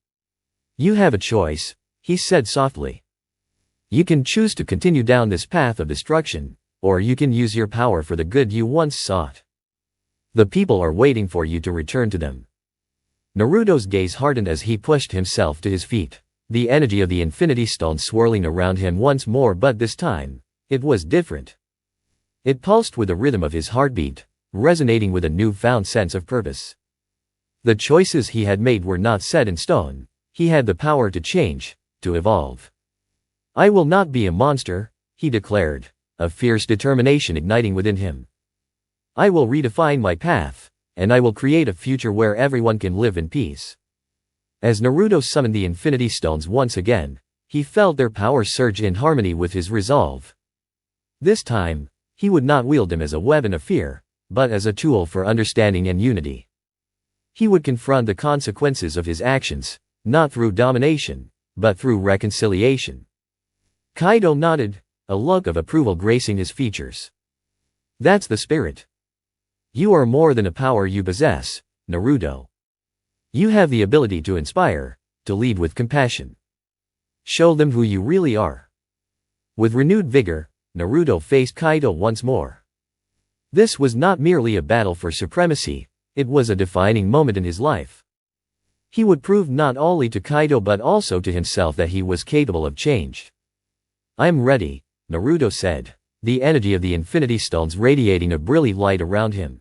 You have a choice, he said softly. You can choose to continue down this path of destruction, or you can use your power for the good you once sought. The people are waiting for you to return to them. Naruto's gaze hardened as he pushed himself to his feet, the energy of the Infinity Stone swirling around him once more, but this time, it was different. It pulsed with the rhythm of his heartbeat, resonating with a newfound sense of purpose. The choices he had made were not set in stone, he had the power to change, to evolve. I will not be a monster, he declared, a fierce determination igniting within him. I will redefine my path, and I will create a future where everyone can live in peace. As Naruto summoned the Infinity Stones once again, he felt their power surge in harmony with his resolve. This time, he would not wield them as a weapon of fear, but as a tool for understanding and unity. He would confront the consequences of his actions, not through domination, but through reconciliation. Kaido nodded, a look of approval gracing his features. That's the spirit. You are more than a power you possess, Naruto. You have the ability to inspire, to lead with compassion. Show them who you really are. With renewed vigor, Naruto faced Kaido once more. This was not merely a battle for supremacy, it was a defining moment in his life. He would prove not only to Kaido but also to himself that he was capable of change. I'm ready, Naruto said, the energy of the Infinity Stones radiating a brilliant light around him.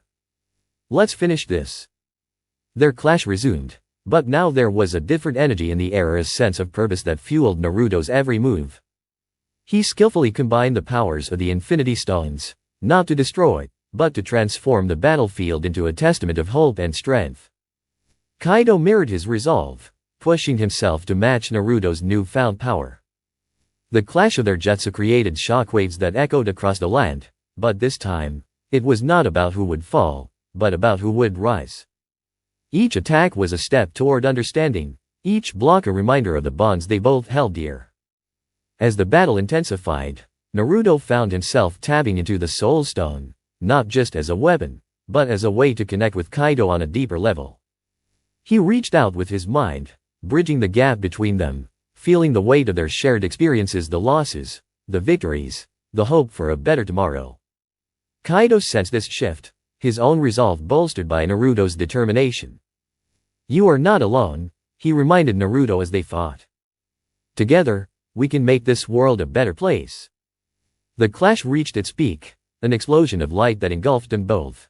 Let's finish this. Their clash resumed, but now there was a different energy in the air, a sense of purpose that fueled Naruto's every move. He skillfully combined the powers of the Infinity Stones, not to destroy, but to transform the battlefield into a testament of hope and strength. Kaido mirrored his resolve, pushing himself to match Naruto's newfound power. The clash of their jutsu created shockwaves that echoed across the land, but this time, it was not about who would fall, but about who would rise. Each attack was a step toward understanding, each block a reminder of the bonds they both held dear. As the battle intensified, Naruto found himself tapping into the Soul Stone, not just as a weapon, but as a way to connect with Kaido on a deeper level. He reached out with his mind, bridging the gap between them, feeling the weight of their shared experiences, the losses, the victories, the hope for a better tomorrow. Kaido sensed this shift, his own resolve bolstered by Naruto's determination. You are not alone, he reminded Naruto as they fought. Together, we can make this world a better place. The clash reached its peak, an explosion of light that engulfed them both.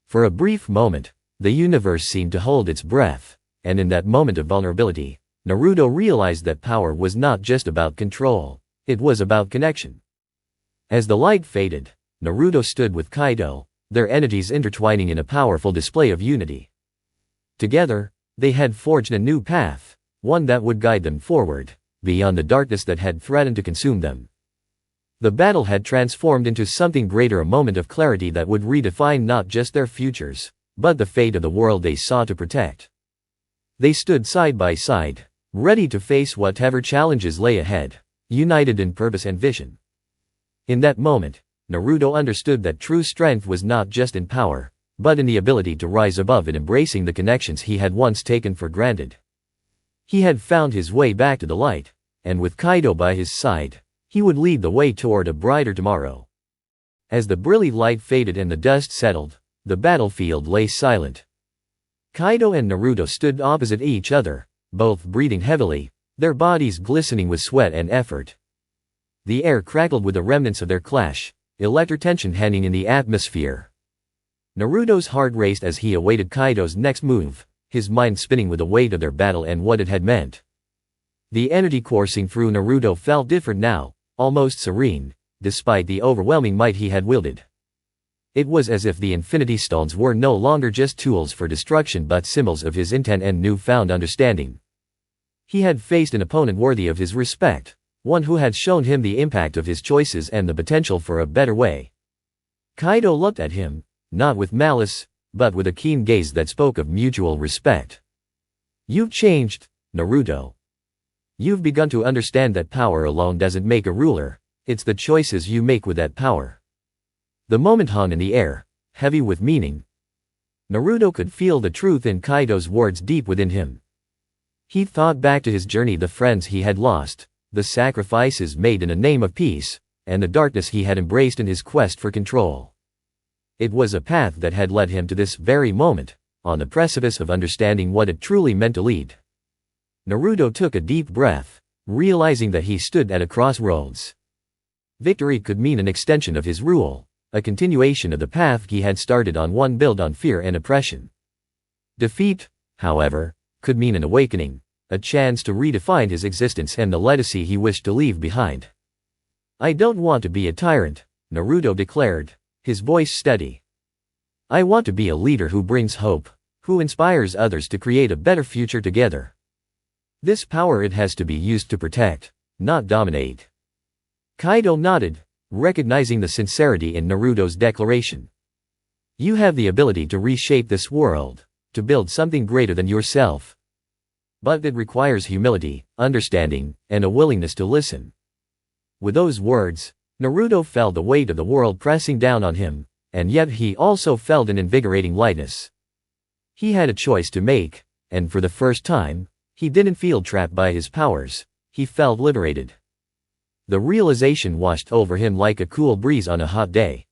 For a brief moment, the universe seemed to hold its breath, and in that moment of vulnerability, Naruto realized that power was not just about control, it was about connection. As the light faded, Naruto stood with Kaido, their energies intertwining in a powerful display of unity. Together, they had forged a new path, one that would guide them forward, beyond the darkness that had threatened to consume them. The battle had transformed into something greater, a moment of clarity that would redefine not just their futures, but the fate of the world they sought to protect. They stood side by side, ready to face whatever challenges lay ahead, united in purpose and vision. In that moment, Naruto understood that true strength was not just in power, but in the ability to rise above and embracing the connections he had once taken for granted. He had found his way back to the light, and with Kaido by his side, he would lead the way toward a brighter tomorrow. As the brilliant light faded and the dust settled, the battlefield lay silent. Kaido and Naruto stood opposite each other, both breathing heavily, their bodies glistening with sweat and effort. The air crackled with the remnants of their clash, electric tension hanging in the atmosphere. Naruto's heart raced as he awaited Kaido's next move, his mind spinning with the weight of their battle and what it had meant. The energy coursing through Naruto felt different now, almost serene, despite the overwhelming might he had wielded. It was as if the Infinity Stones were no longer just tools for destruction but symbols of his intent and newfound understanding. He had faced an opponent worthy of his respect, one who had shown him the impact of his choices and the potential for a better way. Kaido looked at him, not with malice, but with a keen gaze that spoke of mutual respect. "You've changed, Naruto. You've begun to understand that power alone doesn't make a ruler, it's the choices you make with that power." The moment hung in the air, heavy with meaning. Naruto could feel the truth in Kaido's words deep within him. He thought back to his journey, the friends he had lost, the sacrifices made in the name of peace, and the darkness he had embraced in his quest for control. It was a path that had led him to this very moment, on the precipice of understanding what it truly meant to lead. Naruto took a deep breath, realizing that he stood at a crossroads. Victory could mean an extension of his rule, a continuation of the path he had started on, one built on fear and oppression. Defeat, however, could mean an awakening, a chance to redefine his existence and the legacy he wished to leave behind. "I don't want to be a tyrant," Naruto declared, his voice steady. "I want to be a leader who brings hope, who inspires others to create a better future together. This power, it has to be used to protect, not dominate." Kaido nodded, recognizing the sincerity in Naruto's declaration. "You have the ability to reshape this world, to build something greater than yourself. But it requires humility, understanding, and a willingness to listen." With those words, Naruto felt the weight of the world pressing down on him, and yet he also felt an invigorating lightness. He had a choice to make, and for the first time, he didn't feel trapped by his powers, he felt liberated. The realization washed over him like a cool breeze on a hot day.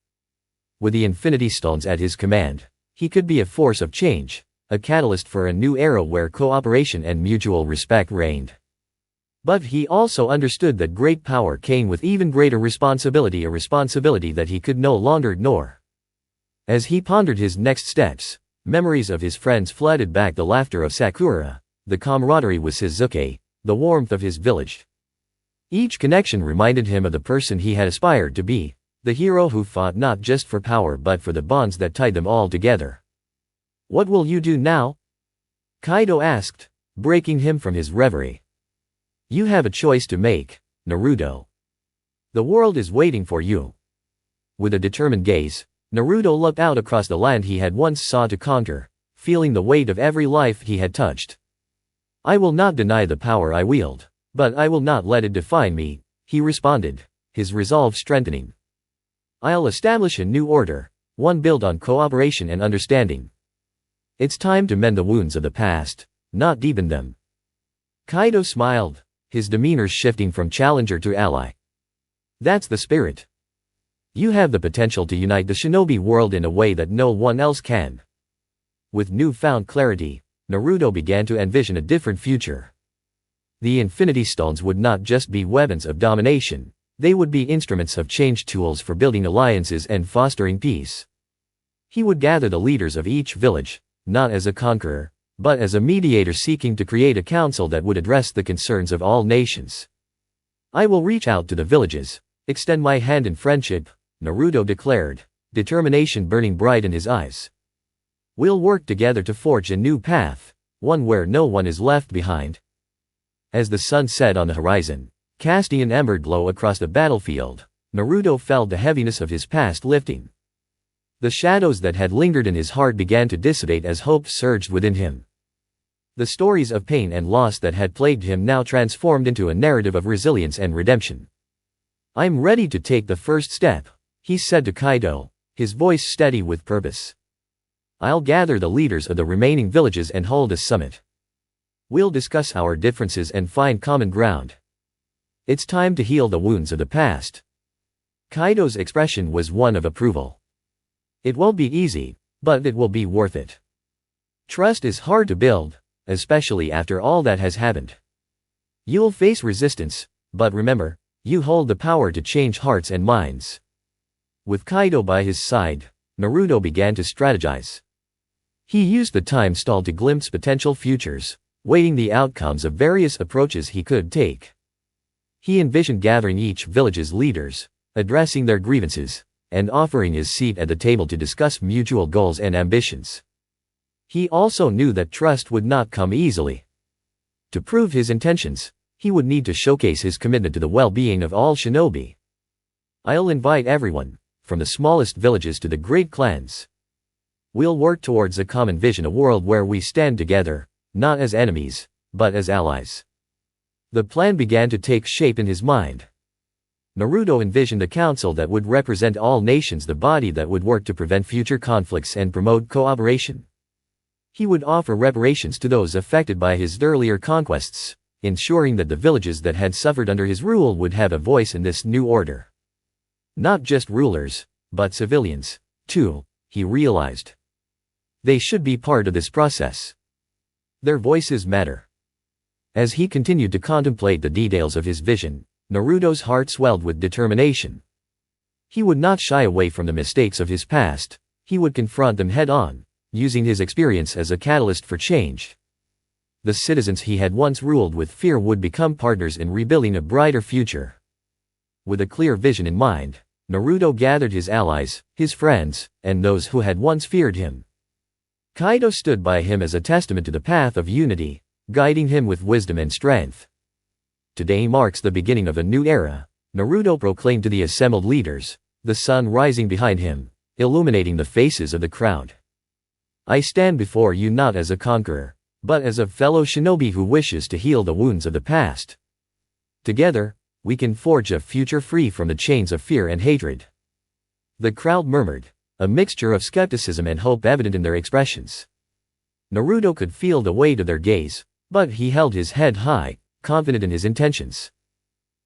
With the Infinity Stones at his command, he could be a force of change, a catalyst for a new era where cooperation and mutual respect reigned. But he also understood that great power came with even greater responsibility, a responsibility that he could no longer ignore. As he pondered his next steps, memories of his friends flooded back, the laughter of Sakura, the camaraderie with Sasuke, the warmth of his village. Each connection reminded him of the person he had aspired to be, the hero who fought not just for power but for the bonds that tied them all together. "What will you do now?" Kaido asked, breaking him from his reverie. "You have a choice to make, Naruto. The world is waiting for you." With a determined gaze, Naruto looked out across the land he had once sought to conquer, feeling the weight of every life he had touched. "I will not deny the power I wield, but I will not let it define me," he responded, his resolve strengthening. "I'll establish a new order, one built on cooperation and understanding. It's time to mend the wounds of the past, not deepen them." Kaido smiled, his demeanor shifting from challenger to ally. "That's the spirit. You have the potential to unite the shinobi world in a way that no one else can." With newfound clarity, Naruto began to envision a different future. The Infinity Stones would not just be weapons of domination, they would be instruments of change, tools for building alliances and fostering peace. He would gather the leaders of each village, not as a conqueror, but as a mediator seeking to create a council that would address the concerns of all nations. "I will reach out to the villages, extend my hand in friendship," Naruto declared, determination burning bright in his eyes. "We'll work together to forge a new path, one where no one is left behind." As the sun set on the horizon, casting an ember glow across the battlefield, Naruto felt the heaviness of his past lifting. The shadows that had lingered in his heart began to dissipate as hope surged within him. The stories of pain and loss that had plagued him now transformed into a narrative of resilience and redemption. "I'm ready to take the first step," he said to Kaido, his voice steady with purpose. "I'll gather the leaders of the remaining villages and hold a summit. We'll discuss our differences and find common ground. It's time to heal the wounds of the past." Kaido's expression was one of approval. "It won't be easy, but it will be worth it." Trust is hard to build, especially after all that has happened. You'll face resistance, but remember, you hold the power to change hearts and minds. With Kaido by his side, Naruto began to strategize. He used the time stall to glimpse potential futures, weighing the outcomes of various approaches he could take. He envisioned gathering each village's leaders, addressing their grievances, and offering his seat at the table to discuss mutual goals and ambitions. He also knew that trust would not come easily. To prove his intentions, he would need to showcase his commitment to the well-being of all shinobi. I'll invite everyone, from the smallest villages to the great clans. We'll work towards a common vision, a world where we stand together, not as enemies, but as allies. The plan began to take shape in his mind. Naruto envisioned a council that would represent all nations, the body that would work to prevent future conflicts and promote cooperation. He would offer reparations to those affected by his earlier conquests, ensuring that the villages that had suffered under his rule would have a voice in this new order. Not just rulers, but civilians, too, he realized. They should be part of this process. Their voices matter. As he continued to contemplate the details of his vision, Naruto's heart swelled with determination. He would not shy away from the mistakes of his past, he would confront them head-on, using his experience as a catalyst for change. The citizens he had once ruled with fear would become partners in rebuilding a brighter future. With a clear vision in mind, Naruto gathered his allies, his friends, and those who had once feared him. Kaido stood by him as a testament to the path of unity, guiding him with wisdom and strength. Today marks the beginning of a new era, Naruto proclaimed to the assembled leaders, the sun rising behind him, illuminating the faces of the crowd. I stand before you not as a conqueror, but as a fellow shinobi who wishes to heal the wounds of the past. Together, we can forge a future free from the chains of fear and hatred. The crowd murmured, a mixture of skepticism and hope evident in their expressions. Naruto could feel the weight of their gaze, but he held his head high, confident in his intentions.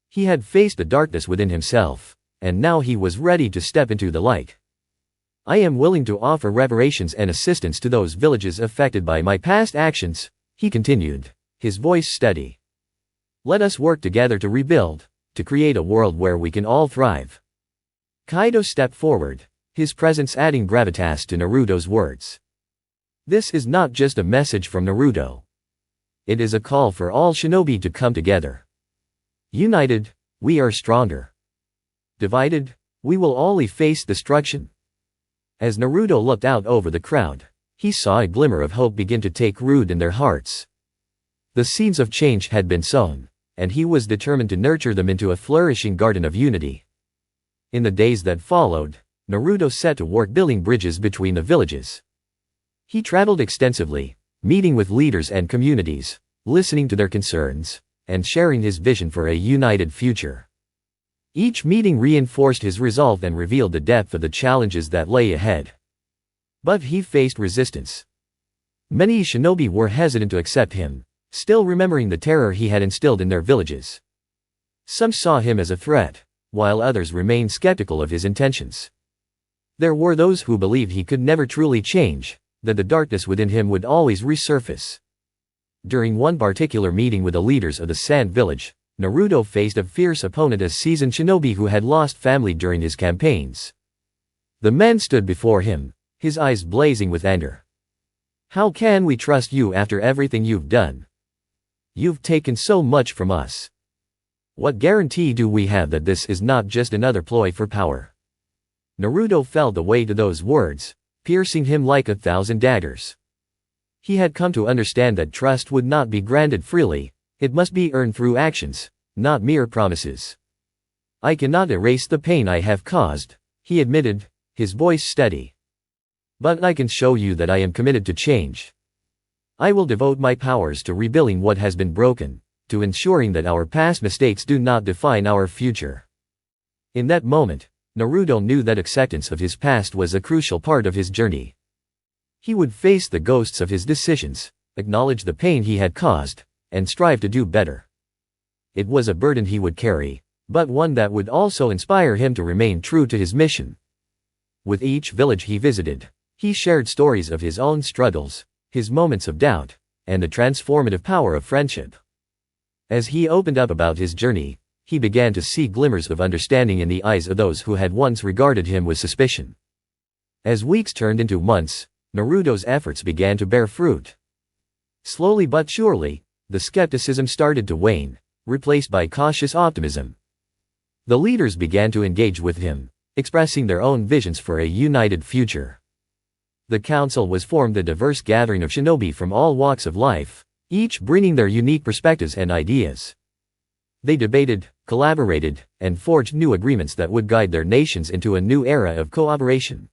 He had faced the darkness within himself, and now he was ready to step into the light. I am willing to offer reparations and assistance to those villages affected by my past actions, he continued, his voice steady. Let us work together to rebuild, to create a world where we can all thrive. Kaido stepped forward, his presence adding gravitas to Naruto's words. This is not just a message from Naruto. It is a call for all shinobi to come together. United, we are stronger. Divided, we will only face destruction. As Naruto looked out over the crowd, he saw a glimmer of hope begin to take root in their hearts. The seeds of change had been sown, and he was determined to nurture them into a flourishing garden of unity. In the days that followed, Naruto set to work building bridges between the villages. He traveled extensively, meeting with leaders and communities, listening to their concerns, and sharing his vision for a united future. Each meeting reinforced his resolve and revealed the depth of the challenges that lay ahead. But he faced resistance. Many shinobi were hesitant to accept him, still remembering the terror he had instilled in their villages. Some saw him as a threat, while others remained skeptical of his intentions. There were those who believed he could never truly change, that the darkness within him would always resurface. During one particular meeting with the leaders of the Sand Village, Naruto faced a fierce opponent, a seasoned shinobi who had lost family during his campaigns. The man stood before him, his eyes blazing with anger. How can we trust you after everything you've done? You've taken so much from us. What guarantee do we have that this is not just another ploy for power? Naruto felt the weight of those words, piercing him like 1,000 daggers. He had come to understand that trust would not be granted freely. It must be earned through actions, not mere promises. I cannot erase the pain I have caused, he admitted, his voice steady. But I can show you that I am committed to change. I will devote my powers to rebuilding what has been broken, to ensuring that our past mistakes do not define our future. In that moment, Naruto knew that acceptance of his past was a crucial part of his journey. He would face the ghosts of his decisions, acknowledge the pain he had caused, and strive to do better. It was a burden he would carry, but one that would also inspire him to remain true to his mission. With each village he visited, he shared stories of his own struggles, his moments of doubt, and the transformative power of friendship. As he opened up about his journey, he began to see glimmers of understanding in the eyes of those who had once regarded him with suspicion. As weeks turned into months, Naruto's efforts began to bear fruit. Slowly but surely, the skepticism started to wane, replaced by cautious optimism. The leaders began to engage with him, expressing their own visions for a united future. The council was formed, a diverse gathering of shinobi from all walks of life, each bringing their unique perspectives and ideas. They debated, collaborated, and forged new agreements that would guide their nations into a new era of cooperation.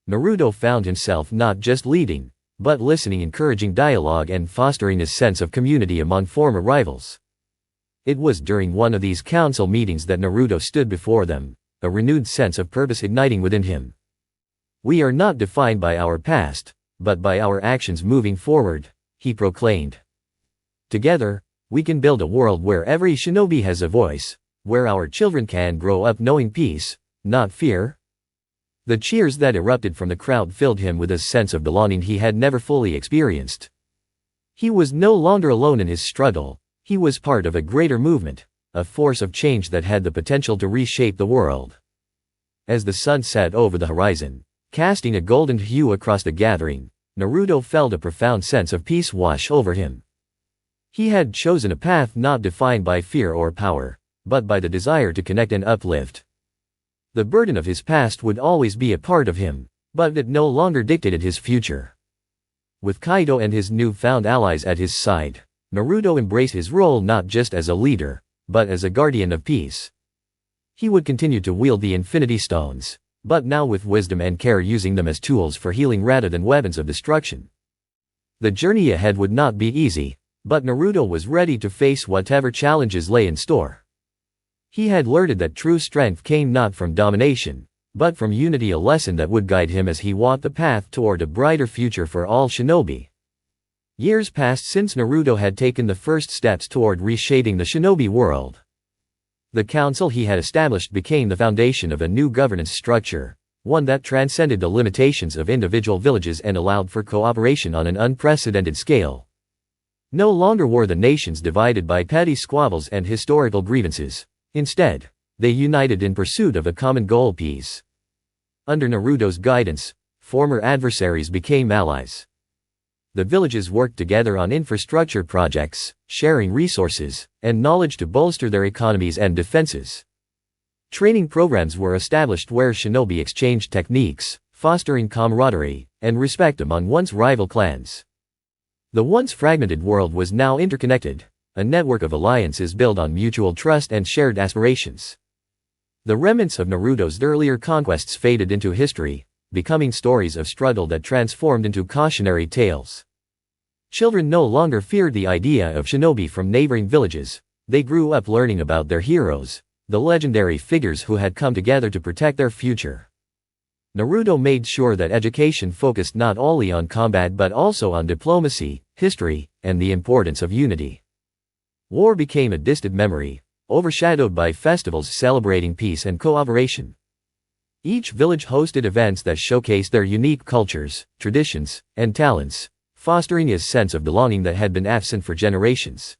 Naruto found himself not just leading, but listening, encouraging dialogue and fostering a sense of community among former rivals. It was during one of these council meetings that Naruto stood before them, a renewed sense of purpose igniting within him. "We are not defined by our past, but by our actions moving forward," he proclaimed. "Together, we can build a world where every shinobi has a voice, where our children can grow up knowing peace, not fear." The cheers that erupted from the crowd filled him with a sense of belonging he had never fully experienced. He was no longer alone in his struggle, he was part of a greater movement, a force of change that had the potential to reshape the world. As the sun set over the horizon, casting a golden hue across the gathering, Naruto felt a profound sense of peace wash over him. He had chosen a path not defined by fear or power, but by the desire to connect and uplift. The burden of his past would always be a part of him, but it no longer dictated his future. With Kaido and his newfound allies at his side, Naruto embraced his role not just as a leader, but as a guardian of peace. He would continue to wield the Infinity Stones, but now with wisdom and care, using them as tools for healing rather than weapons of destruction. The journey ahead would not be easy, but Naruto was ready to face whatever challenges lay in store. He had learned that true strength came not from domination, but from unity, a lesson that would guide him as he walked the path toward a brighter future for all shinobi. Years passed since Naruto had taken the first steps toward reshaping the shinobi world. The council he had established became the foundation of a new governance structure, one that transcended the limitations of individual villages and allowed for cooperation on an unprecedented scale. No longer were the nations divided by petty squabbles and historical grievances. Instead, they united in pursuit of a common goal: peace. Under Naruto's guidance, former adversaries became allies. The villages worked together on infrastructure projects, sharing resources and knowledge to bolster their economies and defenses. Training programs were established where shinobi exchanged techniques, fostering camaraderie and respect among once rival clans. The once fragmented world was now interconnected, a network of alliances built on mutual trust and shared aspirations. The remnants of Naruto's earlier conquests faded into history, becoming stories of struggle that transformed into cautionary tales. Children no longer feared the idea of shinobi from neighboring villages. They grew up learning about their heroes, the legendary figures who had come together to protect their future. Naruto made sure that education focused not only on combat but also on diplomacy, history, and the importance of unity. War became a distant memory, overshadowed by festivals celebrating peace and cooperation. Each village hosted events that showcased their unique cultures, traditions, and talents, fostering a sense of belonging that had been absent for generations.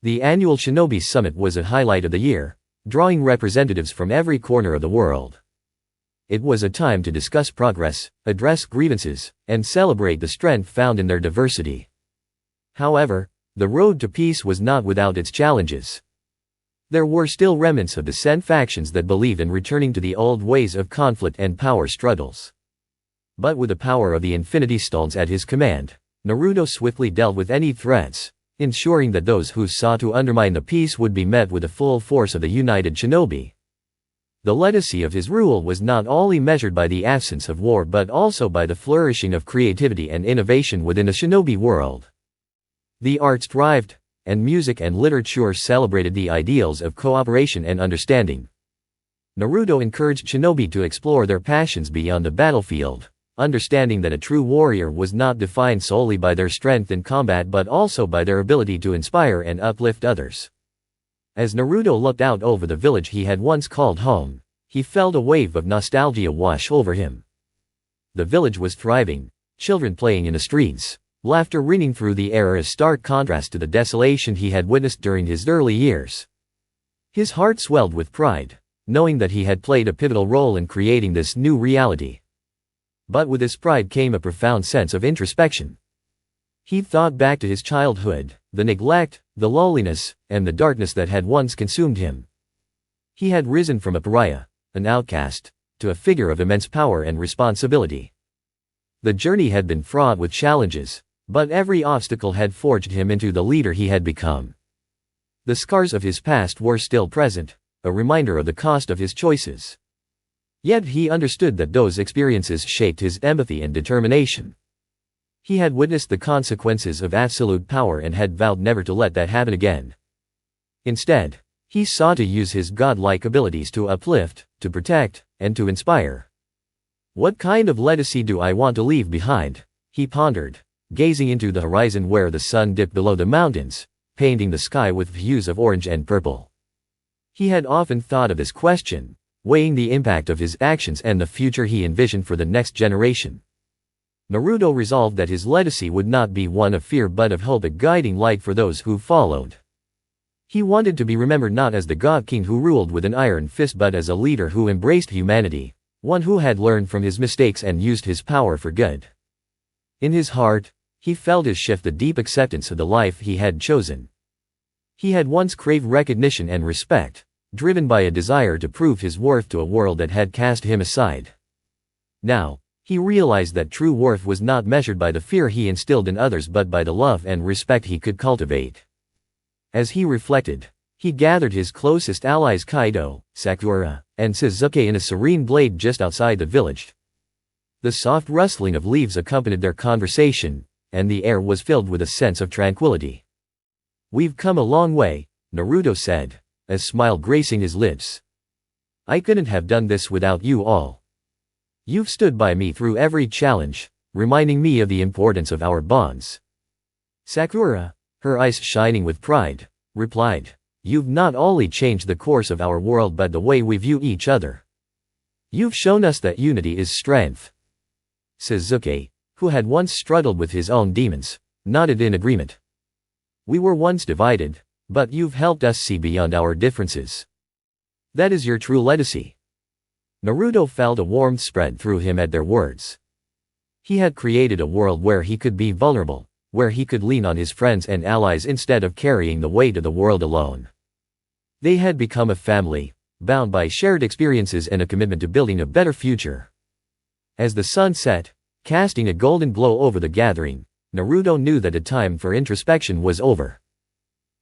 The annual Shinobi Summit was a highlight of the year, drawing representatives from every corner of the world. It was a time to discuss progress, address grievances, and celebrate the strength found in their diversity. However, the road to peace was not without its challenges. There were still remnants of dissent factions that believed in returning to the old ways of conflict and power struggles. But with the power of the Infinity Stones at his command, Naruto swiftly dealt with any threats, ensuring that those who sought to undermine the peace would be met with the full force of the united shinobi. The legacy of his rule was not only measured by the absence of war but also by the flourishing of creativity and innovation within the shinobi world. The arts thrived, and music and literature celebrated the ideals of cooperation and understanding. Naruto encouraged shinobi to explore their passions beyond the battlefield, understanding that a true warrior was not defined solely by their strength in combat but also by their ability to inspire and uplift others. As Naruto looked out over the village he had once called home, he felt a wave of nostalgia wash over him. The village was thriving, children playing in the streets, laughter ringing through the air, a stark contrast to the desolation he had witnessed during his early years. His heart swelled with pride, knowing that he had played a pivotal role in creating this new reality. But with his pride came a profound sense of introspection. He thought back to his childhood, the neglect, the loneliness, and the darkness that had once consumed him. He had risen from a pariah, an outcast, to a figure of immense power and responsibility. The journey had been fraught with challenges, but every obstacle had forged him into the leader he had become. The scars of his past were still present, a reminder of the cost of his choices. Yet he understood that those experiences shaped his empathy and determination. He had witnessed the consequences of absolute power and had vowed never to let that happen again. Instead, he sought to use his godlike abilities to uplift, to protect, and to inspire. What kind of legacy do I want to leave behind? He pondered, gazing into the horizon where the sun dipped below the mountains, painting the sky with hues of orange and purple. He had often thought of this question, weighing the impact of his actions and the future he envisioned for the next generation. Naruto resolved that his legacy would not be one of fear but of hope, a guiding light for those who followed. He wanted to be remembered not as the God King who ruled with an iron fist but as a leader who embraced humanity, one who had learned from his mistakes and used his power for good. In his heart, he felt his shift, the deep acceptance of the life he had chosen. He had once craved recognition and respect, driven by a desire to prove his worth to a world that had cast him aside. Now, he realized that true worth was not measured by the fear he instilled in others but by the love and respect he could cultivate. As he reflected, he gathered his closest allies Kaido, Sakura, and Sasuke in a serene glade just outside the village. The soft rustling of leaves accompanied their conversation, and the air was filled with a sense of tranquility. "We've come a long way," Naruto said, a smile gracing his lips. "I couldn't have done this without you all. You've stood by me through every challenge, reminding me of the importance of our bonds." Sakura, her eyes shining with pride, replied, "You've not only changed the course of our world but the way we view each other. You've shown us that unity is strength." Sasuke, who had once struggled with his own demons, nodded in agreement. "We were once divided, but you've helped us see beyond our differences. That is your true legacy." Naruto felt a warmth spread through him at their words. He had created a world where he could be vulnerable, where he could lean on his friends and allies instead of carrying the weight of the world alone. They had become a family, bound by shared experiences and a commitment to building a better future. As the sun set, casting a golden glow over the gathering, Naruto knew that the time for introspection was over.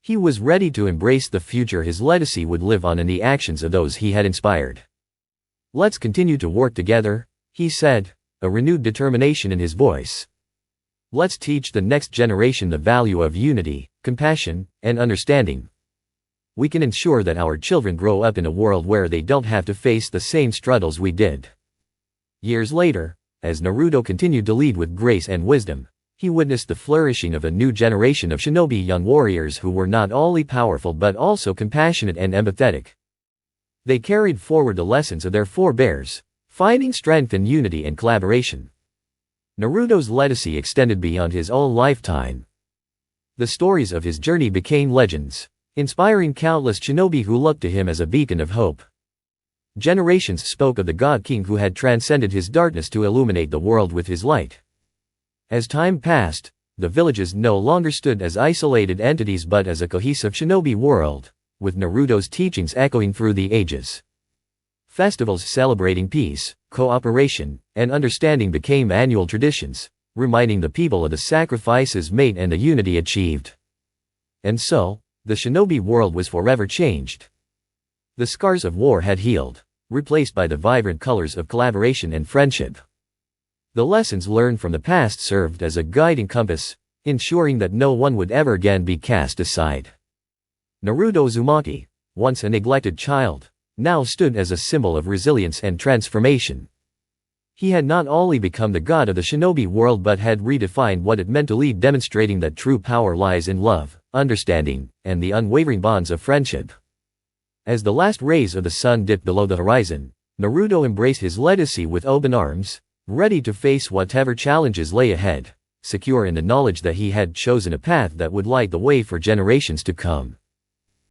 He was ready to embrace the future his legacy would live on in the actions of those he had inspired. "Let's continue to work together," he said, a renewed determination in his voice. "Let's teach the next generation the value of unity, compassion, and understanding. We can ensure that our children grow up in a world where they don't have to face the same struggles we did." Years later, as Naruto continued to lead with grace and wisdom, he witnessed the flourishing of a new generation of shinobi young warriors who were not only powerful but also compassionate and empathetic. They carried forward the lessons of their forebears, finding strength in unity and collaboration. Naruto's legacy extended beyond his own lifetime. The stories of his journey became legends, inspiring countless shinobi who looked to him as a beacon of hope. Generations spoke of the God King who had transcended his darkness to illuminate the world with his light. As time passed, the villages no longer stood as isolated entities but as a cohesive shinobi world, with Naruto's teachings echoing through the ages. Festivals celebrating peace, cooperation, and understanding became annual traditions, reminding the people of the sacrifices made and the unity achieved. And so, the shinobi world was forever changed. The scars of war had healed, replaced by the vibrant colors of collaboration and friendship. The lessons learned from the past served as a guiding compass, ensuring that no one would ever again be cast aside. Naruto Uzumaki, once a neglected child, now stood as a symbol of resilience and transformation. He had not only become the god of the shinobi world but had redefined what it meant to lead, demonstrating that true power lies in love, understanding, and the unwavering bonds of friendship. As the last rays of the sun dipped below the horizon, Naruto embraced his legacy with open arms, ready to face whatever challenges lay ahead, secure in the knowledge that he had chosen a path that would light the way for generations to come.